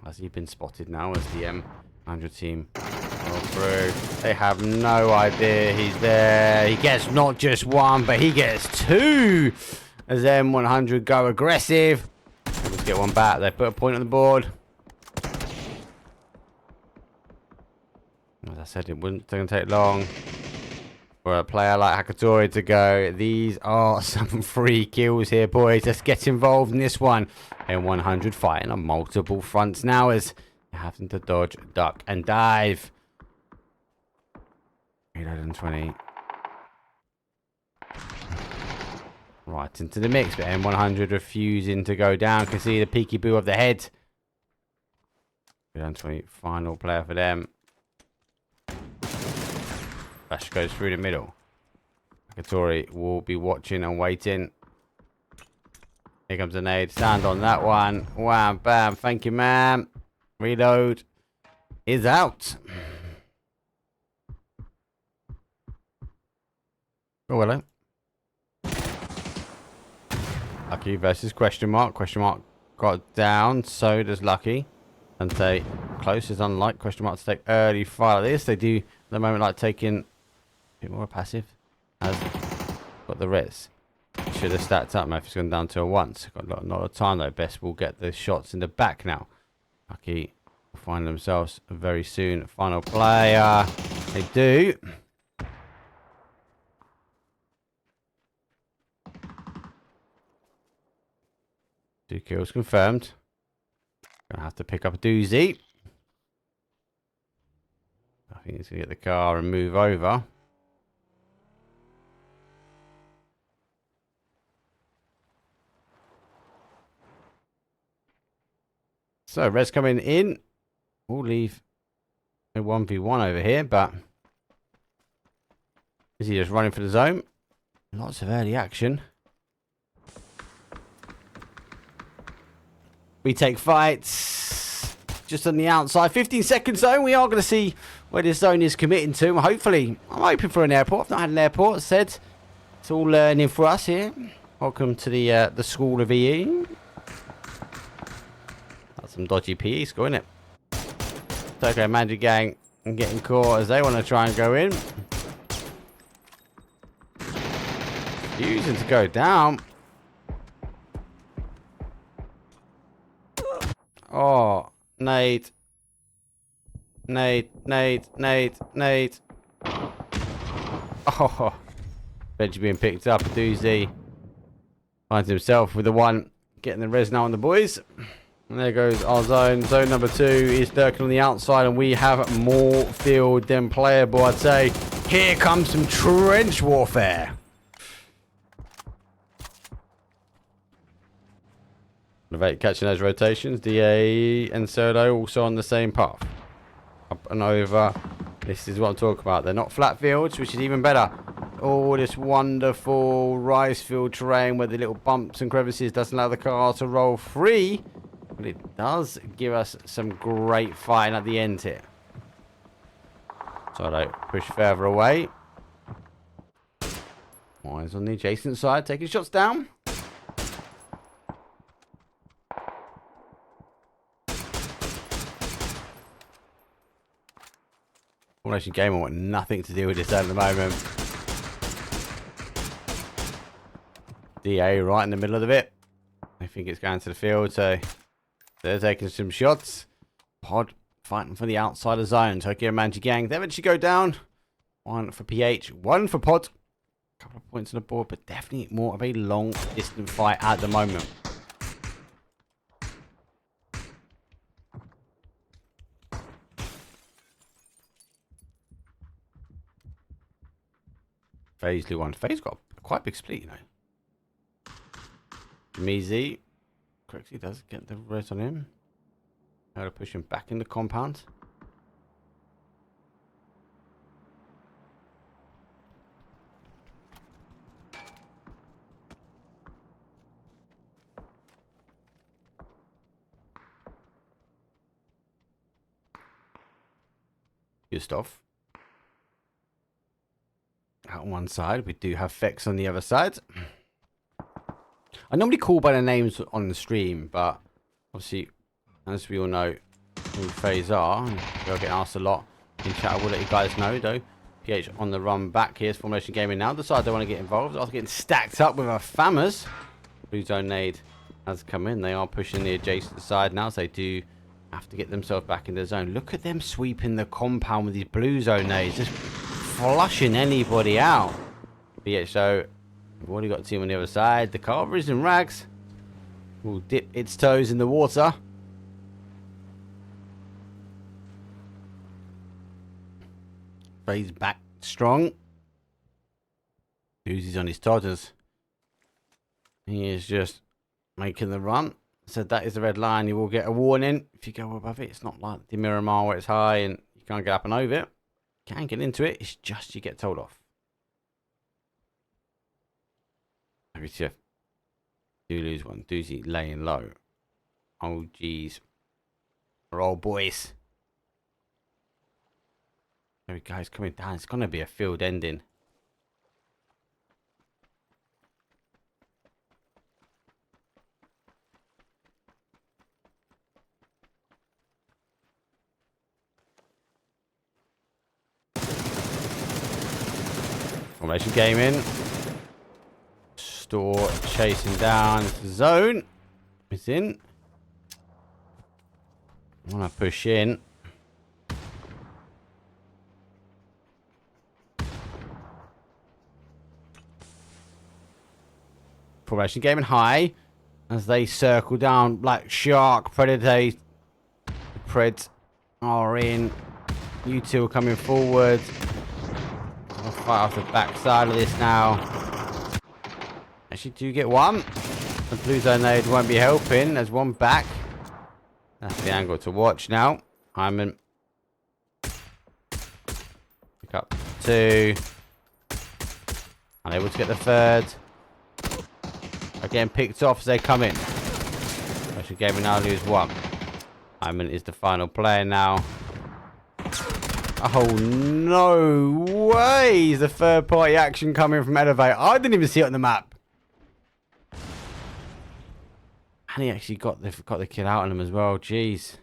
Has he been spotted now as the M100 team go through? They have no idea he's there. He gets not just one, but he gets two as M100 go aggressive. Let's get one back. They put a point on the board. As I said, it wasn't going to take long for a player like RAGKOUTSARIA to go. These are some free kills here, boys. Let's get involved in this one. M100 fighting on multiple fronts now as they're having to dodge, duck, and dive. 820. Right into the mix, but M100 refusing to go down. Can see the peekaboo of the head. 820, final player for them. Flash goes through the middle. RAGKOUTSARIA will be watching and waiting. Here comes the nade. Stand on that one. Wham, bam. Thank you, ma'am. Reload is out. Oh, hello. Lucky versus question mark. Question mark got down. So does Lucky. And say close is unlike question mark to take early fire like this. They do at the moment like taking a bit more passive. Has got the res. Should have stacked up. Murphy's gone down to a once. Got a lot of time though. Best will get the shots in the back now. Lucky will find themselves very soon. Final player. They do. Two kills confirmed. Gonna have to pick up a doozy. I think he's gonna get the car and move over. So, res coming in. We'll leave a 1v1 over here, but is he just running for the zone? Lots of early action. WeTakeFights just on the outside. 15-second zone. We are going to see where this zone is committing to. Hopefully, I'm hoping for an airport. I've not had an airport. Said it's all learning for us here. Welcome to the school of EE. That's some dodgy PE score, isn't it? It's okay, Manji gang and getting caught as they want to try and go in. Using to go down. Oh, nade. Nade. Oh, Benji being picked up. Doozy finds himself with the one. Getting the res now on the boys. And there goes our zone. Zone number 2 is lurking on the outside. And we have more field than playable, I'd say. Here comes some trench warfare. Novate catching those rotations. DA and Serdo also on the same path. Up and over. This is what I'm talking about. They're not flat fields, which is even better. Oh, this wonderful rice field terrain where the little bumps and crevices doesn't allow the car to roll free. But it does give us some great fighting at the end here. Serdo push further away. Eyes on the adjacent side, taking shots down. Formulation game, I want nothing to do with this at the moment. DA right in the middle of the bit. I think it's going to the field, so they're taking some shots. Pod fighting for the outside of zone. Tokyo Manji gang. They eventually go down. 1 for PH, 1 for Pod. A couple of points on the board, but definitely more of a long distance fight at the moment. FaZe won. FaZe got a quite big split, you know. Mizi. Correctly does get the res on him. Now to push him back in the compound. Good stuff. Out on one side, we do have Fex on the other side. I normally call by the names on the stream, but obviously, as we all know who FaZe are, we are getting asked a lot in chat. I will let you guys know, though. PH on the run back. Here's Formulation Gaming now. Decide they want to get involved. After getting stacked up with our Fammers. Blue Zone nade has come in. They are pushing the adjacent side now, so they do have to get themselves back in their zone. Look at them sweeping the compound with these Blue Zone nades. Just flushing anybody out. But yeah, so we've already got a team on the other side. The Carvers and Rags will dip its toes in the water. FaZe back strong. Uzi's on his todders. He is just making the run. Said that is the red line. You will get a warning if you go above it. It's not like the Miramar where it's high and you can't get up and over it. Can get into it. It's just you get told off. Maybe do lose one. Doozy laying low. Oh geez. Roll boys. There we go. It's coming down. It's gonna be a field ending. Formulation Gaming. Store chasing down the zone. It's in. I want to push in. Formulation Gaming high as they circle down like shark predator. The Preds are in. You two are coming forward. I'll fight off the back side of this now. Actually, do you get one? The Blue Zone nade won't be helping. There's one back. That's the angle to watch now. Hyman. Pick up 2. Unable to get the 3rd. Again, picked off as they come in. Actually, Gaming now lose 1. Hyman is the final player now. Oh, no way! The third party action coming from Elevate. I didn't even see it on the map. And he actually got the kill out on him as well. Jeez.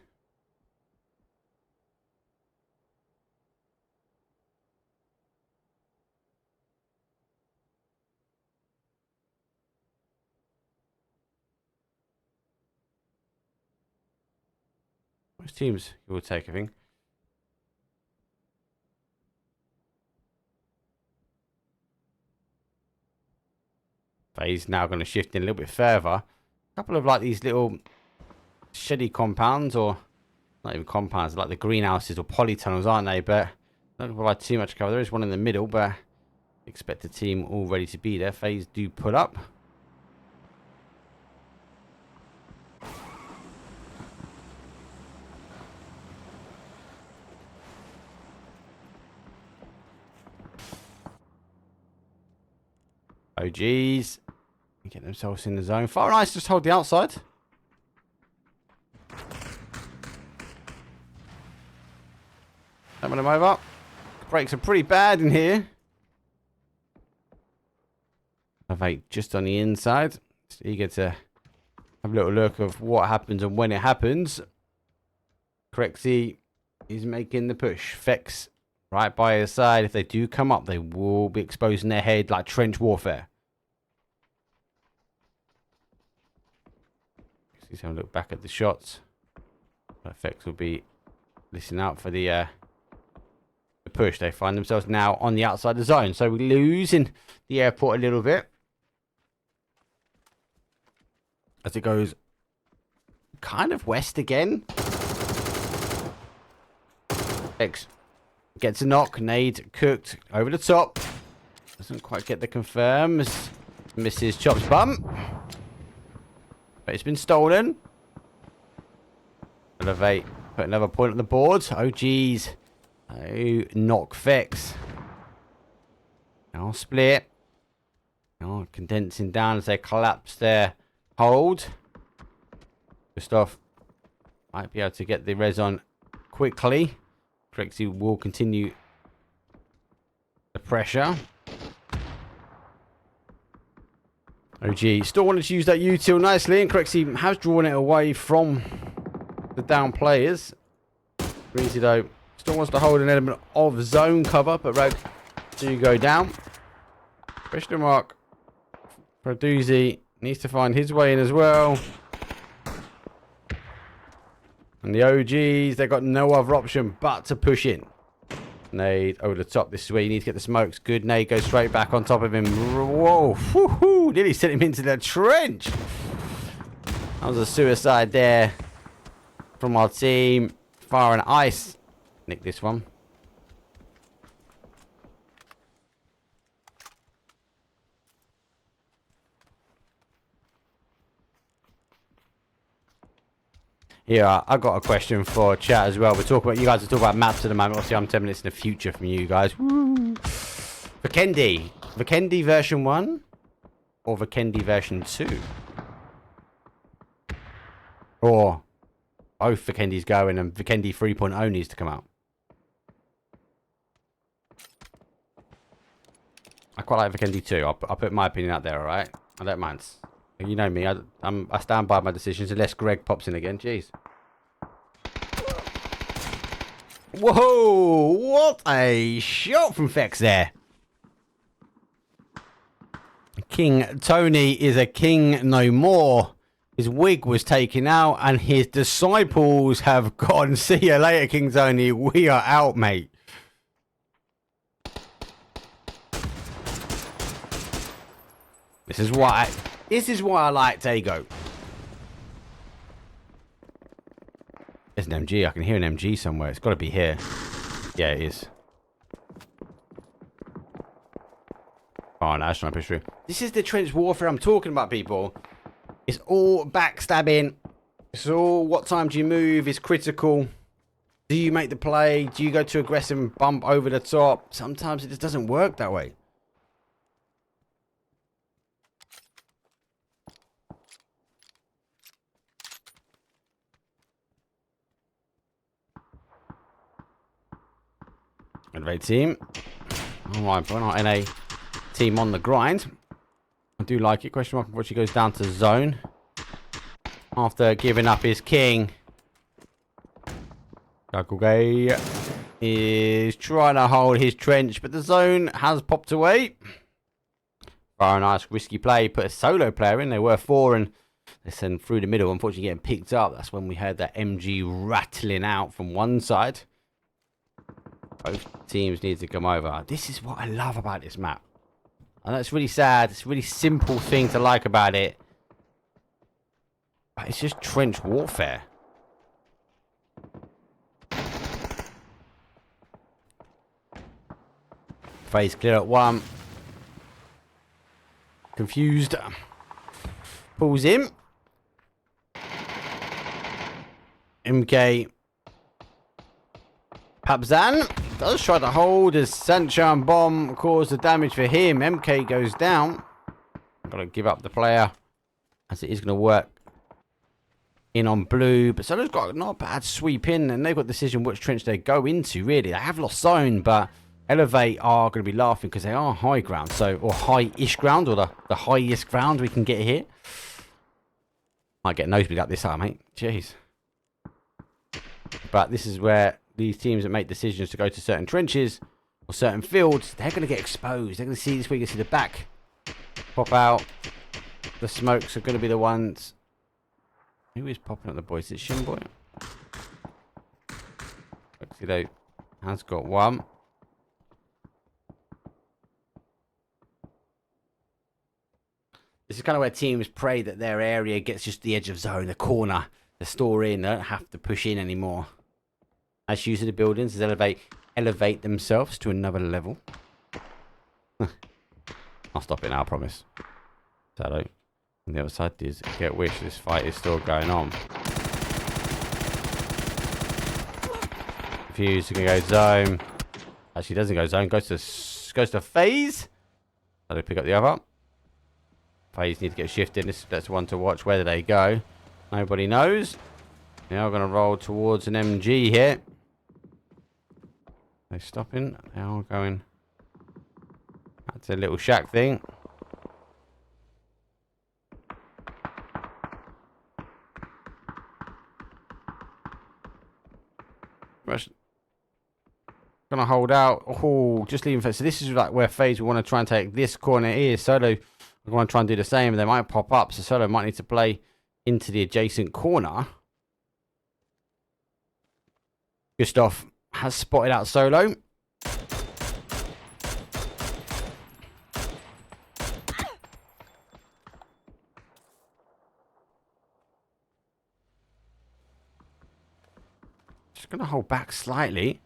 Which teams you will take, I think? FaZe now going to shift in a little bit further. A couple of like these little sheddy compounds, or not even compounds, like the greenhouses or polytunnels, aren't they? But not going to provide too much cover. There is one in the middle, but expect the team all ready to be there. FaZe do pull up. OGs get themselves in the zone. Far nice, just hold the outside. Having them over. Brakes are pretty bad in here. Have just on the inside. Just eager to have a little look of what happens and when it happens. Correxy is making the push. Fex right by his side. If they do come up, they will be exposing their head like trench warfare. Let's have a look back at the shots. Effects will be listening out for the push. They find themselves now on the outside of the zone. So we're losing the airport a little bit. As it goes kind of west again. X gets a knock. Nade cooked over the top. Doesn't quite get the confirms. Misses Chop's bump. But it's been stolen. Elevate. Put another point on the board. Oh, geez. Oh, knock Vex. Now split. Oh, condensing down as they collapse their hold. Gustav might be able to get the res on quickly. Crexy will continue the pressure. OG still wanted to use that util nicely, and Crexy has drawn it away from the down players. Breezy though still wants to hold an element of zone cover, but Rag do go down. Question mark. Produzi needs to find his way in as well. And the OGs, they've got no other option but to push in. Nade over the top. This is where you need to get the smokes. Good nade goes straight back on top of him. Whoa. Woo-hoo. Nearly sent him into the trench. That was a suicide there from our team. Fire and ice. Nick this one. Yeah, I got a question for chat as well. We're talking about, you guys are talking about maps at the moment. Obviously, I'm 10 minutes in the future from you guys. Woo! Vikendi. Vikendi version 1 or Vikendi version 2? Or both Vikendis going and Vikendi 3.0 needs to come out. I quite like Vikendi 2. I'll put my opinion out there, alright? I don't mind. You know me, I stand by my decisions unless Greg pops in again. Jeez. Whoa! What a shot from Fex there. King Tony is a king no more. His wig was taken out and his disciples have gone. See you later, King Tony. We are out, mate. This is why I like Dago. There's an MG. I can hear an MG somewhere. It's got to be here. Yeah, it is. Oh, no, that's not push through. This is the trench warfare I'm talking about, people. It's all backstabbing. It's all what time do you move is critical. Do you make the play? Do you go to aggressive and bump over the top? Sometimes it just doesn't work that way. Elevate team. Alright, we're not in a team on the grind. I do like it. Question mark before she goes down to zone. After giving up his king. Gay is trying to hold his trench, but the zone has popped away. Very nice risky play. Put a solo player in. They were 4 and they send through the middle. Unfortunately getting picked up. That's when we heard that MG rattling out from one side. Both teams need to come over. This is what I love about this map. I know it's really sad. It's a really simple thing to like about it. But it's just trench warfare. FaZe clear at 1. Confused. Pulls in. MK. Pabzan does try to hold as Sanchan bomb caused the damage for him. MK goes down. Gotta give up the player as it is going to work in on blue. But Solo's got not a bad sweep in and they've got decision which trench they go into really. They have lost zone but Elevate are going to be laughing because they are high ground. So, or high-ish ground or the highest ground we can get here. Might get nosebleed up this time, mate. Jeez. But this is where these teams that make decisions to go to certain trenches or certain fields, they're going to get exposed. They're going to see this week, you see the back pop out. The smokes are going to be the ones Who is popping at the boys? Is it Shimboy? Tuxedo has got one. This is kind of where teams pray that their area gets just the edge of zone, the corner, the store in. They don't have to push in anymore. As using the buildings, elevate themselves to another level. I'll stop it now, I promise. Shadow. On the other side is Get Wish. This fight is still going on. Fuse can go zone. Actually, doesn't go zone. Goes to FaZe. How do they pick up the other? FaZe need to get shifted. That's one to watch. Where do they go? Nobody knows. Now we're going to roll towards an MG here. They're stopping. They are going. That's a little shack thing. Gonna hold out. Oh, just leaving. So this is like where FaZe will want to try and take this corner here. Solo want to try and do the same. They might pop up. So Solo might need to play into the adjacent corner. Gustav has spotted out Solo. Just gonna hold back slightly.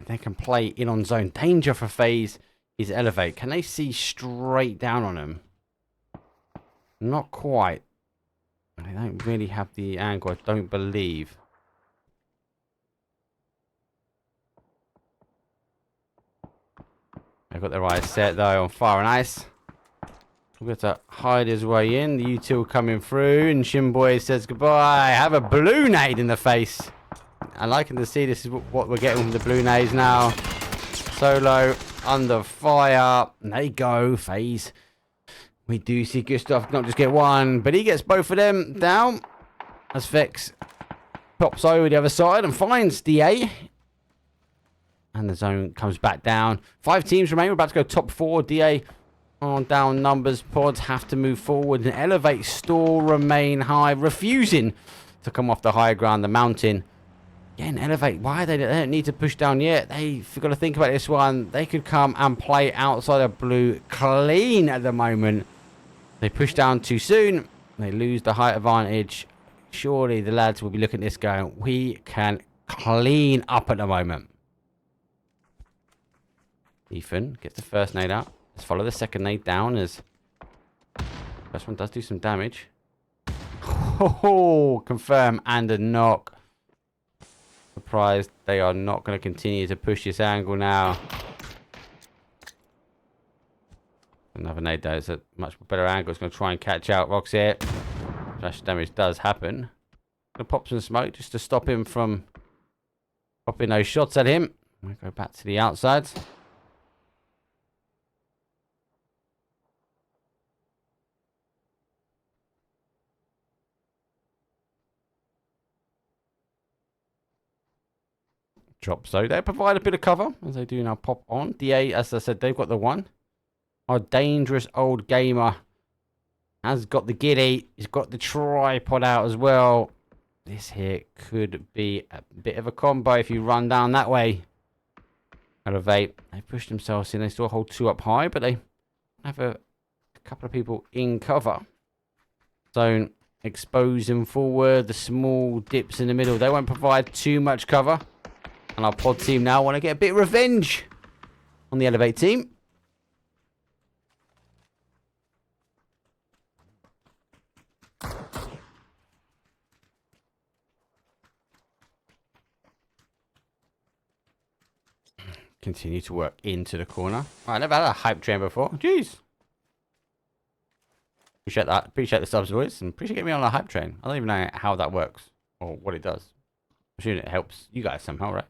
They can play in on zone. Danger for FaZe is elevate. Can they see straight down on him? Not quite. They don't really have the angle, I don't believe. They've got their eyes set though on Fire and Ice. We've got to hide his way in. The U2 coming through and Shimboy says goodbye. Have a blue nade in the face. I like to see this is what we're getting from the blue nades now. Solo under fire. And they go, FaZe. We do see Gustav not just get one, but he gets both of them down. As Vex pops over the other side and finds DA. And the zone comes back down. 5 teams remain. We're about to go top 4. DA on down numbers. Pods have to move forward and elevate. Store remain high. Refusing to come off the higher ground, the mountain. Again, elevate. Why they don't need to push down yet? They've got to think about this one. They could come and play outside of blue clean at the moment. They push down too soon. They lose the height advantage. Surely the lads will be looking at this going, we can clean up at the moment. Ethan gets the first nade out. Let's follow the second nade down as first one does do some damage. Oh, confirm and a knock. Surprised they are not going to continue to push this angle now. Another nade though. It's a much better angle. It's going to try and catch out Rocks here. Flash damage does happen. Going to pop some smoke just to stop him from popping those shots at him. I'm going to go back to the outside. Drop so they provide a bit of cover as they do now pop on. DA, as I said, they've got the one. Our dangerous old gamer has got the giddy. He's got the tripod out as well. This here could be a bit of a combo if you run down that way. Elevate. They pushed themselves in. They still hold 2 up high, but they have a couple of people in cover. Zone exposing forward. The small dips in the middle. They won't provide too much cover. And our pod team now want to get a bit of revenge on the Elevate team. Continue to work into the corner. Oh, I never had a hype train before. Jeez. Appreciate that. Appreciate the subs, boys. And appreciate getting me on a hype train. I don't even know how that works or what it does. I'm assuming it helps you guys somehow, right?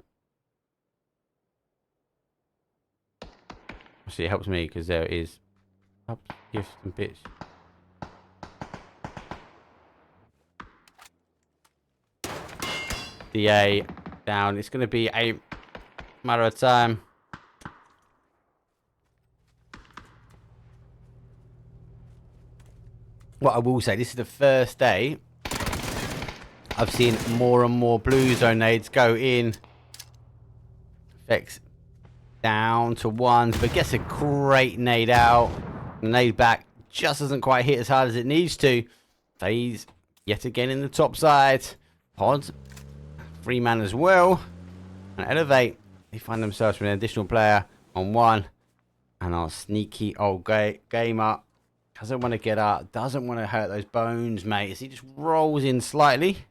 See, it helps me because there is gifts and bits. DA down. It's going to be a matter of time. what I will say, this is the first day I've seen more and more blue zone nades go in. Effects down to ones, but gets a great nade out. The nade back just doesn't quite hit as hard as it needs to. FaZe yet again in the top side. Pod, 3-man as well. And Elevate, they find themselves with an additional player on one. And our sneaky old gamer doesn't want to get up, doesn't want to hurt those bones, mate. As he just rolls in slightly.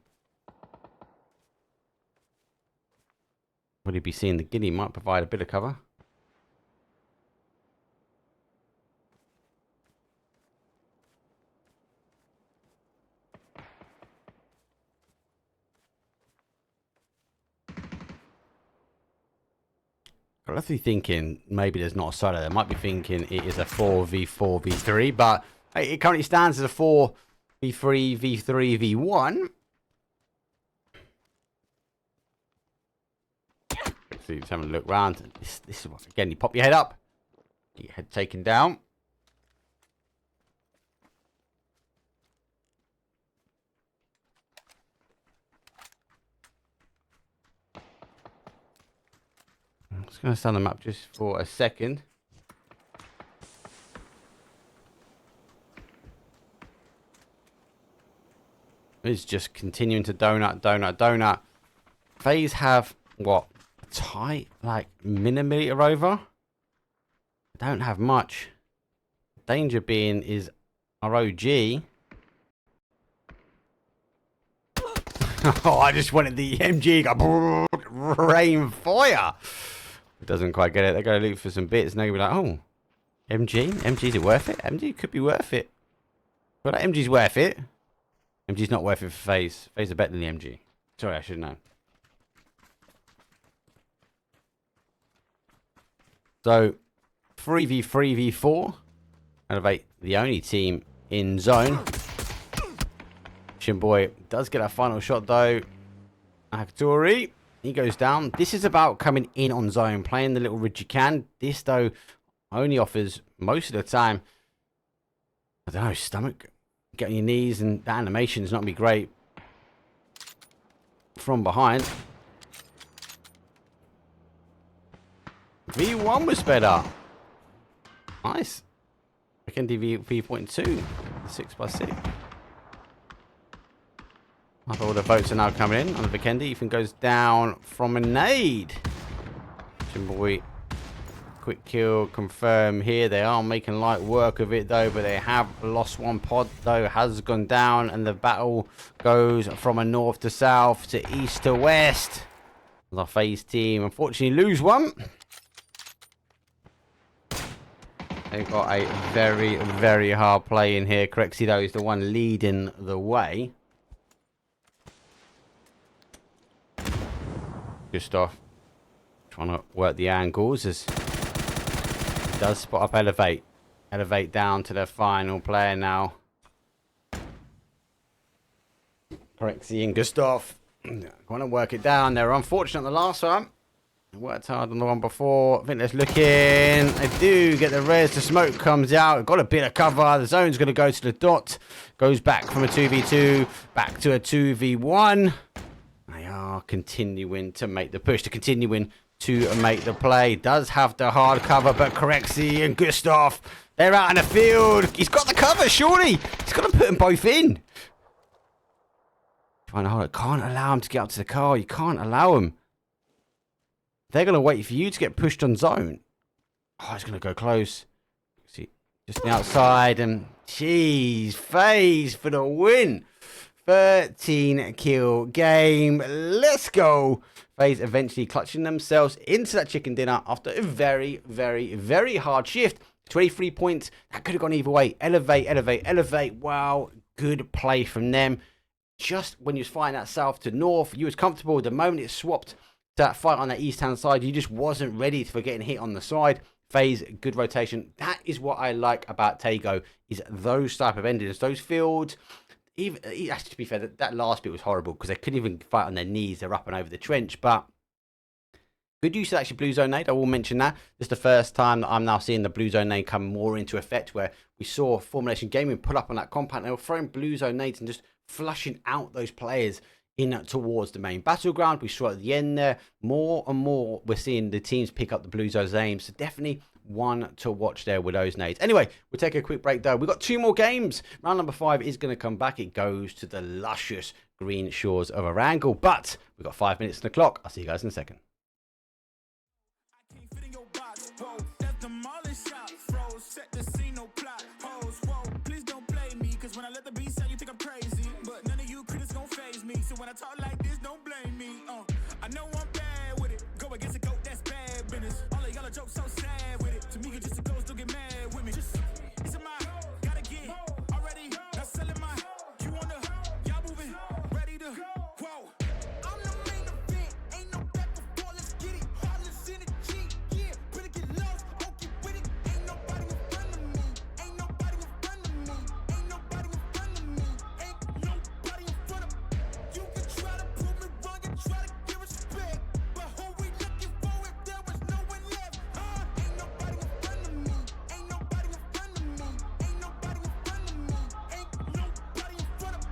Would he be seeing the Guinea? Might provide a bit of cover. I'm definitely thinking maybe there's not a solo there. Might be thinking it is a 4v4v3, but it currently stands as a 4v3 v3 v1. So just having a look round. This is what, again, you pop your head up, get your head taken down. I'm just going to stand them up just for a second. It's just continuing to donut. FaZe have what? Tight, like millimeter over. Don't have much. Danger being is our OG. Oh, I just wanted the MG. Rain fire. It doesn't quite get it. They're going to look for some bits. And they're going to be like, oh, MG? Is it worth it? MG could be worth it. But that MG's worth it. MG's not worth it for FaZe. FaZe are better than the MG. Sorry, I should know. So, 3v3v4. Elevate, the only team in zone. Boy does get a final shot though. RAGKOUTSARIA, he goes down. This is about coming in on zone, playing the little ridge you can. This though only offers most of the time, I don't know, stomach, get on your knees, and that animation is not gonna be great from behind. V1 was better. Nice. Second V.2, 6x6. I thought all the votes are now coming in on the Vikendi. Ethan goes down from a nade. Boy, quick kill confirm here. They are making light work of it though, but they have lost one. Pod though has gone down, and the battle goes from a north to south to east to west. The FaZe team unfortunately lose one. They've got a very, very hard play in here. Correxy though is the one leading the way. Good stuff. Trying to work the angles as he does spot up Elevate. Elevate down to the final player now. Correxy and Gustav. Want to work it down. They were unfortunate on the last one. Worked hard on the one before. I think let's look in. They do get the res. The smoke comes out. Got a bit of cover. The zone's going to go to the dot. Goes back from a 2v2 back to a 2v1. They are continuing to make the push, to continuing to make the play. Does have the hard cover, but Corexy and Gustav, they're out in the field. He's got the cover, surely. He's got to put them both in. Trying to hold it. Can't allow him to get up to the car. You can't allow him. They're going to wait for you to get pushed on zone. Oh, he's going to go close. See, just the outside, and jeez, FaZe for the win. 13 kill game. Let's go. FaZe eventually clutching themselves into that chicken dinner after a very, very, very hard shift. 23 points. That could have gone either way. Elevate, elevate, elevate. Wow, good play from them. Just when you was fighting that south to north, you was comfortable. The moment it swapped that fight on that east-hand side, you just wasn't ready for getting hit on the side. FaZe, good rotation. That is what I like about Tago, is those type of endings. Those fields, even actually, to be fair, that last bit was horrible because they couldn't even fight on their knees. They're up and over the trench, but Good use of actually blue zone nade. I will mention that. This is the first time that I'm now seeing the blue zone nade come more into effect, where we saw Formulation Gaming pull up on that compound. They were throwing blue zone nades and just flushing out those players in towards the main battleground. We saw at the end there, more and more we're seeing the teams pick up the blue zone aims. So definitely one to watch there with those nades. Anyway, we'll take a quick break though. We've got 2 more games. Round number 5 is going to come back. It goes to the luscious green shores of Erangel, but we've got 5 minutes on the clock. I'll see you guys in a second. Can't fit in your box, whoa, that's demolish shop, froze, set the scene, no plot, hoes, whoa, please don't play me, cause when I let the beat sound, you think I'm crazy, but none of you critics gon' phase me, so when I talk like this, don't blame me, I know I'm bad with it, go against a goat, that's bad business, all of y'all are jokes so sad with it, to me, you just a ghost, don't get mad with me, just, it's a mind, gotta get, already, not selling my, you wanna, y'all moving, ready to, whoa, I'm the main event, ain't no back before, let's get it, heartless in the G, yeah, better get lost, don't get with it, ain't nobody in front of me, ain't nobody in front of me, ain't nobody in front of me, ain't nobody in front of me, you can try to prove me wrong and try to give respect, but who we looking for if there was no one left, ain't nobody in front of me, ain't nobody in front of me, ain't nobody in front of me, ain't nobody in front of me.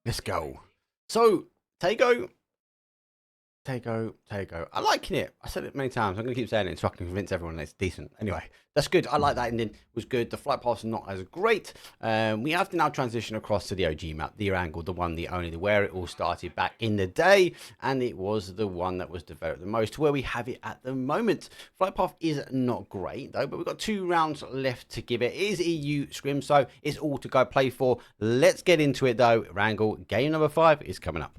Let's go. So, Tego. I'm liking it. I said it many times. I'm going to keep saying it so I can convince everyone that it's decent. Anyway, that's good. I like that ending. It was good. The flight path is not as great. We have to now transition across to the OG map, the Erangel, the one, the only, where it all started back in the day. And it was the one that was developed the most, where we have it at the moment. Flight path is not great, though, but we've got 2 rounds left to give it. It is EU Scrims, so it's all to go play for. Let's get into it, though. Erangel, game number 5 is coming up.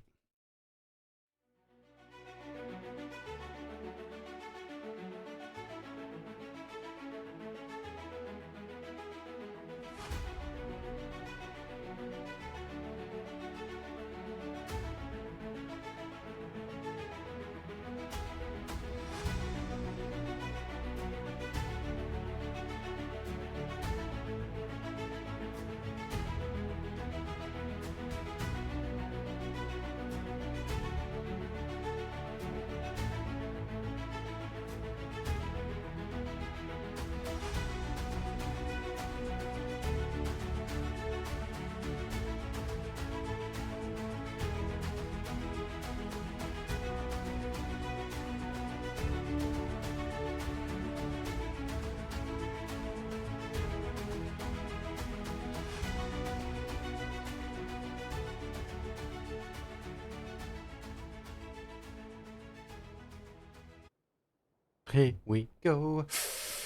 Here we go.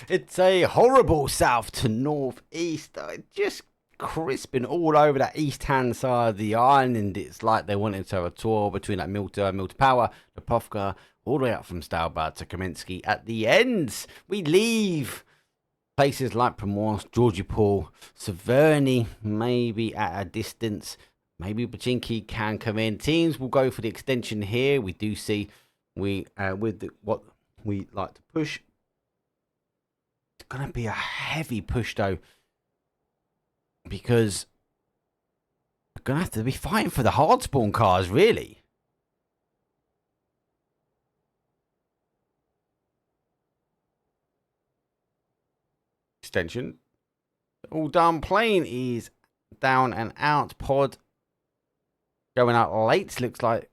It's a horrible south to northeast. Just crisping all over that east-hand side of the island. It's like they wanted to have a tour between like Milta Power, the Pofka, all the way up from Stalbard to Kaminsky. At the ends, we leave places like Primorsk, Georgie Pool, Severny, maybe at a distance. Maybe Pachinki can come in. Teams will go for the extension here. We do see what we like to push. It's going to be a heavy push though, because we're going to have to be fighting for the hard spawn cars, really. Extension. All done. Plane is down and out. Pod going out late. Looks like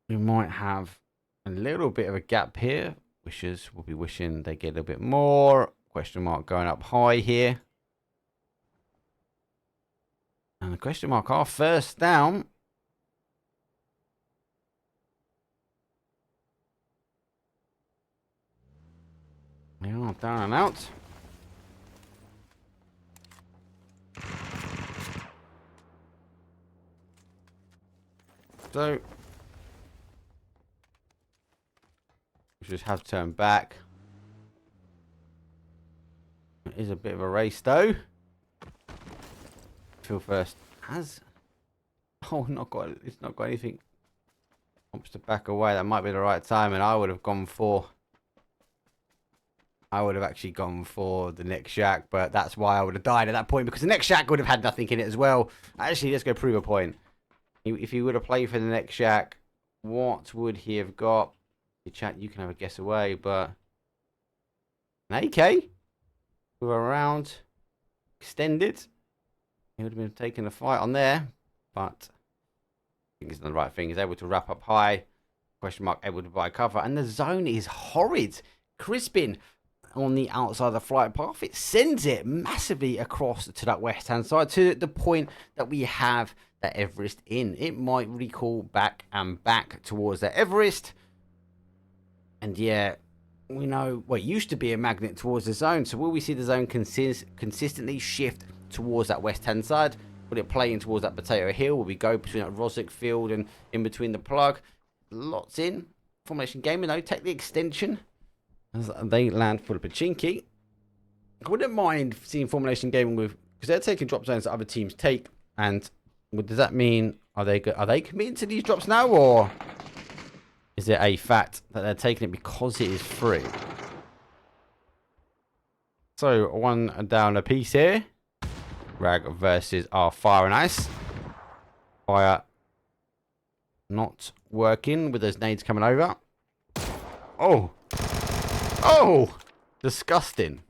we might have a little bit of a gap here. Wishers will be wishing they get a little bit more. Question mark going up high here. And the question mark, our first down. We are down and out. So we just have turned back. It is a bit of a race though. Phil first has it's not got anything. Wants to back away. That might be the right time, and I would have actually gone for the next shack, but that's why I would have died at that point, because the next shack would have had nothing in it as well. Actually, let's go prove a point. If he would have played for the next shack, what would he have got? The chat, you can have a guess away, but an AK with a round extended. He would have been taking a fight on there, but I think it's the right thing. He's able to wrap up high. Question mark, able to buy cover, and the zone is horrid. Crispin on the outside of the flight path. It sends it massively across to that west-hand side to the point that we have that Everest in. It might recall back and back towards that Everest. And yeah, we know what used to be a magnet towards the zone. So will we see the zone consistently shift towards that west-hand side? Will it play in towards that Potato Hill? Will we go between that Rosic field and in between the plug? Lots in. Formulation gaming though, take the extension as they land for the Pachinki. I wouldn't mind seeing Formulation gaming with, because they're taking drop zones that other teams take. And does that mean, are they committing to these drops now, or is it a fact that they're taking it because it is free? So one down a piece here. Rag versus our Fire and Ice. Fire not working with those nades coming over. Oh. Oh! Disgusting.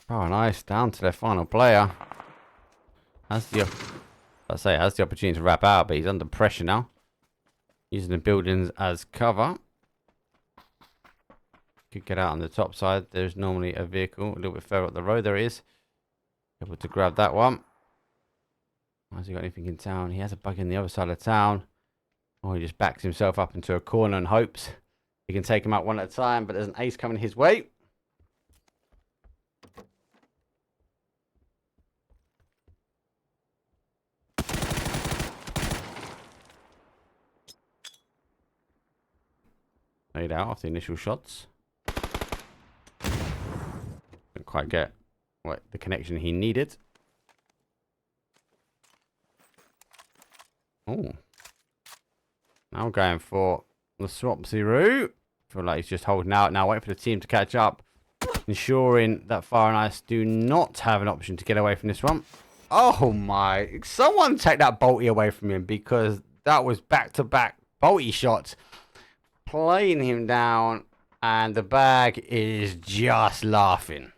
Oh, nice. Down to their final player. Has the opportunity to wrap out, but he's under pressure now. Using the buildings as cover. Could get out on the top side. There's normally a vehicle a little bit further up the road. There it is. Able to grab that one. Has he got anything in town? He has a bug in the other side of town. Or he just backs himself up into a corner and hopes he can take him out one at a time. But there's an ace coming his way. Laid out off the initial shots. Didn't quite get the connection he needed. Oh. Now going for the swapsy route. Feel like he's just holding out now, waiting for the team to catch up. Ensuring that Fire and Ice do not have an option to get away from this one. Oh my. Someone take that bolty away from him, because that was back-to-back bolty shots. Playing him down, and the bag is just laughing.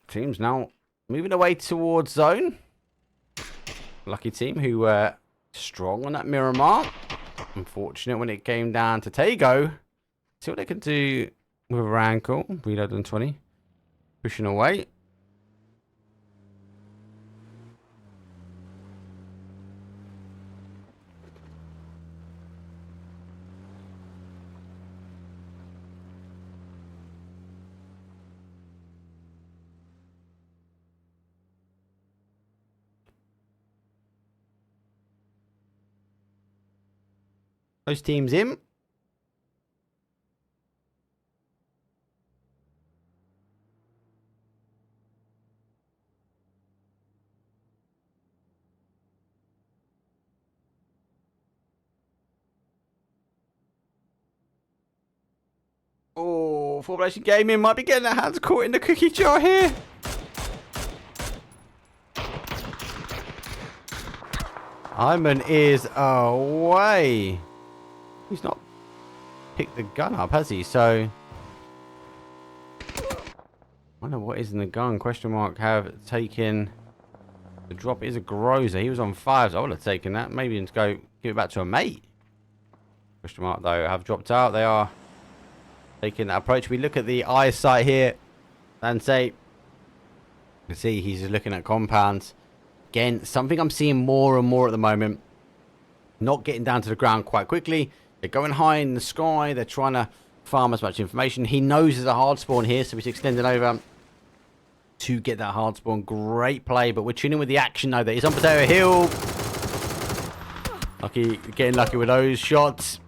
Teams now moving away towards zone. Lucky team who were strong on that mirror mark. Unfortunate when it came down to Tago. See what they can do with Rankle. Reload on 20. Pushing away. Those teams in. Oh, Formulation Gaming might be getting their hands caught in the cookie jar here. Hyman is away. He's not picked the gun up, has he? So, I wonder what is in the gun. Question mark. Have taken the drop. It is a Groza. He was on 5s. I would have taken that. Maybe to go give it back to a mate. Question mark though. Have dropped out. They are taking that approach. We look at the eyesight here and say, you can see he's looking at compounds. Again, something I'm seeing more and more at the moment. Not getting down to the ground quite quickly. They're going high in the sky. They're trying to farm as much information. He knows there's a hard spawn here, so he's extending over to get that hard spawn. Great play, but we're tuning with the action though. That he's on Potato Hill. Lucky, getting lucky with those shots.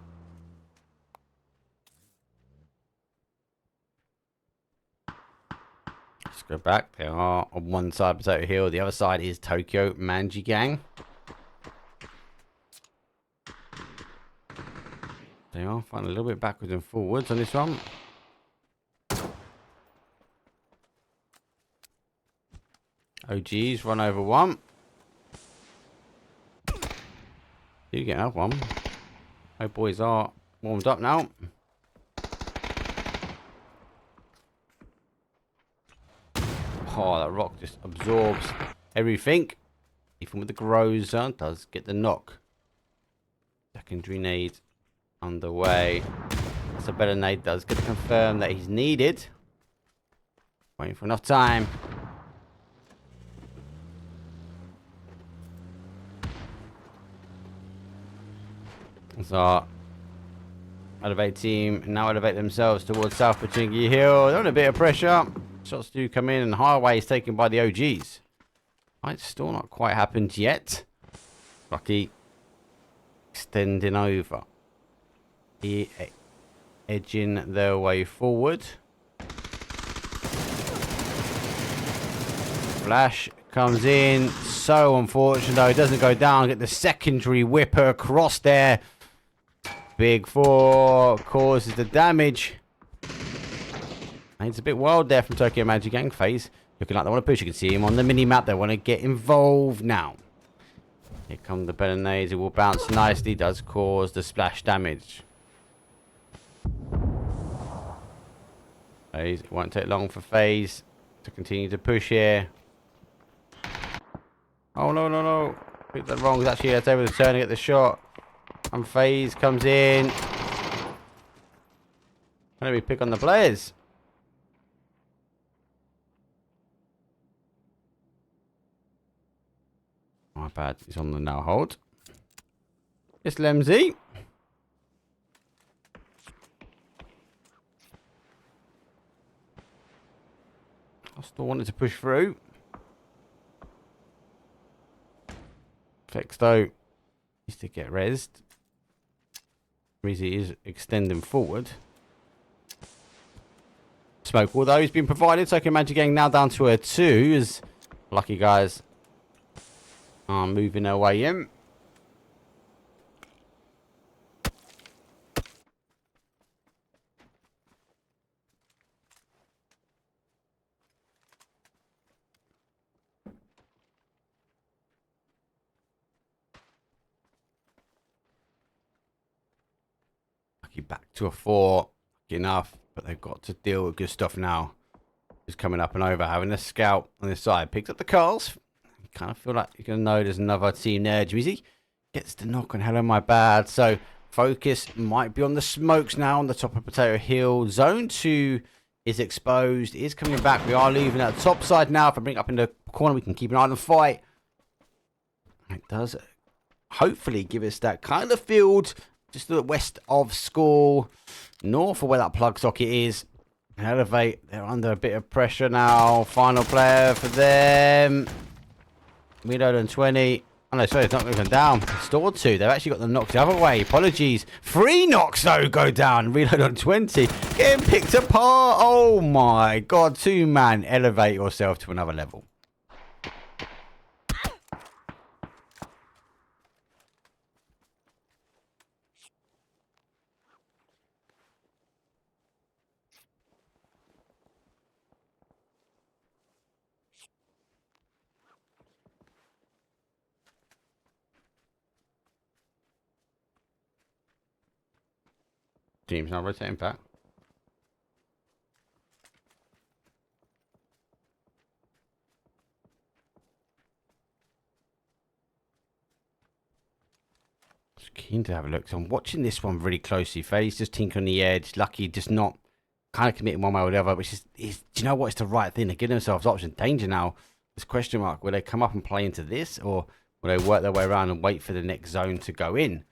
Let's go back. They are on one side Potato Hill. The other side is Tokyo Manji Gang. They are fighting a little bit backwards and forwards on this one. OGs run over one. You get another one. Oh, boys are warmed up now. Oh, that rock just absorbs everything. Even with the Groza, does get the knock. Secondary nade underway. That's a better nade. Does get to confirm that he's needed. Waiting for enough time. So our elevate team now elevate themselves towards South Pachinki Hill. They're on a bit of pressure. Shots do come in and highway is taken by the OGs. Right, still not quite happened yet. Lucky extending over. Edging their way forward. Flash comes in. So unfortunate though. It doesn't go down. Get the secondary whipper across there. Big 4 causes the damage. And it's a bit wild there from Tokyo Manji Gang. FaZe looking like they want to push. You can see him on the mini-map. They want to get involved now. Here come the better nades. It will bounce nicely. Does cause the splash damage. FaZe, it won't take long for FaZe to continue to push here. Oh, no, no, no. Picked that wrong. It's actually it's over the turn to get the shot. And FaZe comes in. Why don't we pick on the players? My bad. He's on the now hold. It's Lemzy. I still wanted to push through. Flex though needs to get rezzed. Rizzy is extending forward. Smoke, although he's been provided, so Magic Gang now down to a 2 as lucky guys are moving their way in. Back to a 4. Enough, but they've got to deal with good stuff now. He's coming up and over, having a scout on this side. Picks up the calls. You kind of feel like you're going to know there's another team there. Jimmy gets the knock on Hello My Bad. So Focus might be on the smokes now on the top of Potato Hill. Zone 2 is exposed, is coming back. We are leaving at the top side now. If I bring it up in the corner, we can keep an eye on the fight. It does hopefully give us that kind of field just to the west of school, north of where that plug socket is. Elevate, they're under a bit of pressure now. Final player for them. Reload on 20. Oh no, sorry, it's not going down. Store 2. They've actually got them knocked the other way. Apologies. 3 knocks though go down. Reload on 20. Getting picked apart. Oh my god. 2-man. Elevate yourself to another level. Team's now rotating back. Just keen to have a look. So I'm watching this one really closely. FaZe just tink on the edge. Lucky just not kind of committing one way or the other. Which is do you know what? It's the right thing. They're giving themselves options. Danger now. This question mark. Will they come up and play into this? Or will they work their way around and wait for the next zone to go in?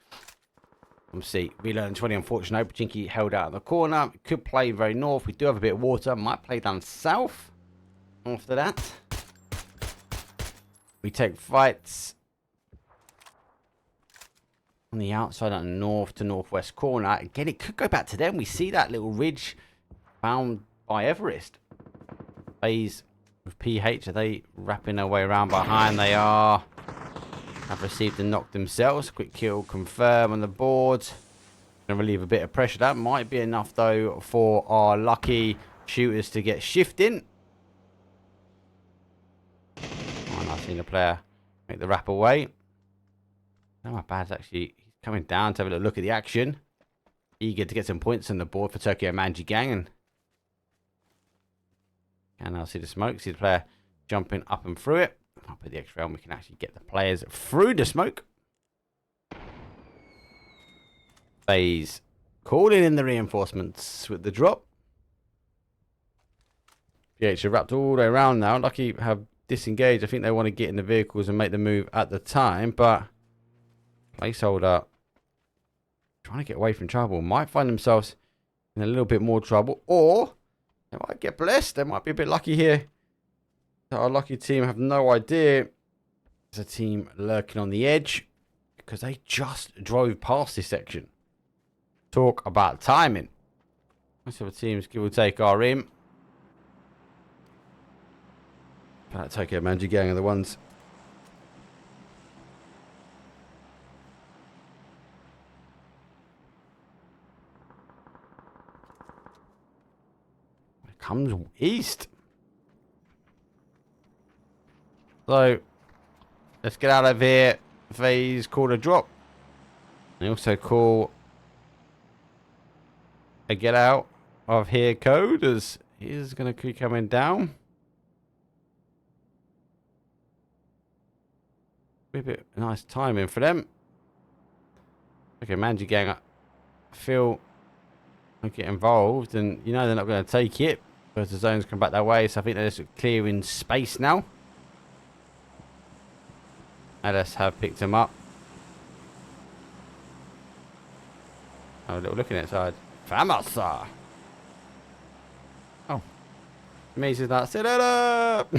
We'll see. Reload on 20, unfortunately. Pachinki held out in the corner. Could play very north. We do have a bit of water. Might play down south. After that, we take fights on the outside on the north to northwest corner. Again, it could go back to them. We see that little ridge found by Everest. FaZe with PH. Are they wrapping their way around behind? They are. Have received a knock themselves. Quick kill confirm on the board. Gonna relieve a bit of pressure. That might be enough though for our lucky shooters to get shifting. Oh, I've seen a player make the wrap away. No, my bad's actually he's coming down to have a look at the action. Eager to get some points on the board for Tokyo Manji gang. And I'll see the smoke. See the player jumping up and through it. I'll put the extra and we can actually get the players through the smoke. FaZe calling in the reinforcements with the drop. PH have wrapped all the way around now. Lucky have disengaged. I think they want to get in the vehicles and make the move at the time, but placeholder trying to get away from trouble. Might find themselves in a little bit more trouble, or they might get blessed. They might be a bit lucky here. Our lucky team have no idea. There's a team lurking on the edge because they just drove past this section. Talk about timing. Most of the teams give or take are in. That Tokyo Manji gang are the ones. It comes east. So, let's get out of here. FaZe call a drop. They also call a get out of here code as he is going to keep coming down. Be a bit nice timing for them. Okay, Manji gang, I feel I get involved, and you know they're not going to take it because the zones come back that way. So I think they're just clearing space now. LS have picked him up. Have a little look inside. Famasa. Oh. Amazing that. Set it up.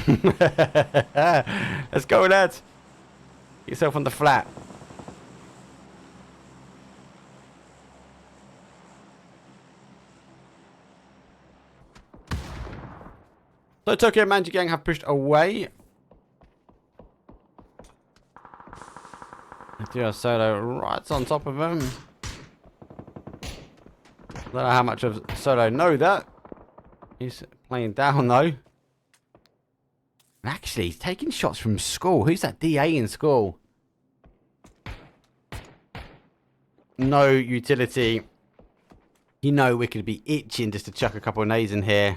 Let's go, lads. Get yourself on the flat. So Tokyo Manji gang have pushed away. Do a solo right on top of him. Don't know how much of Solo know that. He's playing down though. Actually, he's taking shots from school. Who's that DA in school? No utility. You know we could be itching just to chuck a couple of nades in here.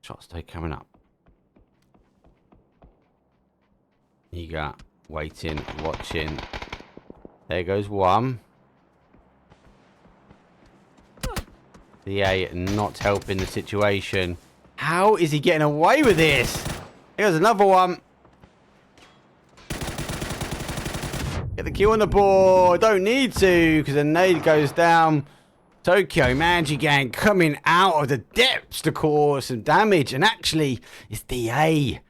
Shots stay coming up. You got waiting, watching. There goes one. DA not helping the situation. How is he getting away with this? Here's another one. Get the kill on the board. Don't need to, because the nade goes down. Tokyo Manji gang coming out of the depths to cause some damage. And actually, it's DA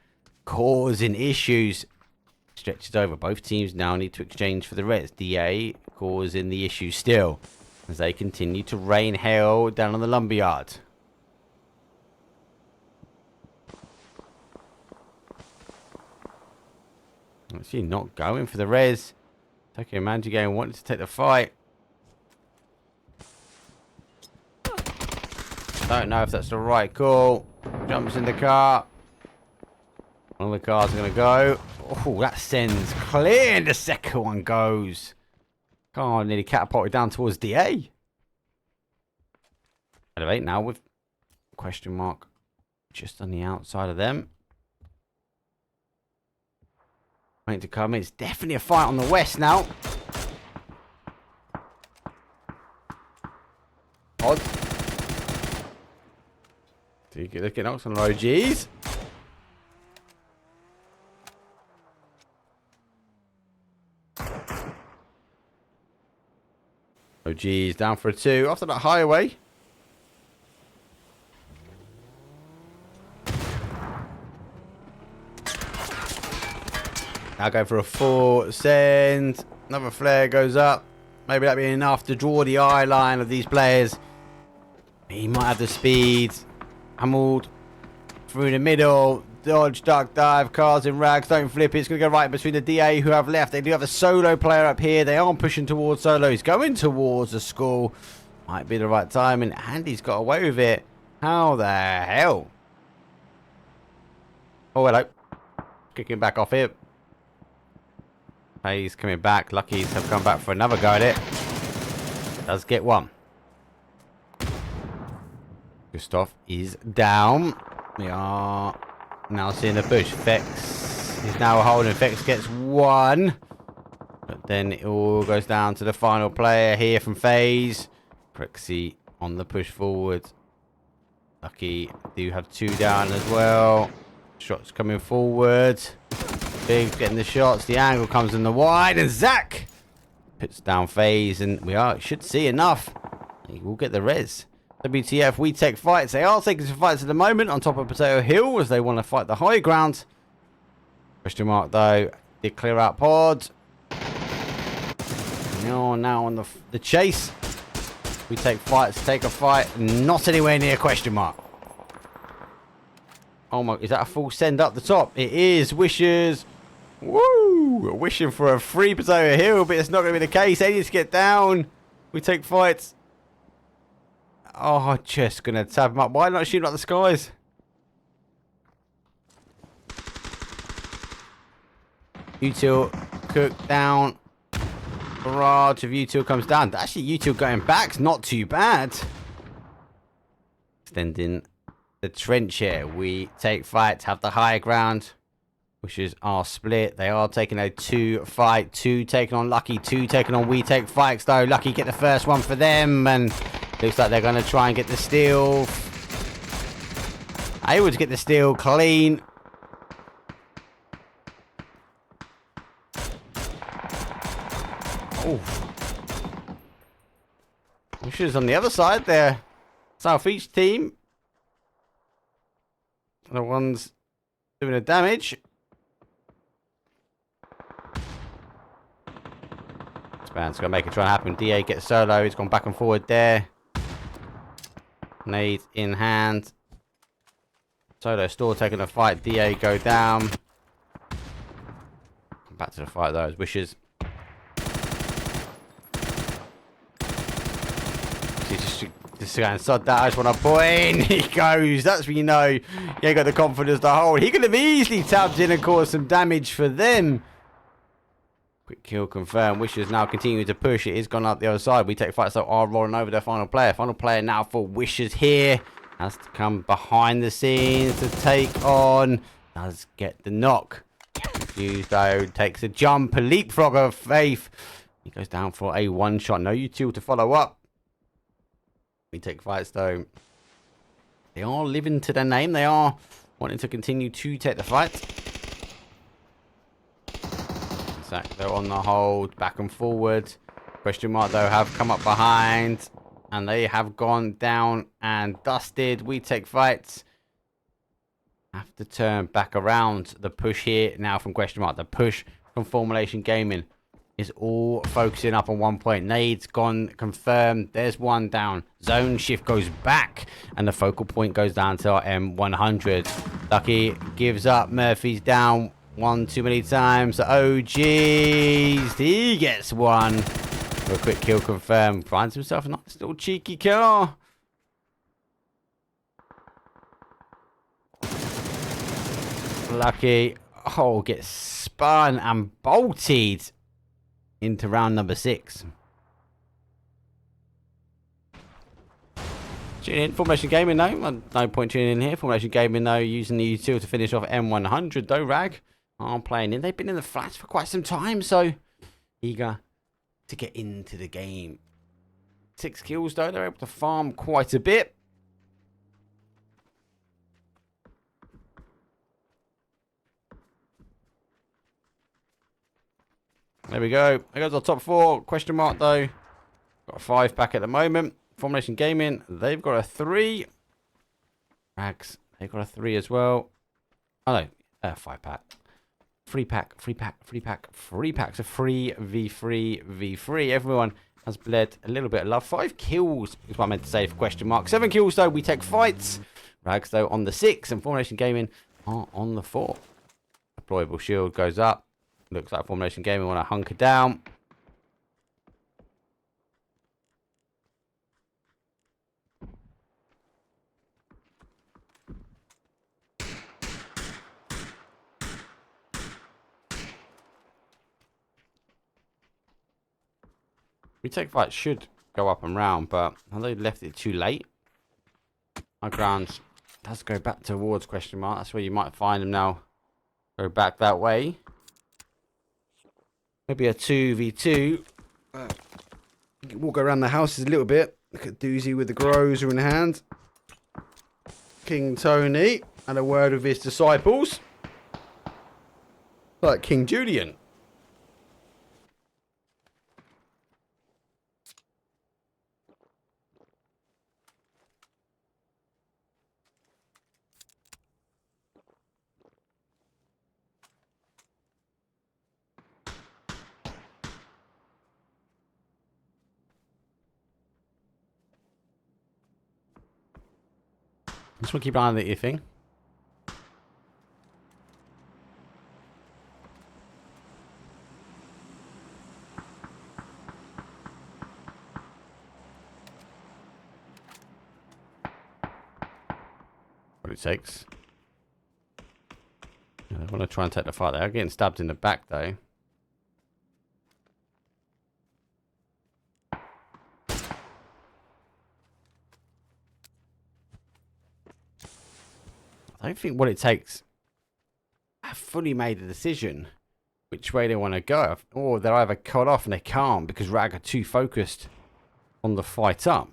causing issues. Stretches over. Both teams now need to exchange for the res. DA causing the issue still, as they continue to rain hell down on the lumberyard. Actually not going for the res. Tokyo Manji gang wanted to take the fight. Don't know if that's the right call. Jumps in the car. One of the cars are going to go. Oh, that sends clear. And the second one goes. Oh, nearly catapulted down towards DA. Elevate now with question mark just on the outside of them. Waiting to come in. It's definitely a fight on the west now. Odd. Do you get looking out on OGs? OGs down for a 2 after that highway. Now go for a 4 send. Another flare goes up. Maybe that'll be enough to draw the eye line of these players. He might have the speed. Hammered through the middle. Dodge, duck, dive. Cars in rags. Don't flip it. It's going to go right between the DA who have left. They do have a solo player up here. They are pushing towards solo. He's going towards the school. Might be the right timing. And he's got away with it. How the hell? Oh, hello. Kicking back off here. FaZe coming back. Luckies have come back for another go at it. Does get one. Gustav is down. We are now seeing the push. Fex is now holding. Fex gets one. But then it all goes down to the final player here from FaZe. Prexy on the push forward. Lucky do have 2 down as well. Shots coming forward. Big getting the shots. The angle comes in the wide. And Zach puts down FaZe. And we should see enough. He will get the res. WTF, WeTakeFights. They are taking some fights at the moment on top of Potato Hill as they want to fight the high ground. Question mark though. Did clear out pod. No, now on the chase. WeTakeFights take a fight. Not anywhere near question mark. Oh my, is that a full send up the top? It is. Wishes. Woo! Wishing for a free Potato Hill, but it's not going to be the case. They need to get down. WeTakeFights. Oh, just gonna tab him up. Why not shoot up the skies? Util cook down. Barrage of Util comes down. Actually, Util going back's not too bad. Extending the trench here. WeTakeFights have the high ground. Wishes are split. They are taking a 2 fight. 2 taking on Lucky. 2 taking on WeTakeFights though. Lucky get the first one for them, and looks like they're going to try and get the steal. Able to get the steal clean. Oh. Wishes on the other side there. Southeast team. The ones doing the damage. Span's going to make it try and happen. DA gets solo. He's gone back and forward there. Nade in hand. Solo still taking a fight. DA go down. Come back to the fight though. His wishes. Just going to sod that. I just want to point. He goes. That's when you know you ain't got the confidence to hold. He could have easily tapped in and caused some damage for them. Quick kill confirmed. Wishes now continuing to push. It is gone up the other side. WeTakeFights though are rolling over their final player. Final player now for Wishes here. Has to come behind the scenes to take on. Does get the knock. Confused though. Takes a jump. A leapfrog of faith. He goes down for a 1 shot. No util to follow up. WeTakeFights, though, they are living to their name. They are wanting to continue to take the fight. Zach, though, on the hold, back and forward. Question mark, though, have come up behind. And they have gone down and dusted. WeTakeFights have to turn back around. The push here now from question mark. The push from Formulation Gaming is all focusing up on 1 point. Nades gone, confirmed. There's one down. Zone shift goes back. And the focal point goes down to our M100. Lucky gives up. Murphy's down one too many times. Oh, jeez. He gets one. A quick kill confirmed. Finds himself a nice little cheeky car. Lucky. Oh, gets spun and bolted into round number 6. Tune in. Formulation Gaming, though. No point tuning in here. Formulation Gaming, though, using the util to finish off M100, though. Rag are playing in. They've been in the flats for quite some time, so eager to get into the game. 6 kills, though. They're able to farm quite a bit. There we go. There goes our top 4. Question mark, though. Got a 5 pack at the moment. Formulation Gaming, they've got a 3. Rags, they've got a 3 as well. Oh, no. 5 pack. Free pack. So 3v3v3. Everyone has bled a little bit of love. 5 kills is what I meant to say for question mark. 7 kills, though. WeTakeFights. Rags, though, on the 6. And Formulation Gaming are on the 4. Deployable shield goes up. Looks like Formulation Gaming want to hunker down. WeTakeFights should go up and round, but have they left it too late? Our ground does go back towards question mark. That's where you might find them now. Go back that way. Maybe a 2v2. Walk around the houses a little bit. Look at Doozy with the Grozer in hand. King Tony. And a word with his disciples. Like King Julian. Just want to keep an eye on the thing. What it takes. I want to try and take the fight. They are getting stabbed in the back, though. I don't think what it takes have fully made a decision which way they want to go. Or they're either cut off and they can't because Rag are too focused on the fight up.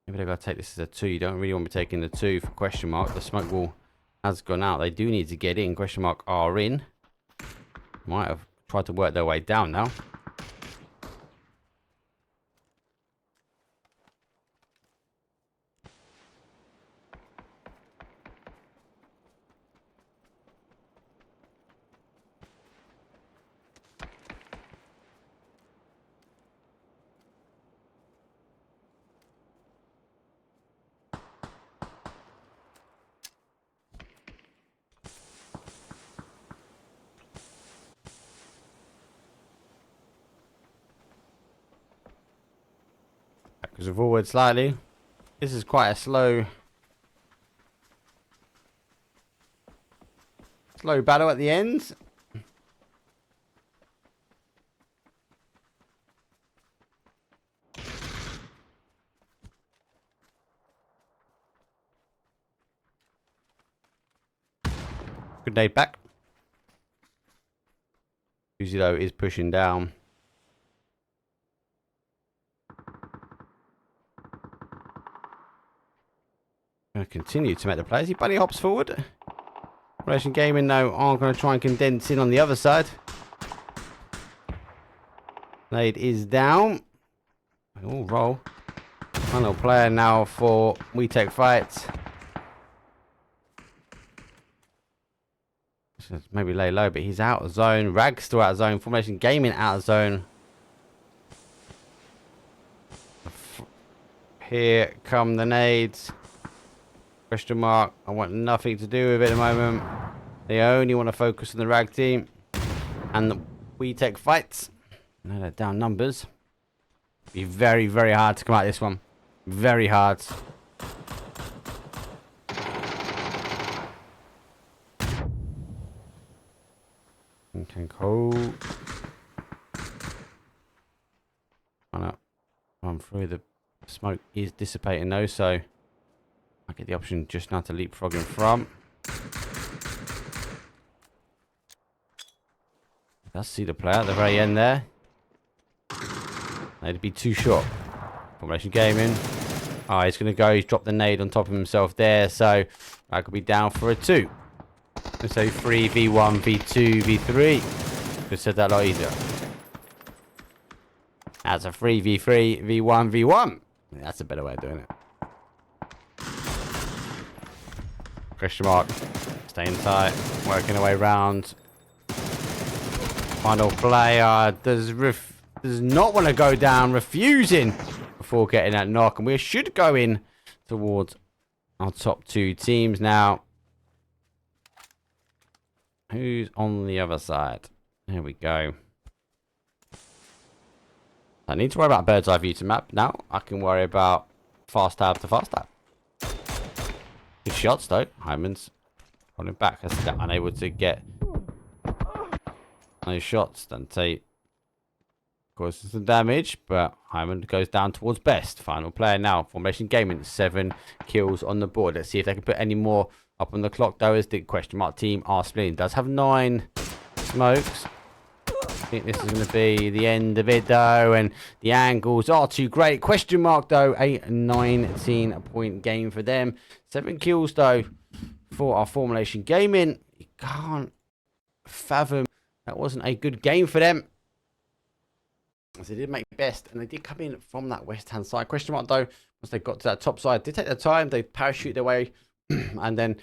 Maybe they've got to take this as a 2. You don't really want to be taking the 2 for question mark. The smoke wall has gone out. They do need to get in. Question mark are in. Might have tried to work their way down now. Backwards and forward slightly. This is quite a slow battle at the end. Grenade back. Uzi though is pushing down. going to continue to make the plays. He bunny hops forward. Formulation Gaming, though, aren't going to try and condense in on the other side. Nade is down. Oh, roll. Final player now for WeTakeFights. Maybe lay low, but he's out of zone. Rag's still out of zone. Formulation Gaming out of zone. Here come the nades. Question mark. I want nothing to do with it at the moment. They only want to focus on the Rag team. And the WeTakeFights. Now they're down numbers. Be very, very hard to come out of this one. Very hard. Okay, cool. Run through. The smoke is dissipating though, so I get the option just now to leapfrog in front. Let's see the player at the very end there. They'd be too short. Formulation Gaming. Oh, he's going to go. He's dropped the nade on top of himself there, so that could be down for a 2. So 3, V1, V2, V3. Could have said that a lot easier. That's a 3, V3, V1, V1. That's a better way of doing it. Question mark. Staying tight. Working our way around. Final player does not want to go down. Refusing before getting that knock. And we should go in towards our top 2 teams now. Who's on the other side? Here we go. I need to worry about bird's eye view to map now. I can worry about fast tab to fast tab. Good shots though. Hyman's holding back. Unable to get those shots. Dante causes some damage, but Hyman goes down towards best. Final player now. Formulation Gaming. 7 kills on the board. Let's see if they can put any more up on the clock though, as the question mark team are splitting. Does have 9 smokes. I think this is going to be the end of it though, and the angles are too great. Question mark though, a 19-point game for them. 7 kills though for our Formulation Gaming. You can't fathom that wasn't a good game for them. As they did make best, and they did come in from that west hand side. Question mark though, once they got to that top side, did take their time. They parachute their way, and then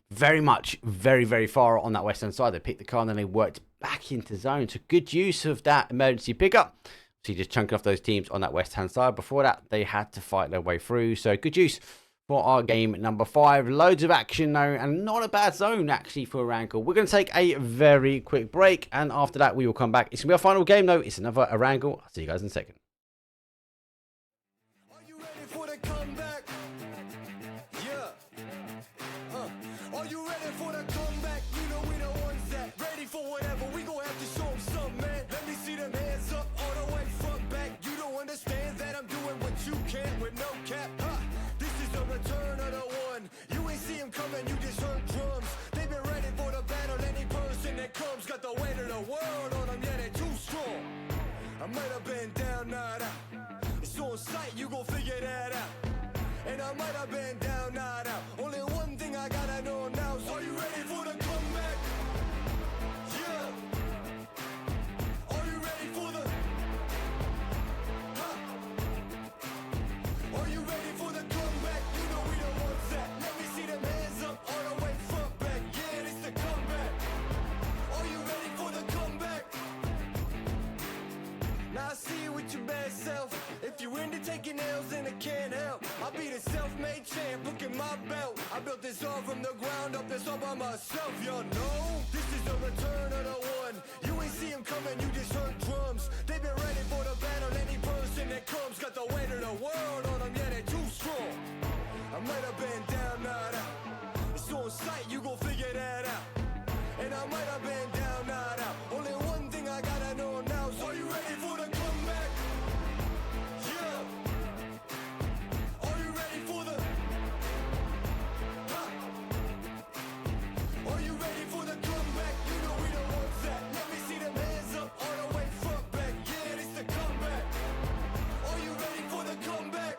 very far on that west hand side. They picked the car and then they worked back into zone. So good use of that emergency pickup. So you just chunking off those teams on that west hand side. Before that, they had to fight their way through. So good use for our game number 5. Loads of action though, and not a bad zone actually for Arangle. We're going to take a very quick break, and after that we will come back. It's going to be our final game though. It's another Arangle. I'll see you guys in a second. Are you ready for the comeback? Yeah. Are you ready for the comeback? You know we the ones that ready for whatever. We gon' have to show them something, man. Let me see them hands up all the way front back. You don't understand that I'm doing what you can with no cap. This is the return of the one. You ain't see him coming, you just heard drums. They've been ready for the battle. Any person that comes got the weight of the world on them. Yeah, they too strong. I might have been down, not out. It's on sight, you gon' figure that out. And I might have been down, not out. Only one thing I gotta know now is, are you ready for the comeback? Yeah. Are you ready for the... Are you ready for the comeback? You know we the ones that... Let me see them hands up all the way front back. Yeah, it's the comeback. Are you ready for the comeback? Now I see you with your bad self. If you into taking L's, then it can't help. I'll be the self-made champ, look at my belt. I built this all from the ground up, that's all by myself, y'all know. This is the return of the one. You ain't see him coming, you just heard drums. They've been ready for the battle. Any person that comes got the weight of the world on them, yeah, they too strong. I might have been down, not out. It's on sight, you gon' figure that out. And I might have been down, not out. Only one thing I gotta know now is, are you ready for the comeback? Yeah. Are you ready for the... Are you ready for the comeback? You know we the ones that... Let me see them hands up all the way front back. Yeah, it's the comeback. Are you ready for the comeback?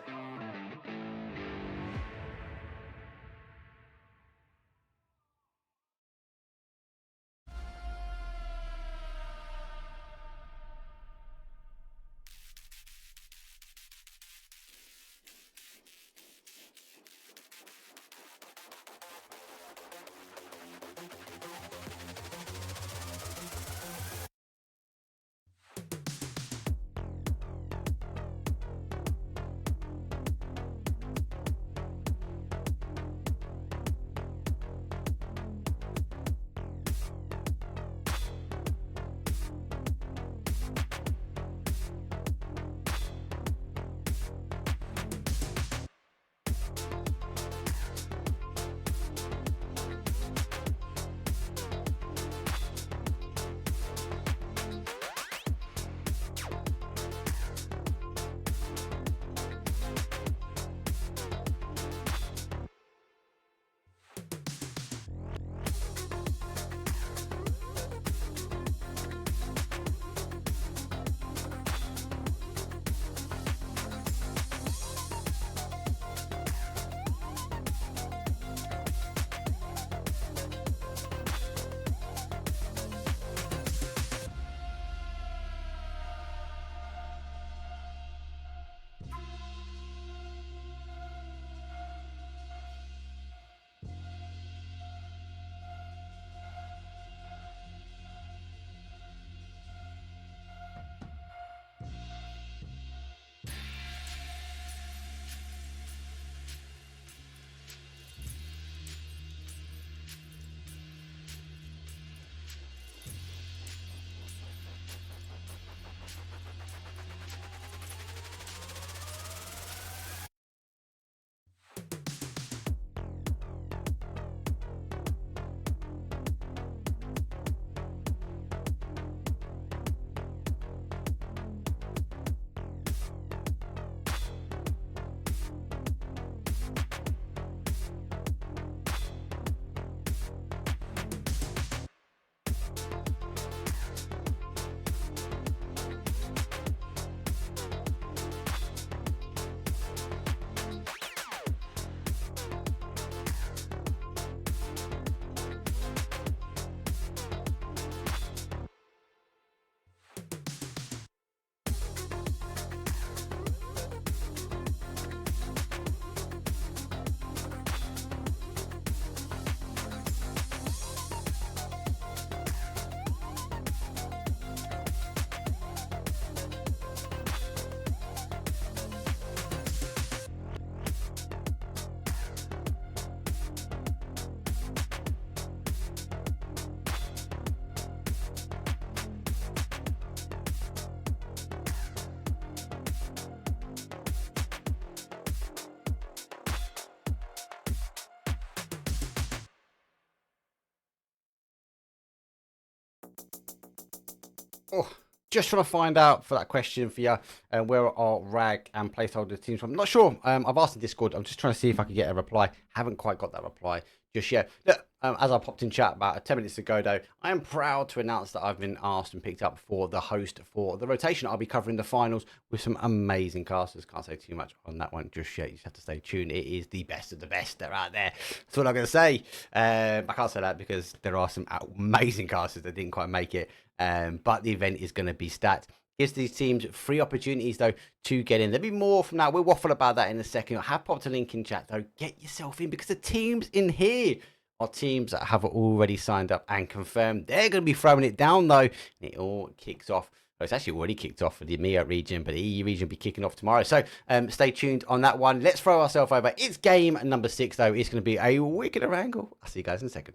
Oh, just trying to find out for that question for you, where are RAG and placeholder teams from? I'm not sure. I've asked in Discord. I'm just trying to see if I can get a reply. Haven't quite got that reply just yet. Look, as I popped in chat about 10 minutes ago, though, I am proud to announce that I've been asked and picked up for the host for the rotation. I'll be covering the finals with some amazing casters. Can't say too much on that one just yet. You just have to stay tuned. It is the best of the best. They're out there. That's what I'm going to say. I can't say that because there are some amazing casters that didn't quite make it. But the event is going to be stacked. Gives these teams free opportunities, though, to get in. There'll be more from that. We'll waffle about that in a second. I have popped a link in chat, though. Get yourself in because the teams in here are teams that have already signed up and confirmed. They're going to be throwing it down, though. And it all kicks off. Well, it's actually already kicked off for the EMEA region, but the EU region will be kicking off tomorrow. So stay tuned on that one. Let's throw ourselves over. It's game number 6, though. It's going to be a wicked wrangle. I'll see you guys in a second.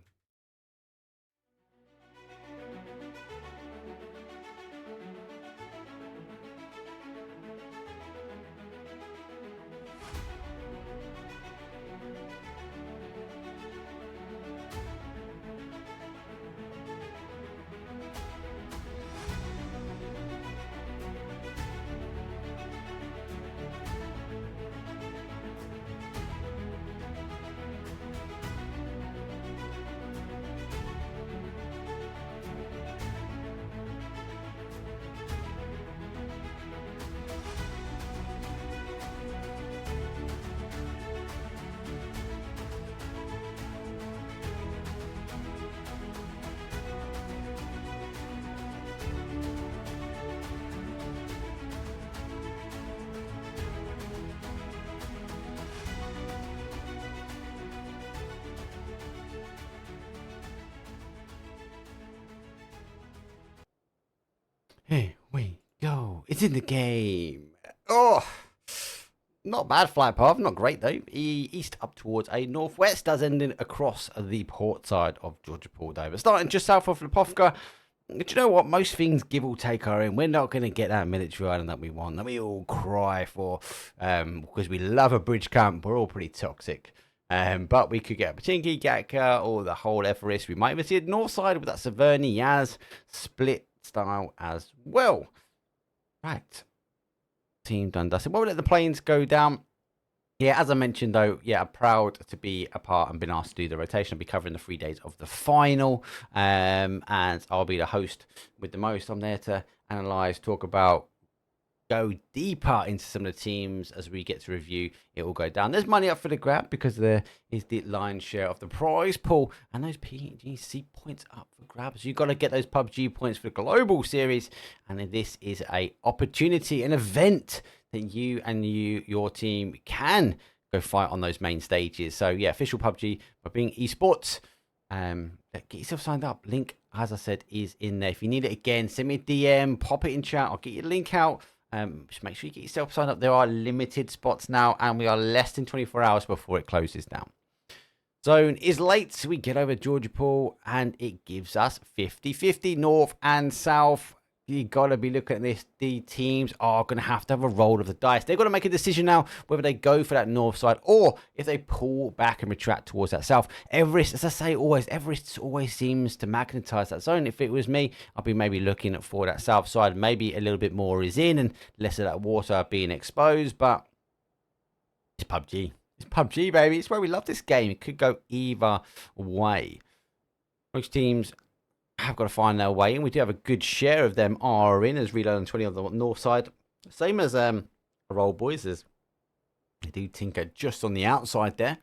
Here we go. It's in the game. Oh, not bad flight path. Not great, though. East up towards a northwest, does ending across the port side of Georgia Port, though. But starting just south of Lipovka, do you know what? Most things give or take are in. We're not going to get that military island that we want, that we all cry for, because we love a bridge camp. We're all pretty toxic. But we could get Pachinki, Gatka, or the whole Everest. We might even see the north side with that Severny Yaz split style as well. Right. Team done dusted. Well, we'll let the planes go down. Yeah, as I mentioned, though, yeah, I'm proud to be a part and been asked to do the rotation. I'll be covering the 3 days of the final. And I'll be the host with the most. I'm there to analyse, talk about, go deeper into some of the teams as we get to review. It will go down. There's money up for the grab because there is the lion's share of the prize pool and those PGC points up for grabs. You've got to get those PUBG points for the global series, and this is a opportunity, an event that you and your team can go fight on those main stages. So yeah, official PUBG for being esports. Get yourself signed up. Link, as I said, is in there. If you need it again, send me a DM, pop it in chat. I'll get your link out. Just make sure you get yourself signed up. There are limited spots now, and we are less than 24 hours before it closes down. Zone is late, so we get over Georgia Pool, and it gives us 50-50 north and south. You got to be looking at this. The teams are going to have a roll of the dice. They've got to make a decision now whether they go for that north side or if they pull back and retract towards that south. Everest, as I say always, Everest always seems to magnetize that zone. If it was me, I'd be maybe looking for that south side. Maybe a little bit more is in and less of that water being exposed. But it's PUBG. It's PUBG, baby. It's where we love this game. It could go either way. Most teams have got to find their way in. We do have a good share of them are in as Reload and 20 on the north side. Same as Roll Boys, as they do tinker just on the outside there.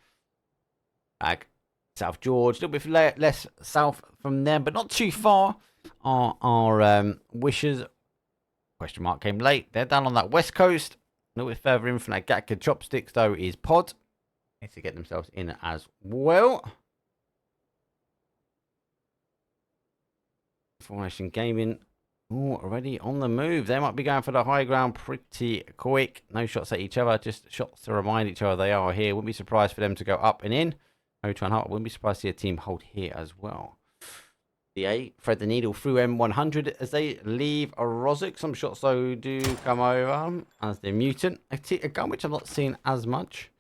South George, a little bit less south from them, but not too far. Our Wishes, question mark, came late. They're down on that west coast. A little bit further in from that Gatka Chopsticks, though, is Pod. Need to get themselves in as well. Formulation Gaming already on the move. They might be going for the high ground pretty quick. No shots at each other, just shots to remind each other they are here. Wouldn't be surprised for them to go up and in. No try and hold. Wouldn't be surprised to see a team hold here as well. The A thread the needle through M100 as they leave a Rozuk. Some shots though do come over as the Mutant. A gun which I've not seen as much.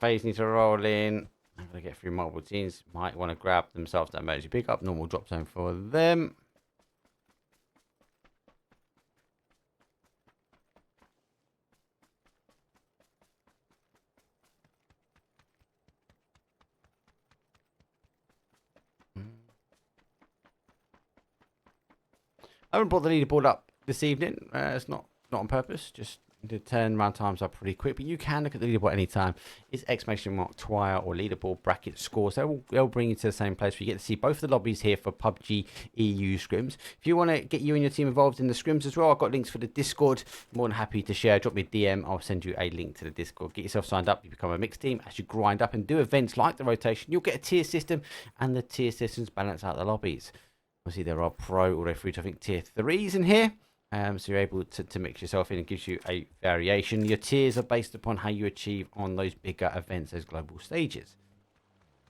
FaZe need to roll in. going to get through multiple teams. Might want to grab themselves that emergency pickup. Normal drop zone for them. I haven't brought the leaderboard up this evening. It's not on purpose. Just the turnaround times are pretty quick, but you can look at the leaderboard anytime. It's !twire or leaderboard bracket scores. They'll bring you to the same place where you get to see both of the lobbies here for PUBG EU scrims. If you want to get you and your team involved in the scrims as well, I've got links for the Discord. More than happy to share. Drop me a DM. I'll send you a link to the Discord. Get yourself signed up. You become a mixed team. As you grind up and do events like the rotation, you'll get a tier system, and the tier systems balance out the lobbies. Obviously, there are pro all the way through to, I think, tier 3s in here. So you're able to mix yourself in and gives you a variation. Your tiers are based upon how you achieve on those bigger events, those global stages.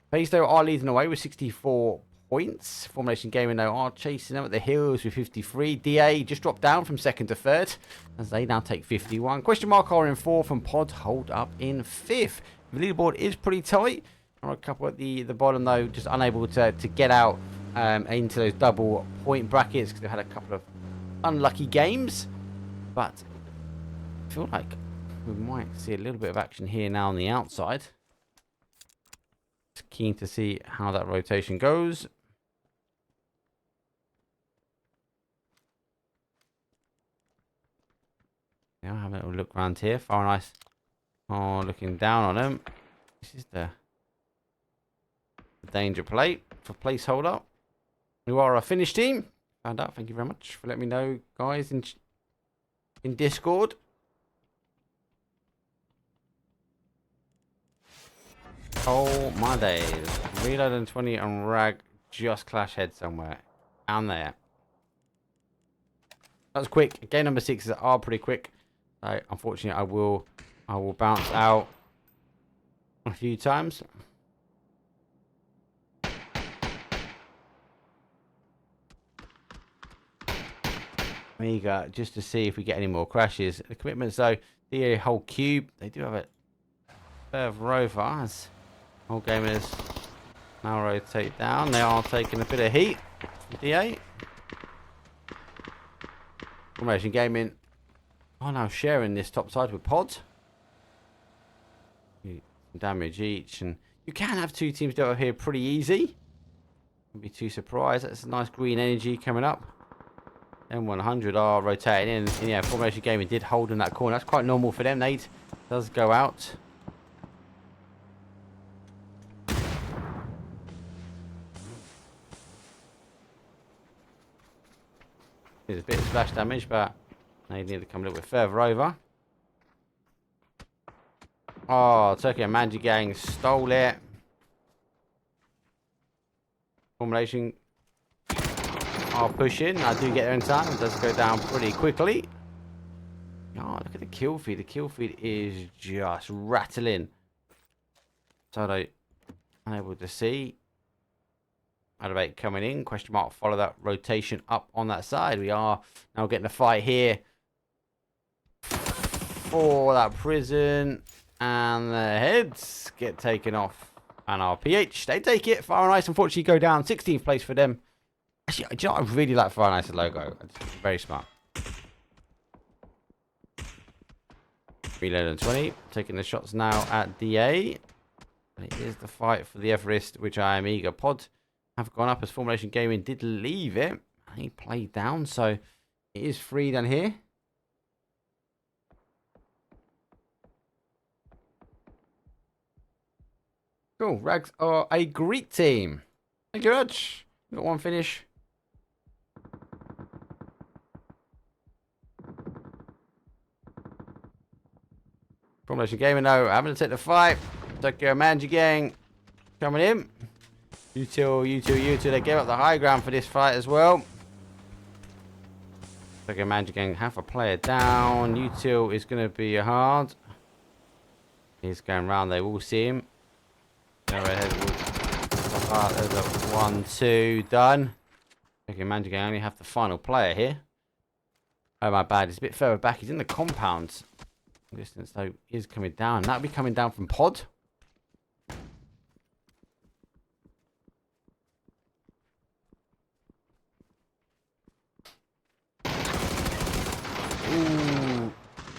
FaZe, though, are leading away with 64 points. Formulation Gaming, though, are chasing them at the heels with 53. DA just dropped down from 2nd to 3rd as they now take 51. Question Mark are in 4th and Pod hold up in 5th. The leaderboard is pretty tight. There are a couple at the bottom, though, just unable to get out into those double point brackets because they've had a couple of unlucky games, but I feel like we might see a little bit of action here now on the outside. Just keen to see how that rotation goes. Now having a little look around here. Far nice. Oh, looking down on them. This is the danger plate for placeholder. You are a Finnish team. Found out. Thank you very much for letting me know, guys, in Discord. Oh my days. Reload and 20 and Rag just clash head somewhere. Down there. That was quick. Game number 6s are pretty quick. So unfortunately I will bounce out a few times. Eager just to see if we get any more crashes. The commitments, though, the whole cube, they do have a bit of rover as whole gamers now rotate down. They are taking a bit of heat. DA Formulation Gaming are now sharing this top side with Pod. Damage each, and you can have 2 teams do it here pretty easy. Wouldn't be too surprised. That's a nice green energy coming up. M100 are rotating in. And yeah, Formulation Gaming did hold in that corner. That's quite normal for them. Nade does go out. There's a bit of splash damage, but they need to come a little bit further over. Oh, Turkey and Manji gang stole it. Formulation are pushing. I do get there in time. It does go down pretty quickly. Oh, look at the kill feed. The kill feed is just rattling. So they unable to see. Elevate coming in. Question mark. Follow that rotation up on that side. We are now getting a fight here for that prison. And the heads get taken off. And our PH, they take it. Fire and Ice, unfortunately, go down. 16th place for them. Actually, do you know what? I really like Fire and Ice's logo. It's very smart. Reload and 20. Taking the shots now at DA. And it is the fight for the Everest, which I am eager. Pod have gone up as Formulation Gaming did leave it. He played down, so it is free down here. Cool. Rags are a Greek team. Thank you very much. Got one finish. Formulation Gaming now having to take the fight. Tokyo Manji gang coming in. You two. They gave up the high ground for this fight as well. Tokyo Manji gang half a player down. U2 is going to be hard. He's going round. They will see him. There's a 1-2 done. Okay, Manji gang only have the final player here. Oh my bad, he's a bit further back. He's in the compound. Distance though is coming down. That'll be coming down from Pod.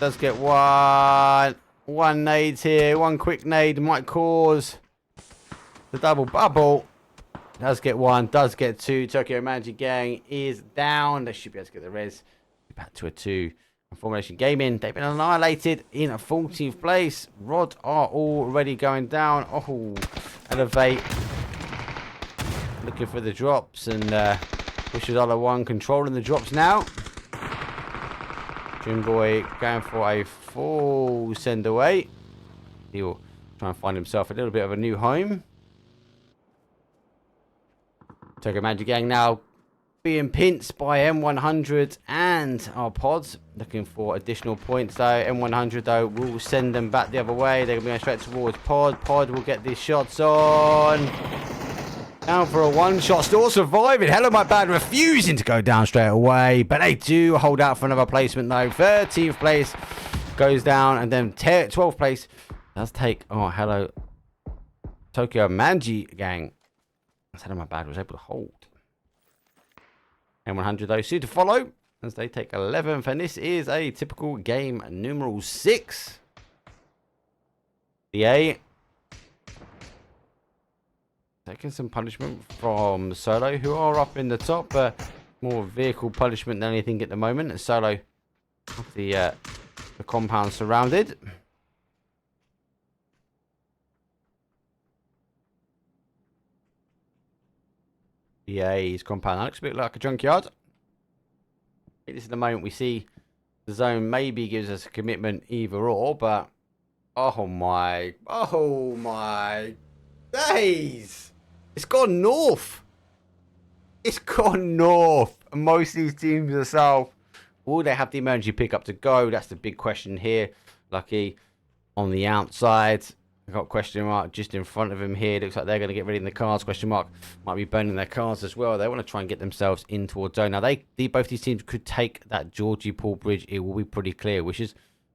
Does get one. One nade here. One quick nade might cause the double bubble. Does get one. Does get two. Tokyo Manji gang is down. They should be able to get the res. Back to a 2. And Formulation Gaming, they've been annihilated in 14th place. Rod are already going down. Oh, Elevate. Looking for the drops. And PLACEHODLER 1 controlling the drops now. Boy going for a full send away. He'll try and find himself a little bit of a new home. Tokyo Manji gang now being pinched by M100 and our pods. Looking for additional points though. M100 though will send them back the other way. They're going to be going straight towards pod. Pod will get these shots on. Down for a one-shot, still surviving. Hello, my bad, refusing to go down straight away. But they do hold out for another placement, though. 13th place goes down, and then 12th place does take... Oh, hello. Tokyo Manji gang. Hello, my bad, was able to hold. M100, though, soon to follow, as they take 11th. And this is a typical game numeral 6. The A... taking some punishment from Solo, who are up in the top, but more vehicle punishment than anything at the moment. And Solo, the compound surrounded. EA's compound looks a bit like a junkyard. This is the moment we see the zone maybe gives us a commitment either or, but oh my days! It's gone north. It's gone north. And most of these teams are south. Will they have the emergency pickup to go? That's the big question here. Lucky on the outside. I've got question mark just in front of him here. Looks like they're going to get ready in the cars. Question mark might be burning their cars as well. They want to try and get themselves in towards zone. Now, both these teams could take that Georgie Pool Bridge. It will be pretty clear. Wishes,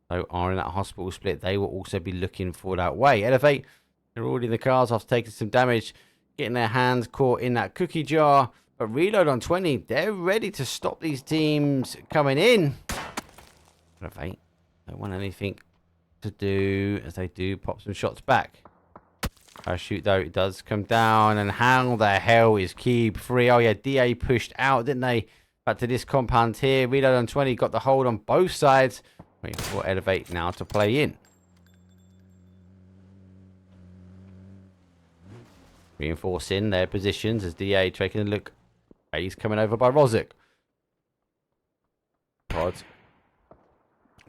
though, are in that hospital split. They will also be looking for that way. Elevate. They're already in the cars after taking some damage. Getting their hands caught in that cookie jar. But Reload on 20. They're ready to stop these teams coming in. Elevate. Don't want anything to do as they do pop some shots back. Parachute though, it does come down. And how the hell is Cube free? Oh yeah, DA pushed out, didn't they? Back to this compound here. Reload on 20 got the hold on both sides. Waiting for Elevate now to play in. Reinforcing their positions as DA taking a look. He's coming over by Rozic. Pod.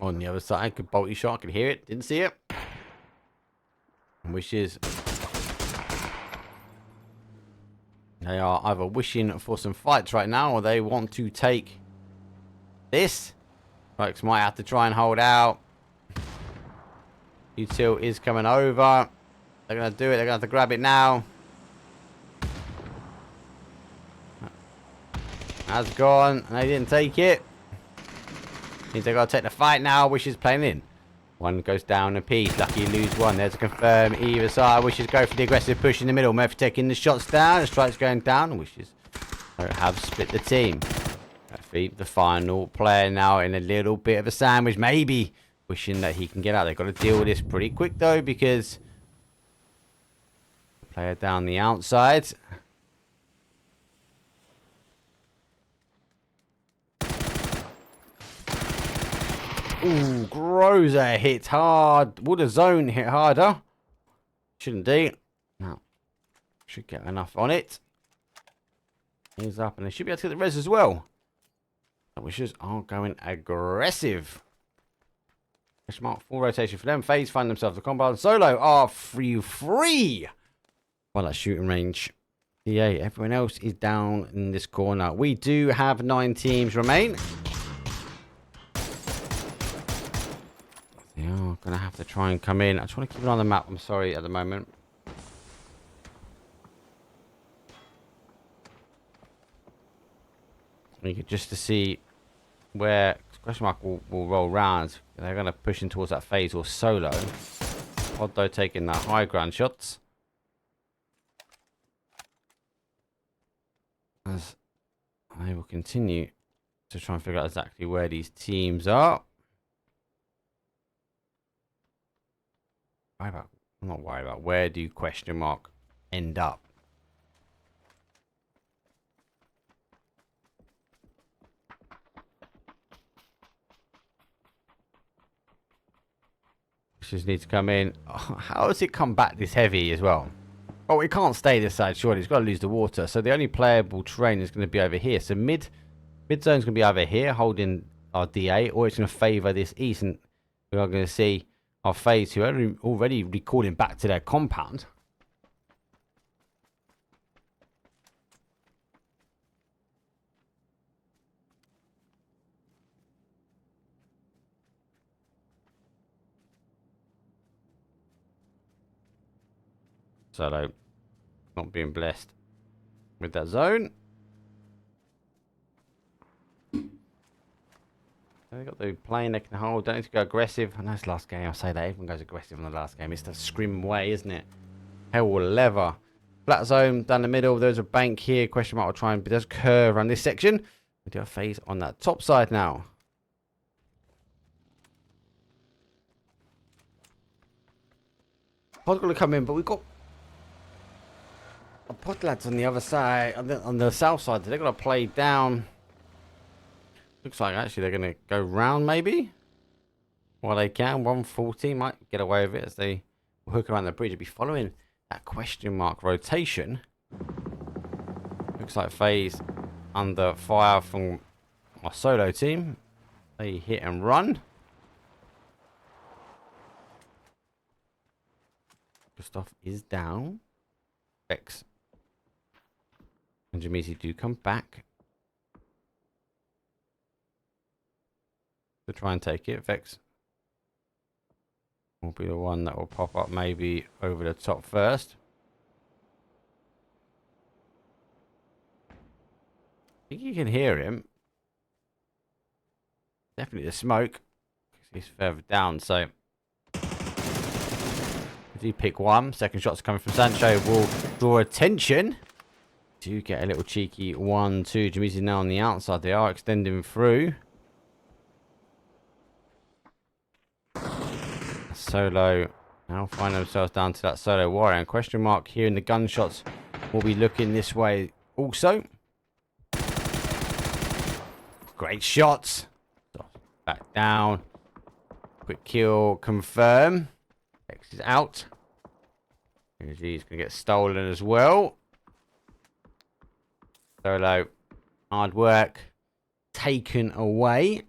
On the other side, good bolty shot. Can hear it. Didn't see it. Wishes. They are either wishing for some fights right now, or they want to take this. Folks might have to try and hold out. Util is coming over. They're going to do it. They're going to have to grab it now. That's gone. And they didn't take it. Means they got to take the fight now. Wishes playing in. One goes down a piece. Lucky lose one. There's to confirm either side. Wishes go for the aggressive push in the middle. Murphy taking the shots down. The strikes going down. Wishes have split the team. Murphy, the final player now in a little bit of a sandwich. Maybe wishing that he can get out. They've got to deal with this pretty quick though, because the player down the outside. Ooh, Groza hit hard. Would a zone hit harder? Shouldn't do. No. Should get enough on it. He's up, and they should be able to get the res as well. The Wishes are going aggressive. Smart full rotation for them. FaZe find themselves the compound. Solo are free. Well, that shooting range. Yeah, everyone else is down in this corner. We do have 9 teams remain. Yeah, gonna have to try and come in. I just want to keep it on the map. I'm sorry at the moment. Just to see where question mark will roll round. They're gonna push in towards that FaZe or Solo. Pod though taking that high ground shots. As I will continue to try and figure out exactly where these teams are. I'm not worried about where do question mark end up. Just need to come in. Oh, how does it come back this heavy as well? Oh, it can't stay this side, surely. It's got to lose the water. So the only playable terrain is going to be over here. So mid zone's going to be either here, holding our DA, or it's going to favour this east. And we are going to see our FaZe, who are already recording back to their compound. Solo not being blessed with that zone. They got the plane they can hold. Don't need to go aggressive. I know it's last game. I say that everyone goes aggressive in the last game. It's the scrim way, isn't it? Hell or leather. Flat zone down the middle. There's a bank here. Question mark will try and does curve around this section. We do a FaZe on that top side now. Pod's going to come in, but we've got pod lads on the other side, on the south side. They're going to play down. Looks like actually they're going to go round maybe. Well, they can. 140 might get away with it as they hook around the bridge. They'll be following that question mark rotation. Looks like FaZe under fire from our solo team. They hit and run. Gustav is down. Vex and Jamisi do come back to try and take it. Vex will be the one that will pop up maybe over the top first. I think you can hear him. Definitely the smoke. He's further down, so if you pick one, second shot's coming from Sancho, will draw attention. Do get a little cheeky 1-2. Jamisi now on the outside. They are extending through. Solo now find themselves down to that solo warrior. And question mark here in the gunshots will be looking this way also. Great shots. Back down. Quick kill confirm. X is out. Energy is going to get stolen as well. Solo. Hard work. Taken away.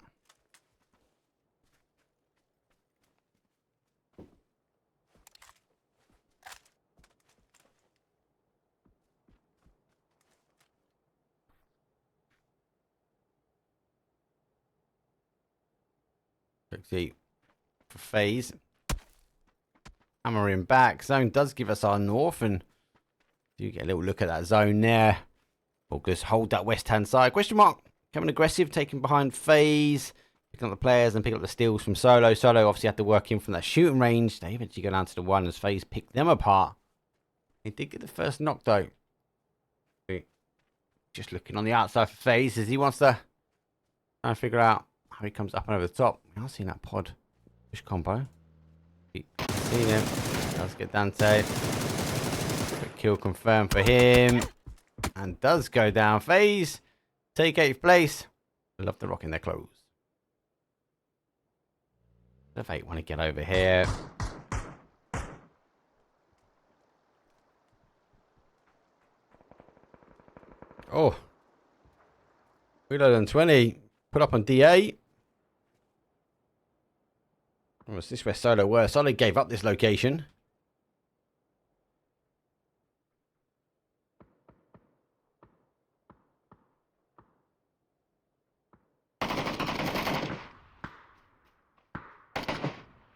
See for FaZe. Hammering back. Zone does give us our north, and do get a little look at that zone there. We'll just hold that west hand side. Question mark. Coming aggressive, taking behind FaZe. Picking up the players and picking up the steals from Solo. Solo obviously had to work in from that shooting range. They eventually go down to the one as FaZe picked them apart. He did get the first knock though. Just looking on the outside for FaZe as he wants to try and figure out how he comes up and over the top. We are seeing that pod push combo. Seeing him. Does get Dante. Quick kill confirmed for him. And does go down. FaZe take 8th place. I love the rock in their clothes. The Fate want to get over here. Oh. Reload on 20. Put up on DA. Oh, is this where Solo were? Solo gave up this location.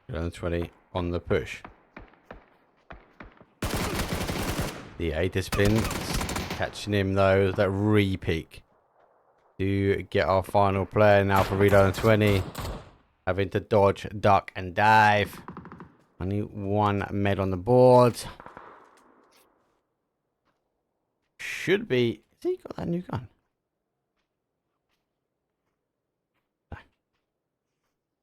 Reload on 20 on the push. DA discipline. Catching him though. That re-peak. To get our final player now for reload on 20. Having to dodge, duck, and dive. Only one med on the board. Should be. Has he got that new gun?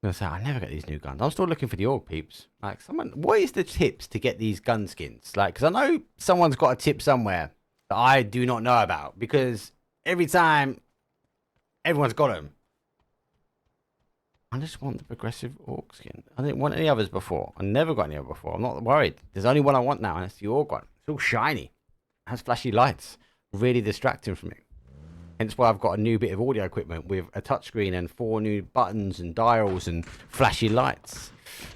No. gonna say I never get these new guns. I'm still looking for the org peeps. Like someone, what is the tips to get these gun skins? Like, because I know someone's got a tip somewhere that I do not know about. Because every time, everyone's got them. I just want the progressive org skin. I didn't want any others before. I never got any other before. I'm not worried. There's only one I want now, and it's the org one. It's all shiny. It has flashy lights. Really distracting for me. Hence why I've got a new bit of audio equipment with a touchscreen and 4 new buttons and dials and flashy lights.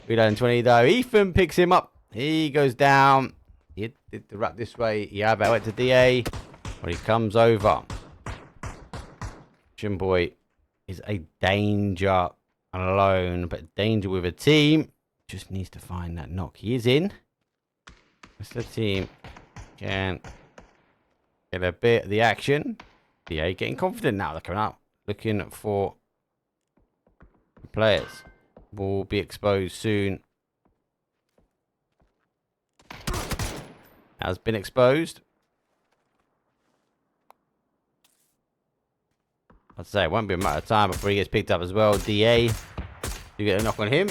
Reloading 20 though. Ethan picks him up. He goes down. He did the wrap this way. He have out to DA. When he comes over. Boy is a danger alone, but danger with a team. Just needs to find that knock. He is in. Rest of the team can get a bit of the action. DA getting confident now. They're coming out looking for players. Will be exposed soon. Has been exposed. I'd say it won't be a matter of time before he gets picked up as well. DA, you get a knock on him.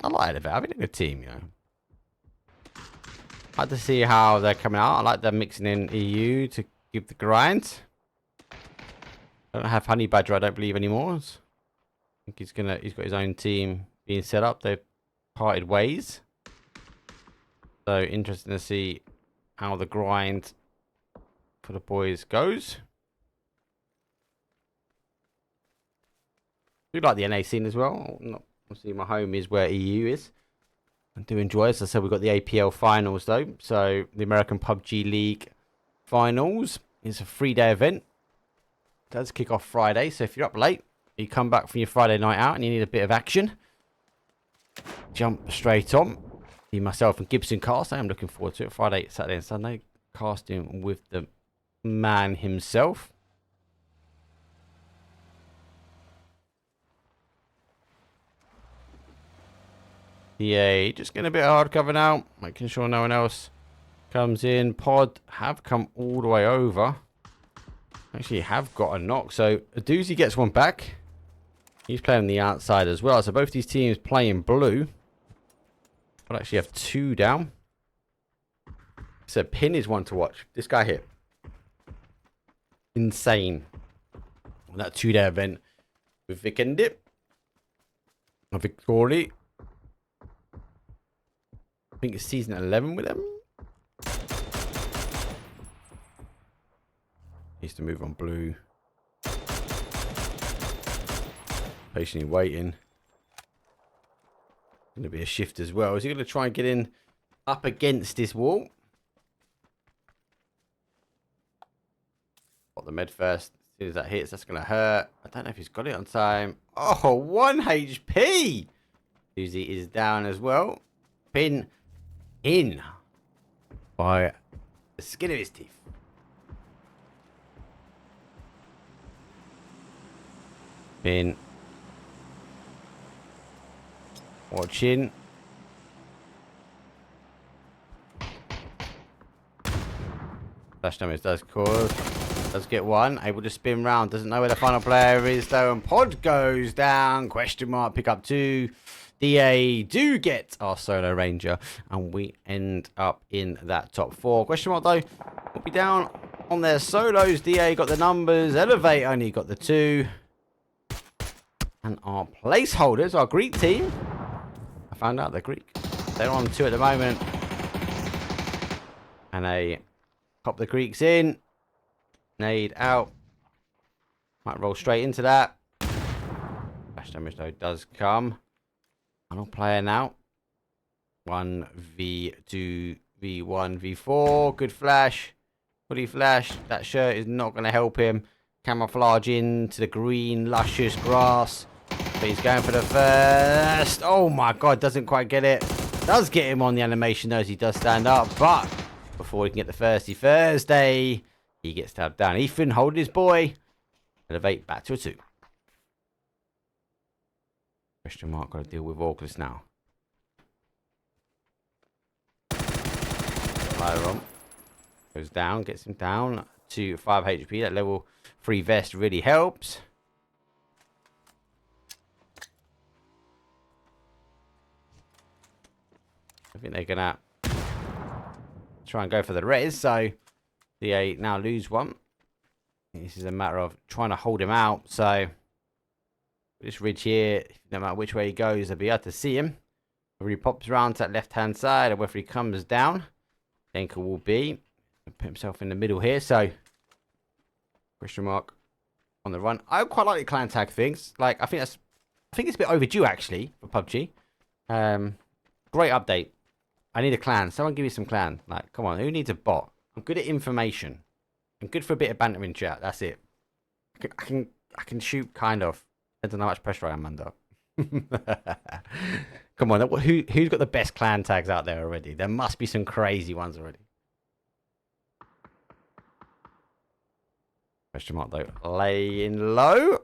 I like it. Having a good team, you know. I like to see how they're coming out. I like them mixing in EU to give the grind. I don't have Honey Badger, I don't believe anymore. I think he's got his own team being set up. They've parted ways. So interesting to see how the grind for the boys goes. I do like the NA scene as well. Obviously, my home is where EU is. I do enjoy it. As I said, we've got the APL finals, though. So, the American PUBG League finals is a 3-day event. It does kick off Friday. So, if you're up late, you come back from your Friday night out and you need a bit of action, jump straight on. Me, myself, and Gibson cast. I am looking forward to it. Friday, Saturday, and Sunday. Casting with the man himself. Yeah, just getting a bit hard cover now, making sure no one else comes in. Pod have come all the way over. Actually, have got a knock, so a doozy gets one back. He's playing on the outside as well, so both these teams playing blue. But actually have 2 down. So Pin is one to watch. This guy here, insane. On that 2-day event with Vic and Dip, Victory. I think it's season 11 with them. Needs to move on blue. Patiently waiting. Going to be a shift as well. Is he going to try and get in up against this wall? Got the med first. As soon as that hits, that's going to hurt. I don't know if he's got it on time. Oh, 1 HP. Uzi is down as well. Pin in by the skin of his teeth. Pin watching. Flash damage does cause. Does get one. Able to spin round. Doesn't know where the final player is though. And Pod goes down. Question mark. Pick up 2. DA do get our solo ranger, and we end up in that top 4. Question mark though, will be down on their solos. DA got the numbers, Elevate only got the 2, and our placeholders, our Greek team, I found out they're Greek. They're on 2 at the moment, and they pop the Greeks in, nade out, might roll straight into that. Flash damage though does come. Final player now. 1v2, v1, v4. Good flash. Fully flash. That shirt is not going to help him. Camouflage into the green, luscious grass. But he's going for the first. Oh my god, doesn't quite get it. Does get him on the animation though, as he does stand up. But before he can get the firsty Thursday, he gets tabbed down. Ethan holding his boy. Elevate back to a 2. Question mark, got to deal with August now. Fire on. Goes down, gets him down to 5 HP. That level 3 vest really helps. I think they're gonna try and go for the res, so they now lose one. This is a matter of trying to hold him out, so this ridge here, no matter which way he goes, they'll be able to see him. Whether he pops around to that left hand side or whether he comes down, Denker will be put himself in the middle here, so question mark on the run. I quite like the clan tag things. Like I think it's a bit overdue actually for PUBG. Great update. I need a clan. Someone give me some clan. Like, come on, who needs a bot? I'm good at information. I'm good for a bit of banter in chat. That's it. I can shoot kind of. I don't know how much pressure I am under. Come on, who's got the best clan tags out there already? There must be some crazy ones already. Question mark though. Laying low.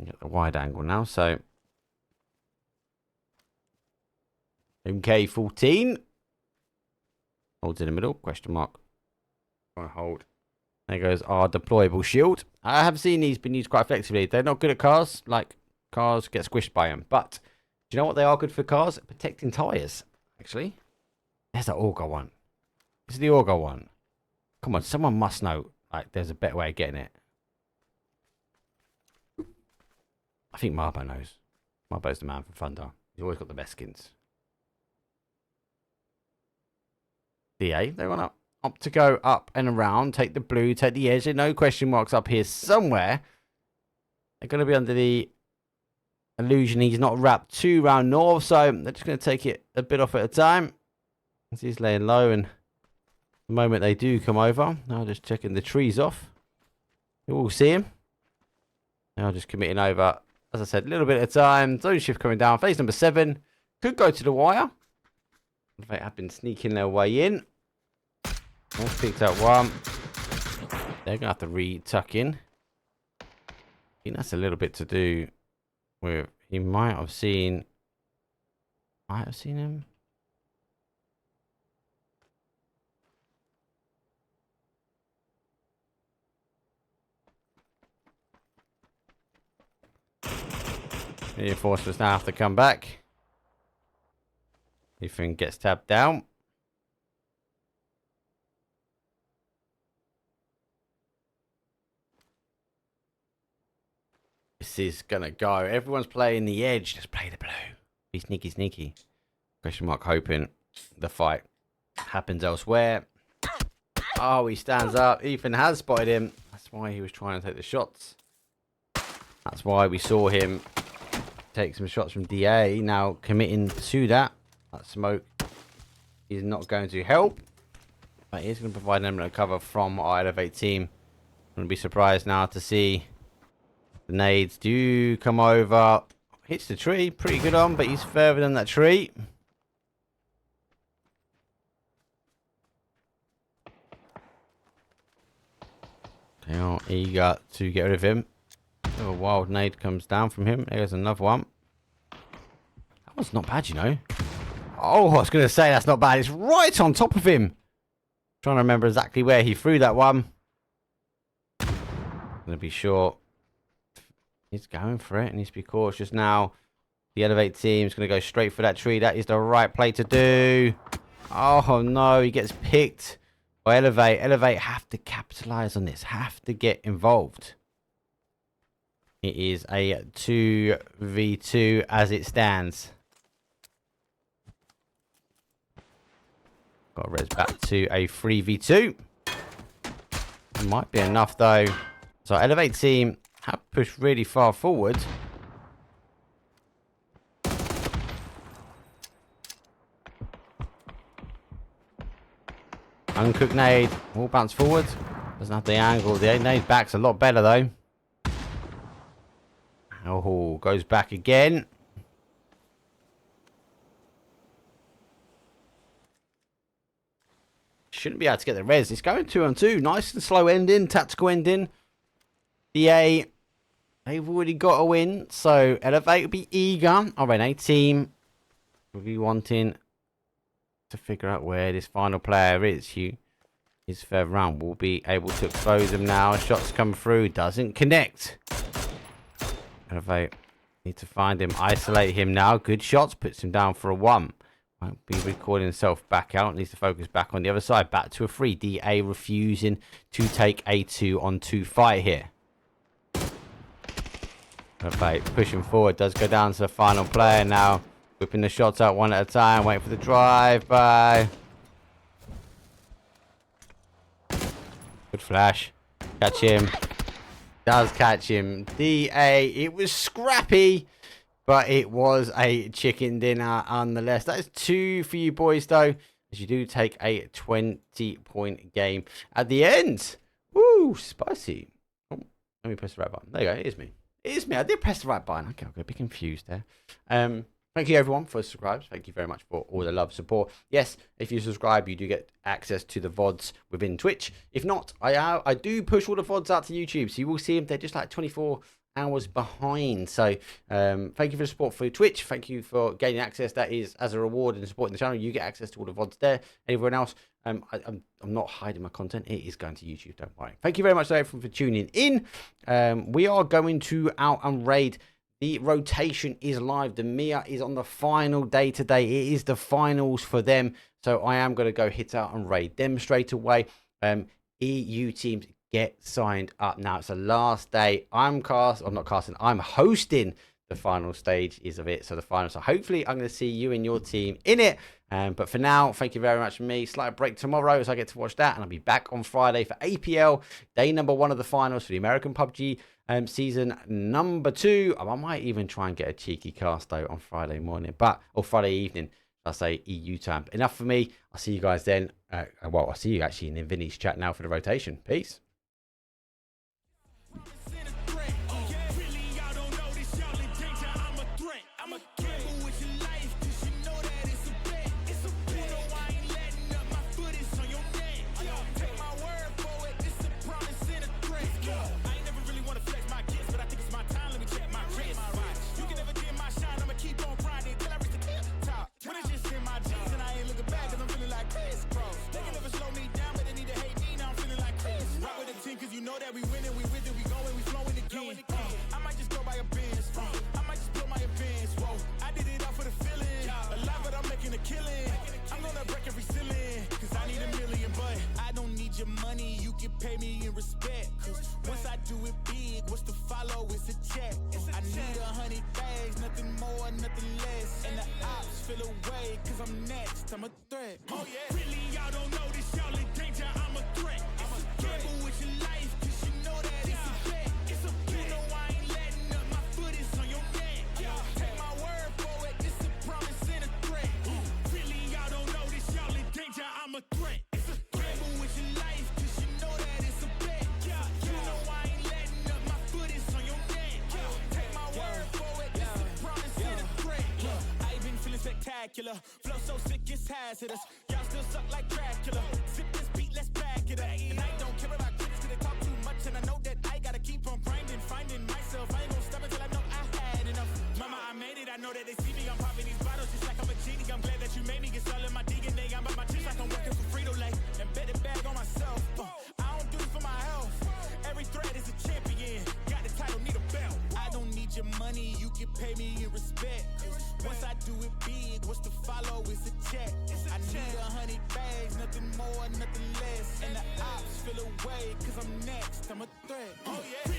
Get the wide angle now, so MK14 holds in the middle, question mark. Trying to hold. There goes our deployable shield. I have seen these been used quite effectively. They're not good at cars, like cars get squished by them, but do you know what they are good for cars? Protecting tires, actually. There's the Auger one. This is the Auger one. Come on, someone must know, like, there's a better way of getting it. I think Marbo knows. Marbo's the man for Thunder. He's always got the best skins. DA, they want up to go up and around. Take the blue, take the edge. There's no question marks up here somewhere. They're going to be under the illusion he's not wrapped too round north. So they're just going to take it a bit off at a time. As he's laying low. And the moment they do come over, now just checking the trees off. You will see him. Now just committing over. As I said, a little bit at a time. Zone shift coming down. Phase number 7. Could go to the wire. They have been sneaking their way in. That's picked up one. They're going to have to re-tuck in. I think that's a little bit to do with... He might have seen... him. Reinforcements now have to come back. Ethan gets tapped down. This is gonna go. Everyone's playing the edge. Just play the blue. Be sneaky, sneaky. Question mark hoping the fight happens elsewhere. Oh, he stands up. Ethan has spotted him. That's why he was trying to take the shots. That's why we saw him take some shots from DA. Now committing to that. That smoke is not going to help. But he is going to provide them a cover from our Elevate team. I'm going to be surprised now to see the nades do come over. Hits the tree. Pretty good on, but he's further than that tree. They are eager to get rid of him. A wild nade comes down from him. There's another one. That was not bad, you know. Oh, I was going to say that's not bad. It's right on top of him. Trying to remember exactly where he threw that one. Going to be sure. He's going for it. And he's be cautious now. The Elevate team is going to go straight for that tree. That is the right play to do. Oh, no. He gets picked by Elevate. Elevate have to capitalize on this. Have to get involved. It is a 2v2 as it stands. Got to res back to a 3v2. Might be enough though. So Elevate team have pushed really far forward. Uncooked nade. All bounce forward. Doesn't have the angle. The nade back's a lot better though. Oh, goes back again. Shouldn't be able to get the res. It's going 2-on-2. Nice and slow ending. Tactical ending. DA They've already got a win, so Elevate will be eager. RNA team will be wanting to figure out where this final player is. His third round will be able to expose him now. Shots come through, doesn't connect. Elevate need to find him, isolate him now. Good shots, puts him down for a 1. Won't be recording himself back out. Needs to focus back on the other side. Back to a 3. DA refusing to take a 2-on-2 fight here. Elevate pushing forward, does go down to the final player now. Whipping the shots out one at a time, waiting for the drive by. Good flash. Catch him. Does catch him. DA. It was scrappy, but it was a chicken dinner nonetheless. That is 2 for you boys, though, as you do take a 20-point game at the end. Woo, spicy. Oh, let me press the right button. There you go. It is me. It is me. I did press the right button. Okay, I'll get a bit confused there. Thank you, everyone, for subscribes. Thank you very much for all the love, support. Yes, if you subscribe, you do get access to the VODs within Twitch. If not, I do push all the VODs out to YouTube, so you will see them. They're just like 24 hours behind. So thank you for the support for Twitch. Thank you for gaining access. That is as a reward and supporting the channel. You get access to all the VODs there. Everyone else, I'm not hiding my content. It is going to YouTube. Don't worry. Thank you very much, everyone, for tuning in. We are going to out and raid. The rotation is live. The Mia is on the final day today. It is the finals for them. So I am going to go hit out and raid them straight away. EU teams, get signed up now. It's the last day. I'm hosting the final stages of it. So the final. So hopefully I'm going to see you and your team in it. But for now, thank you very much for me. Slight break tomorrow as I get to watch that. And I'll be back on Friday for APL, day number 1 of the finals for the American PUBG season number 2. I might even try and get a cheeky cast out on Friday morning, or Friday evening. I'll say EU time. But enough for me. I'll see you guys then. Well, I'll see you actually in Vinny's chat now for the rotation. Peace. We winning, we with it, we going, we flowing again. I might just go by a Benz. I might just blow my advance. Whoa, I did it all for the feeling. Alive, but I'm making a killing. I'm gonna break every ceiling, cause I need $1 million, but I don't need your money. You can pay me in respect. Cause once I do it big, what's to follow is a check. I need 100 bags, nothing more, nothing less. And the ops feel away, cause I'm next. I'm a threat. Oh yeah, really, y'all don't know this, y'all in danger. I'm a threat. I'm a gamble with your life. I'm a threat. It's a gamble with your life, cause you know that it's a bet. You know I ain't letting up, my foot is on your neck. Take my word for it, it's a promise and a threat. I been feeling spectacular, flow so sick it's hazardous. Y'all still suck like Dracula. Zip this beat, let's back it up. And I don't care about critics cause they talk too much. And I know that I gotta keep on grinding, finding myself. I ain't gonna stop until I know I had enough. Mama, I made it, I know that they see me. I'm popping these bottles just like I'm a genie. I'm glad that you made me get all in my DNA. I'm about my chips like I'm working for Frito-Lay. And bet it bag on myself. I don't do this for my health. Every threat is a champion. Got the title, need a belt. I don't need your money, you can pay me in respect. Once I do it big, what's to follow is a check. I need 100 bags, nothing more, nothing less. And the ops feel away, cause I'm next, I'm a threat. Oh yeah.